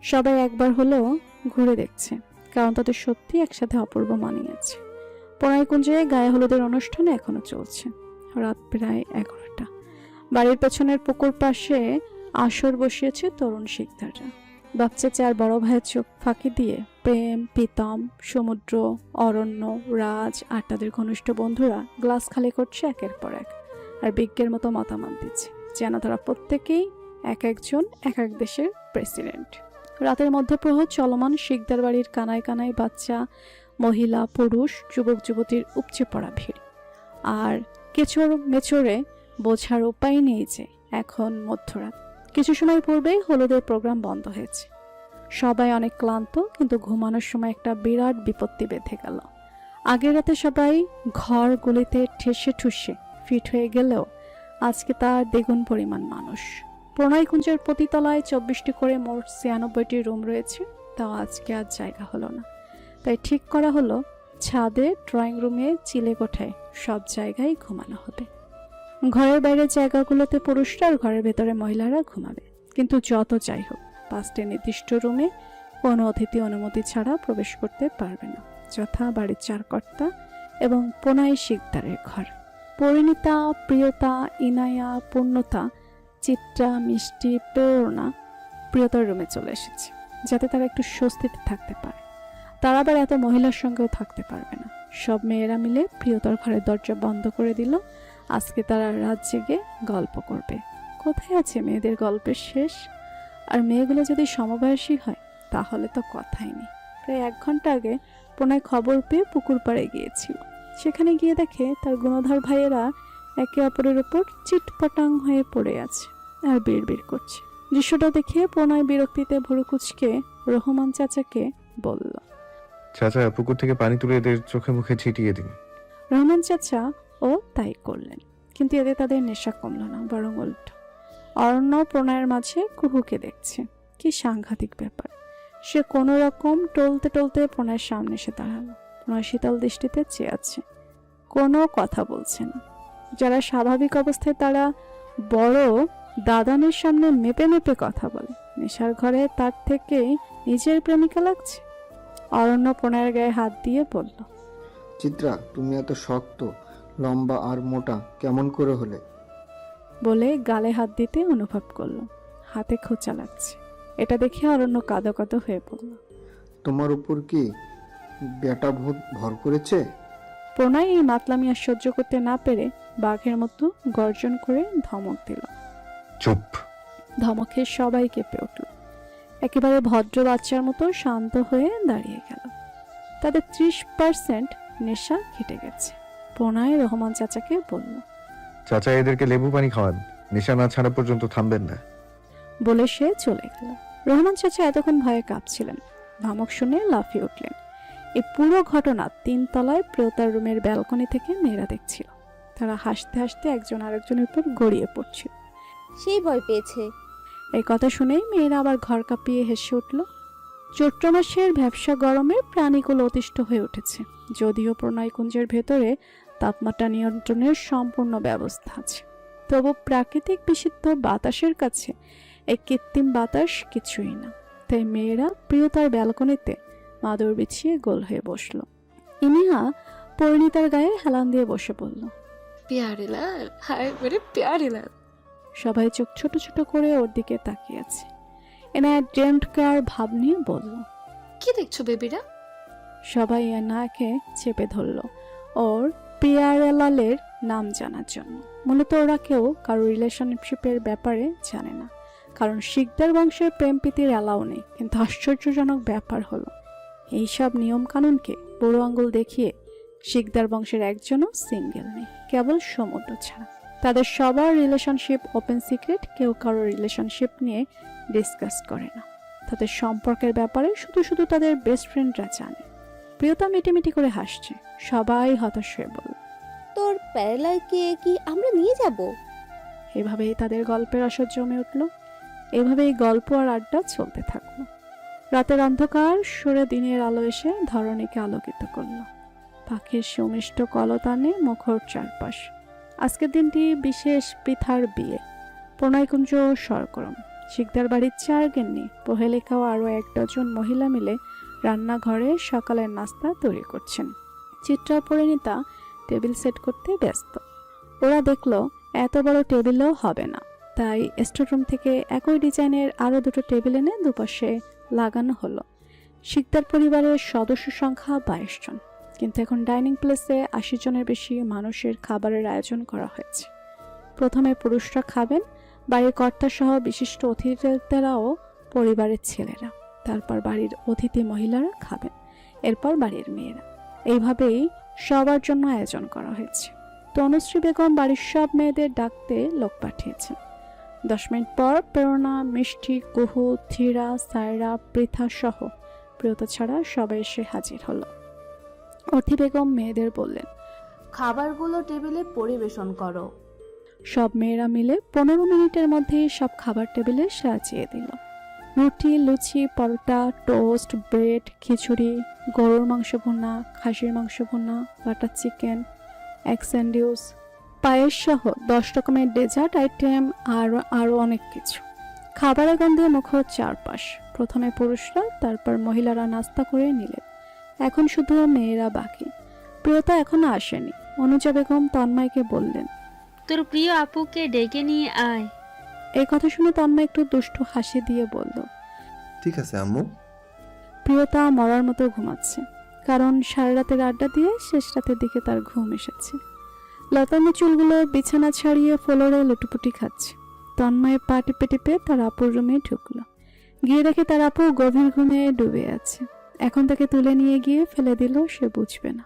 সবাই একবার হলেও ঘুরে দেখছে, কারণ তাদের সত্যি একসাথে অপূর্ব মানিয়েছে। প্রণয় কুঞ্জে গায়ে হলুদের অনুষ্ঠান এখনো চলছে। রাত প্রায় 11টা। বাড়ির পেছনের পুকুর পাশে আসর বসিয়েছে তরুণ শিকদাররা। বাচ্চা 4 বড় ভাইয়ের চোখ ফাঁকি দিয়ে প্রেম, প্রীতম, সমুদ্র, অরণ্য, রাজ আর তাদের ঘনিষ্ঠ বন্ধুরা গ্লাস খালি করছে একের পর এক, আর বিজ্ঞের মতো মতামত দিচ্ছে, যেন তারা প্রত্যেকেই এক একজন এক এক দেশের প্রেসিডেন্ট। রাতের মধ্যপ্রহর চলমান শিকদার বাড়ির কানায় কানায় বাচ্চা, মহিলা, পুরুষ, যুবক যুবতীর উপচে পড়া ভিড়। আর কেচোর মেচোরে বোঝার উপায় নেই যে এখন মধ্যরাত। কিছু সময় পূর্বেই হলুদের প্রোগ্রাম বন্ধ হয়েছে। সবাই অনেক ক্লান্ত, কিন্তু ঘুমানোর সময় একটা বিরাট বিপত্তি বেঁধে গেল। আগের রাতে সবাই ঘর গুলিতে ঠেসে ঠুসে ফিট হয়ে গেলেও আজকে তার দ্বিগুণ পরিমাণ মানুষ। প্রণয়কুঞ্জের প্রতিতলায় 24টি করে মোট 96টি রুম রয়েছে, তাও আজকে আর জায়গা হলো না। তাই ঠিক করা হলো ছাদে, ড্রয়িং রুমে, চিলে কোঠায় সব জায়গায় ঘুমানো হবে। ঘরের বাইরের জায়গাগুলোতে পুরুষরা আর ঘরের ভেতরে মহিলারা ঘুমাবে। কিন্তু যত যাই হোক, 5টি নির্দিষ্ট রুমে কোনো অতিথি অনুমতি ছাড়া প্রবেশ করতে পারবে না, যথা বাড়ির 4 কর্তা এবং প্রণয় শিকদারের ঘর। পরিণীতা, প্রিয়তা, ইনায়া, পূর্ণতা, চিত্রা, মিষ্টি, প্রেরণা প্রিয়তার রুমে চলে এসেছে, যাতে তারা একটু স্বস্তিতে থাকতে পারে। তারা আবার এত মহিলার সঙ্গেও থাকতে পারবে না। সব মেয়েরা মিলে প্রিয়তার ঘরের দরজা বন্ধ করে দিল। আজকে তারা রাত জেগে গল্প করবে। কোথায় আছে মেয়েদের গল্পের শেষ? আর মেয়েগুলো যদি সমবয়সী হয় তাহলে তো কথাই নেই। প্রায় 1 ঘন্টা আগে প্রণয় খবর পেয়ে পুকুর পাড়ে গিয়েছিল। সেখানে গিয়ে দেখে তার গুণধর ভাইয়েরা একে অপরের উপর চিটপটাং হয়ে পড়ে আছে আর বিড়বিড় করছে। দৃশ্যটা দেখে প্রণয় বিরক্তিতে ভুরু কুঁচকে রহমান চাচাকে বলল, চাচা, পুকুর থেকে পানি তুলে এদের চোখে মুখে ছিটিয়ে দিন। রহমান চাচা ও তাই করলেন, কিন্তু এতে তাদের নেশা কমল না, বরং উল্টো। অরণ্য প্রণয়ের মাঝে কুহুকে দেখছে। কি সাংঘাতিক ব্যাপার! সে কোনো রকম টলতে টলতে প্রণয়ের সামনে এসে দাঁড়ালো। প্রণয় শীতল দৃষ্টিতে চেয়ে আছে, কোনো কথা বলছে না। যারা স্বাভাবিক অবস্থায় তারা বড় দাদানের সামনে মেপে মেপে কথা বলে, নেশার ঘরে তার থেকে নিজের প্রেমিকা লাগছে। অরণ্য প্রণয়ের গায়ে হাত দিয়ে বলল, চিত্রা, তুমি এত শক্ত, লম্বা আর মোটা কেমন করে হলে? বলে গালে হাত দিতে অনুভব করলো হাতে খোঁচা লাগছে। এটা দেখে অরণ্য কাঁদো কাঁদো হয়ে পড়ল। তোমার উপর কি বেটা ভূত ভর করেছে? প্রণয় এই মাতলামি আর সহ্য করতে না পেরে বাঘের মতো গর্জন করে ধমক দিল। চুপ! ধমকে সবাই কেঁপে উঠল। একেবারে ভদ্র বাচ্চার মতো শান্ত হয়ে দাঁড়িয়ে গেল। তাদের 30% নেশা ঘেটে গেছে। প্রণয় রহমান চাচাকে বলল, চাচা, এদেরকে লেবু পানি খাওয়ান, নেশা না ছাড়া পর্যন্ত থামবেন না। বলে সে চলে গেল। রহমান চাচা এতক্ষণ ভয়ে কাঁপছিলেন। ধমক শুনে লাফিয়ে উঠলেন। এই পুরো ঘটনা 3 তলায় প্রিয়তার রুমের ব্যালকনি থেকে মেয়েরা দেখছিল। তারা হাসতে হাসতে একজন আরেকজনের উপর গড়িয়ে পড়ছিল। সেই ভয় পেয়েছে। এই কথা শুনেই মেয়েরা আবার ঘর কাঁপিয়ে হেসে উঠল। চৈত্র মাসের ভ্যাপসা গরমে প্রাণীগুলো অতিষ্ঠ হয়ে উঠেছে। যদিও প্রণয়কুঞ্জের ভেতরে তাপমাত্রা নিয়ন্ত্রণের সম্পূর্ণ ব্যবস্থা আছে, তবু প্রাকৃতিক বিশুদ্ধ বাতাসের কাছে এই কৃত্রিম বাতাস কিছুই না। তাই মেয়েরা প্রিয়তার ব্যালকনিতে মাদুর বিছিয়ে গোল হয়ে বসল। ইনিহা পরিণীতার গায়ে হেলান দিয়ে বসে পড়ল। প্যারে লাল, হায় মেরে প্যারে লাল। সবাই চোখ ছোট ছোট করে ওর দিকে তাকিয়ে আছে। এনা ডেন্ট কেয়ার ভাব নিয়ে বলল, কি দেখছো বেবিরা? সবাই এনাকে চেপে ধরল ওর পিয়ারেলালের নাম জানার জন্য। মূলত ওরা কেউ কারো রিলেশনশিপের ব্যাপারে জানে না, কারণ শিকদার বংশের প্রেম প্রীতির অ্যালাউ নেই। কিন্তু আশ্চর্যজনক ব্যাপার হলো, এইসব নিয়ম কানুনকে বড় আঙ্গুল দেখিয়ে শিকদার বংশের একজনও সিঙ্গেল নেই, কেবল সমুদ্র ছাড়া। তাদের সবার রিলেশনশিপ ওপেন সিক্রেট। কেউ কারো রিলেশনশিপ নিয়ে ডিসকাস করে না। তাদের সম্পর্কের ব্যাপারে শুধু শুধু তাদের বেস্ট ফ্রেন্ডরা জানে। প্রিয়তা মিটিমিটি করে হাসছে। সবাই হতাশ হয়ে বলল, তোর প্যারালালকে কি আমরা নিয়ে যাব? এভাবেই তাদের গল্পের আসর জমে উঠল। এভাবেই গল্প আর আড্ডা চলতে থাকলো। রাতের অন্ধকার সরে দিনের আলো এসে ধরণীকে আলোকিত করল। পাখির সুমিষ্ট কলতানে মুখর চারপাশ। আজকের দিনটি বিশেষ পৃথার বিয়ে। প্রণয়কুঞ্জ সরগরম। শিকদার বাড়ির 4 গিন্নি, প্রহেলিকা ও আরও 1 ডজন মহিলা মিলে রান্নাঘরে সকালের নাস্তা তৈরি করছেন। চিত্রা পরিণীতা টেবিল সেট করতে ব্যস্ত। ওরা দেখলো এত বড় টেবিলও হবে না, তাই স্টোররুম থেকে একই ডিজাইনের আরও 2টো টেবিল এনে দুপাশে লাগানো হলো। শিকদার পরিবারের সদস্য সংখ্যা 22 জন, কিন্তু এখন ডাইনিং প্লেসে 80 জনের বেশি মানুষের খাবারের আয়োজন করা হয়েছে। প্রথমে পুরুষরা খাবেন, বাড়ির কর্তা সহ বিশিষ্ট অতিথিরাও পরিবারের ছেলেরা। তারপর বাড়ির অতিথি মহিলারা খাবেন, এরপর বাড়ির মেয়েরা। এইভাবেই সবার জন্য আয়োজন করা হয়েছে। তনুশ্রী বেগম বাড়ির সব মেয়েদের ডাকতে লোক পাঠিয়েছেন। 10 মিনিট পর প্রেরণা, মিষ্টি, কুহু, থিরা, সায়রা, পৃথা সহ প্রিয়তা ছাড়া সবাই এসে হাজির হলো। অর্থি বেগম মেয়েদের বললেন, খাবারগুলো টেবিলে পরিবেশন করো। সব মেয়েরা মিলে 15 মিনিটের মধ্যেই সব খাবার টেবিলে সাজিয়ে দিল। রুটি, লুচি, পরোটা, টোস্ট, ব্রেড, খিচুড়ি, গরুর মাংস ভুনা, খাসির মাংস ভুনা, বাটার চিকেন, এগ স্যান্ডউইচ, পায়েস সহ 10 রকমের ডেজার্ট আইটেম আর আরও অনেক কিছু। খাবারের গন্ধে মুখর চারপাশ। প্রথমে পুরুষরা, তারপর মহিলারা নাস্তা করে নিলেন। এখন শুধু মেয়েরা বাকি। প্রিয়তা এখনো আসেনি। অনুজা বেগম তন্ময়কে বললেন, তোর প্রিয় আপুকে ডেকে নিয়ে আয়। এই কথা শুনে তন্ময় একটু দুষ্টু হাসি দিয়ে বলল, ঠিক আছে আম্মু। প্রিয়তা মরার মতো ঘুমাচ্ছে, কারণ সারা রাতের আড্ডা দিয়ে শেষ রাতের দিকে তার ঘুম এসেছে। লতানো চুলগুলো বিছানা ছাড়িয়ে ফ্লোরে লুটুপুটি খাচ্ছে। তন্ময় পা টিপে টিপে তার আপুর রুমে ঢুকলো। গিয়ে দেখে তার আপু গভীর ঘুমে ডুবে আছে। এখন তাকে তুলে নিয়ে গিয়ে ফেলে দিল, সে বুঝবে না।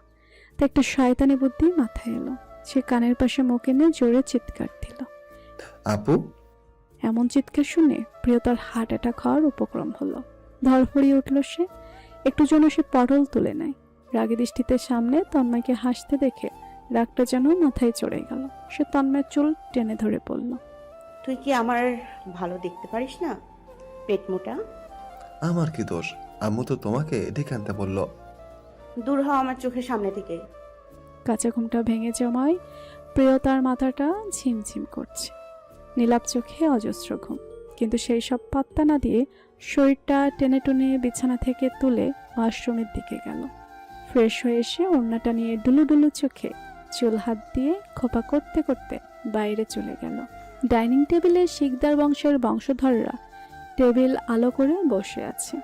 তা একটা শয়তানি বুদ্ধি মাথায় এলো। সে কানের পাশে মুখ এনে জোরে চিৎকার দিল। আপু, এমন চিৎকার শুনে প্রিয়তার হার্ট অ্যাটাক হওয়ার উপক্রম হলো। ধরফড়িয়ে উঠল সে। একটু যেন সে পটল তুলে নেয়। রাগী দৃষ্টিতে সামনে তন্ময়কে হাসতে দেখে রাগটা যেন মাথায় চড়ে গেল। সে তন্ময়ের চুল টেনে ধরে পড়ল, তুই কি আমার ভালো দেখতে পারিস না, পেট মোটা? আমার কি দোষ? আম্মু তো তোমাকে ডেকে আনতে বললো। দূর হ আমার চোখের সামনে থেকে। কাঁচা ঘুমটা ভেঙে জমায় প্রিয়তার মাথাটা ঝিমঝিম করছে। নীলাপ চোখে অজস্র ঘুম, কিন্তু সেই সব পাত্তা না দিয়ে শরীরটা টেনে টুনে বিছানা থেকে তুলে ওয়াশরুমের দিকে গেল। ফ্রেশ হয়ে এসে ওড়নাটা নিয়ে ডুলু ডুলু চোখে চুল হাত দিয়ে খোপা করতে করতে বাইরে চলে গেল। ডাইনিং টেবিলে শিকদার বংশের বংশধররা টেবিল আলো করে বসে আছে।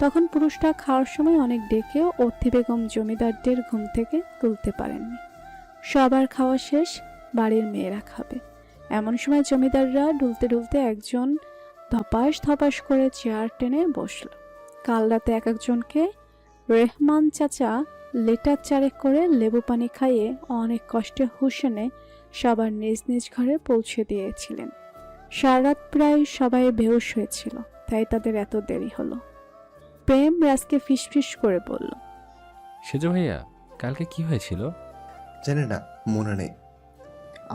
তখন পুরুষটা খাওয়ার সময় অনেক ডেকেও অর্থি বেগম জমিদারদের ঘুম থেকে তুলতে পারেননি। সবার খাওয়া শেষ, বাড়ির মেয়েরা খাবে। এমন সময় জমিদাররা ডুলতে ডুলতে একজন ধপাস ধপাস করে চেয়ার টেনে বসল। কাল রাতে এক একজনকে রেহমান চাচা লিটার চারেক করে লেবু পানি খাইয়ে অনেক কষ্টে হুঁশ এনে সবার নিজ নিজ ঘরে পৌঁছে দিয়েছিলেন। সারা রাত প্রায় সবাই বেহুশ হয়েছিল, তাই তাদের এত দেরি হলো। প্রেম রাজকে ফিসফিস করে বলল, সেজো ভাইয়া, কালকে কি হয়েছিল? জানি না, মনে নেই।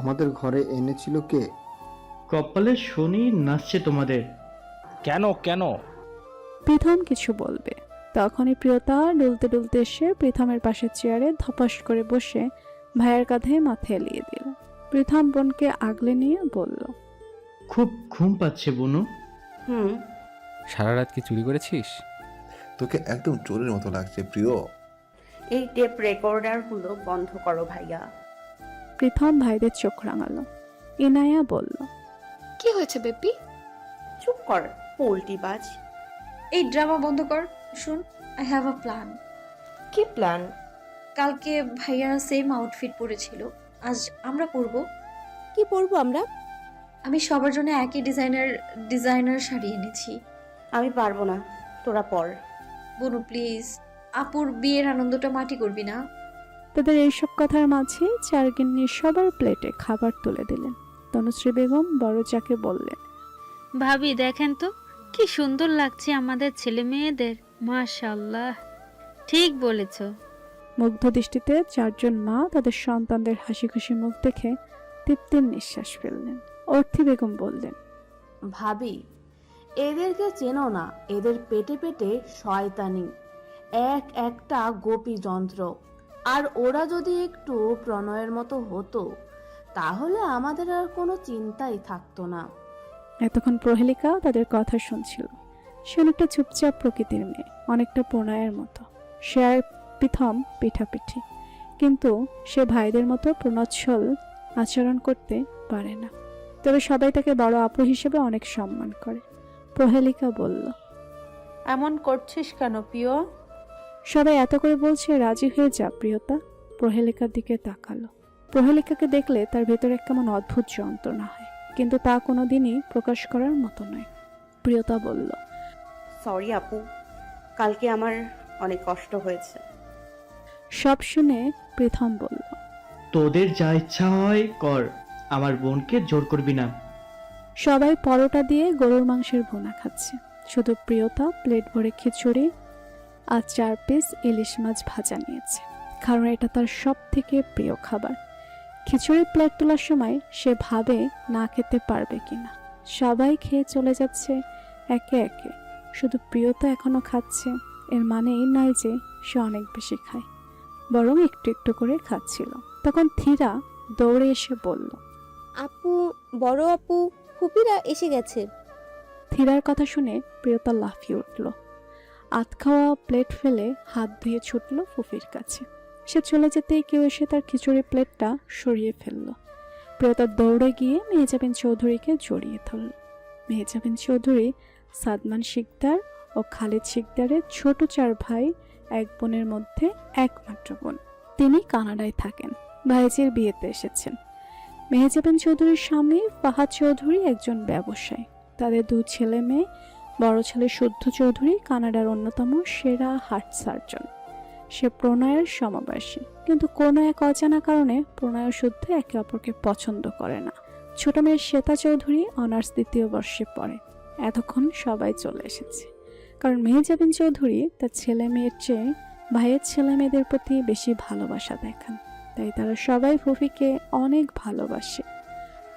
আমাদের ঘরে এনেছিল কে? কপালে শনি নাচছে তোমাদের। কেন কেন? প্রীথম কিছু বলবে, তখনই প্রিয়তা ডুলতে ডুলতে এসে প্রীথমের পাশের চেয়ারে ধপাস করে বসে ভাইয়ের কাঁধে মাথা এলিয়ে দিল। প্রীথম বোনকে আগলে নিয়ে বলল, খুব ঘুম পাচ্ছে বুনু। সারা রাত কি চুরি করেছিস? তোকে একদম চোরের মতো লাগছে প্রিয়। এই টেপ রেকর্ডারগুলো বন্ধ করো ভাইয়া। প্রীথম ভাইদের চোখ রাঙালো। ইনায়া বলল, কি হয়েছে বেবি? চুপ কর পোল্টিবাজ। এই ড্রামা বন্ধ কর। শুন, আই হ্যাভ আ প্ল্যান। কি প্ল্যান? কালকে ভাইয়ারা সেম আউটফিট পরেছিল, আজ আমরা পরবো। কি পরবো আমরা? আমি সবার জন্য একই ডিজাইনার শাড়ি এনেছি। আমি পারবো না, তোরা পর। বনু প্লিজ, আপুর বিয়ের আনন্দটা মাটি করবি না। তাদের এইসব কথার মাঝে চারগিন্নি সবার প্লেটে খাবার তুলে দিলেন। তনুশ্রী বেগম বড় চাকে বললেন, ভাবি দেখেন তো কি সুন্দর লাগছে আমাদের ছেলে মেয়েদের, মাশাআল্লাহ। ঠিক বলেছ। মুগ্ধ দৃষ্টিতে চারজন মা তাদের সন্তানদের হাসি খুশি মুখ দেখে তৃপ্তির নিঃশ্বাস ফেললেন। অর্থি বেগম বললেন, ভাবি, এদেরকে চেনো না, এদের পেটে পেটে শয়তানি, এক একটা গোপী যন্ত্র। আর ওরা যদি একটু প্রণয়ের মতো হতো তাহলে আমাদের আর কোনো চিন্তাই থাকতো না। এতক্ষণ প্রহেলিকা তাদের কথা শুনছিল। সে অনেকটা চুপচাপ প্রকৃতির মেয়ে, অনেকটা প্রণয়ের মতো। সে আর প্রীথম পিঠাপিঠি, কিন্তু সে ভাইদের মতো প্রণচ্ছল আচরণ করতে পারে না। তবে সবাই তাকে বড় আপু হিসেবে অনেক সম্মান করে। প্রহেলিকা বলল, এমন করছিস কেন প্রিয়? সবাই এত করে বলছে, রাজি হয়ে যা প্রিয়তা। প্রহেলিকার দিকে তাকালো। প্রহেলিকাকে দেখলে তার ভেতরে কেমন অদ্ভুত যন্ত্রণা হয়, কিন্তু তা কোনোদিনই প্রকাশ করার মতো নয়। প্রিয়তা বলল, সরি আপু, কালকে আমার অনেক কষ্ট হয়েছে। সব শুনে প্রথম বলল, তোদের যা ইচ্ছা হয় কর, আমার বোনকে জোর করবি না। সবাই পরোটা দিয়ে গরুর মাংসের ভুনা খাচ্ছে, শুধু প্রিয়তা প্লেট ভরে খিচুড়ি আর 4 পিস ইলিশ মাছ ভাজা নিয়েছে, কারণ এটা তার সব থেকে প্রিয় খাবার। খিচুড়ির প্লেট তোলার সময় সে ভাবে না খেতে পারবে কিনা। সবাই খেয়ে চলে যাচ্ছে একে একে, শুধু প্রিয়তা এখনো খাচ্ছে। এর মানে এই নয় যে সে অনেক বেশি খায়, বরং একটু একটু করে খাচ্ছিল। তখন থিরা দৌড়ে এসে বলল, আপু, বড় আপু, ফুপিরা এসে গেছে। থিরার কথা শুনে প্রিয়তা লাফিয়ে উঠল। আধ খাওয়া প্লেট ফেলে হাত ধুয়ে ছুটল ফুফির কাছে। সে চলে যেতেই কেউ এসে তার খিচুড়ি প্লেটটা সরিয়ে ফেলল। প্রিয়তা দৌড়ে গিয়ে মেহজাবিন চৌধুরীকে জড়িয়ে ধরল। মেহজাবিন চৌধুরী সাদমান শিকদার ও খালিদ শিকদারের ছোট 4 ভাই, এক বোনের মধ্যে একমাত্র বোন। তিনি কানাডায় থাকেন, ভাইজির বিয়েতে এসেছেন। মেহজাবিন চৌধুরীর স্বামী ফাহাদ চৌধুরী একজন ব্যবসায়ী। তাদের 2 ছেলে মেয়ে। বড় ছেলে শুদ্ধ চৌধুরী কানাডার অন্যতম সেরা হার্ট সার্জন। সে প্রণয়ের সমবয়সী, কিন্তু কোনো এক অজানা কারণে প্রণয় ও শুদ্ধ একে অপরকে পছন্দ করে না। ছোট মেয়ে শ্বেতা চৌধুরী অনার্স 2য় বর্ষে পড়ে। এতক্ষণ সবাই চলে এসেছে, কারণ মেহজাবিন চৌধুরী তার ছেলে মেয়ের চেয়ে ভাইয়ের ছেলে মেয়েদের প্রতি বেশি ভালোবাসা দেখান। তাই তারা সবাই ফুফিকে অনেক ভালোবাসে।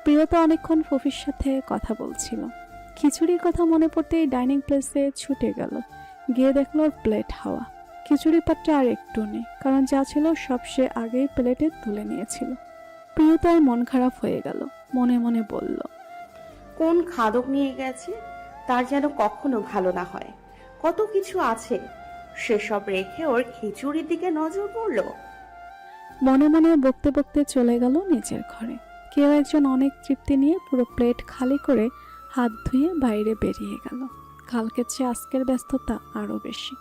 প্রিয়তা অনেকক্ষণ ফুফির সাথে কথা বলছিল। খিচুড়ির কথা মনে পড়তেই ডাইনিং প্লেসে ছুটে গেল। গিয়ে দেখলো ওর প্লেট হাওয়া। খিচুড়ি পাত্রে আর একটু নেই, কারণ যা ছিল সব সে আগেই প্লেটে তুলে নিয়েছিল। প্রিয়তার মন খারাপ হয়ে গেল, মনে মনে বলল, কোন খাদক নিয়ে গেছে তার যেন কখনো ভালো না হয়। কত কিছু আছে, সেসব রেখে ওর খিচুড়ির দিকে নজর পড়লো। মনে মনে বকতে বকতে চলে গেল নিজের ঘরে। কেউ একজন অনেক তৃপ্তি নিয়ে পুরো প্লেট খালি করে হাত ধুয়ে বাইরে বেরিয়ে গেল। কালকের চেয়ে আজকের ব্যস্ততা আরও বেশি।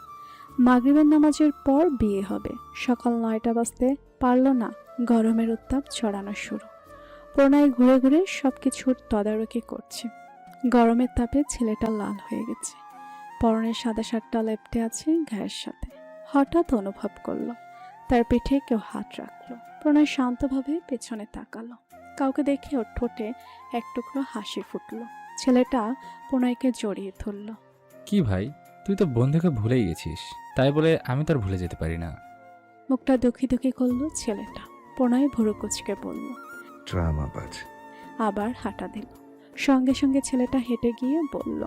মাগরিবের নামাজের পর বিয়ে হবে। সকাল 9টা বাজতে পারল না, গরমের উত্তাপ ছড়ানো শুরু। প্রণয় ঘুরে ঘুরে সবকিছুর তদারকি করছে। গরমের তাপে ছেলেটা লাল হয়ে গেছে। পরনের সাদা শার্টটা লেপ্টে আছে গায়ের সাথে। হঠাৎ অনুভব করলো তার পিঠে কেউ হাত রাখলো। প্রণয় শান্তভাবে পেছনে তাকালো। কাউকে দেখে ওর ঠোঁটে এক টুকরো হাসি ফুটলো। ছেলেটা প্রণয়কে জড়িয়ে ধরল। কি ভাই, তুই তো বন্ধুকে ভুলেই গেছিস, তাই বলে আমি তো আর ভুলে যেতে পারি না। মুখটা দুঃখী দুঃখী করলো ছেলেটা। প্রণয় ভুরু কুচকে বলল, ড্রামাবাজ। আবার হাঁটা দিল। সঙ্গে সঙ্গে ছেলেটা হেঁটে গিয়ে বলল,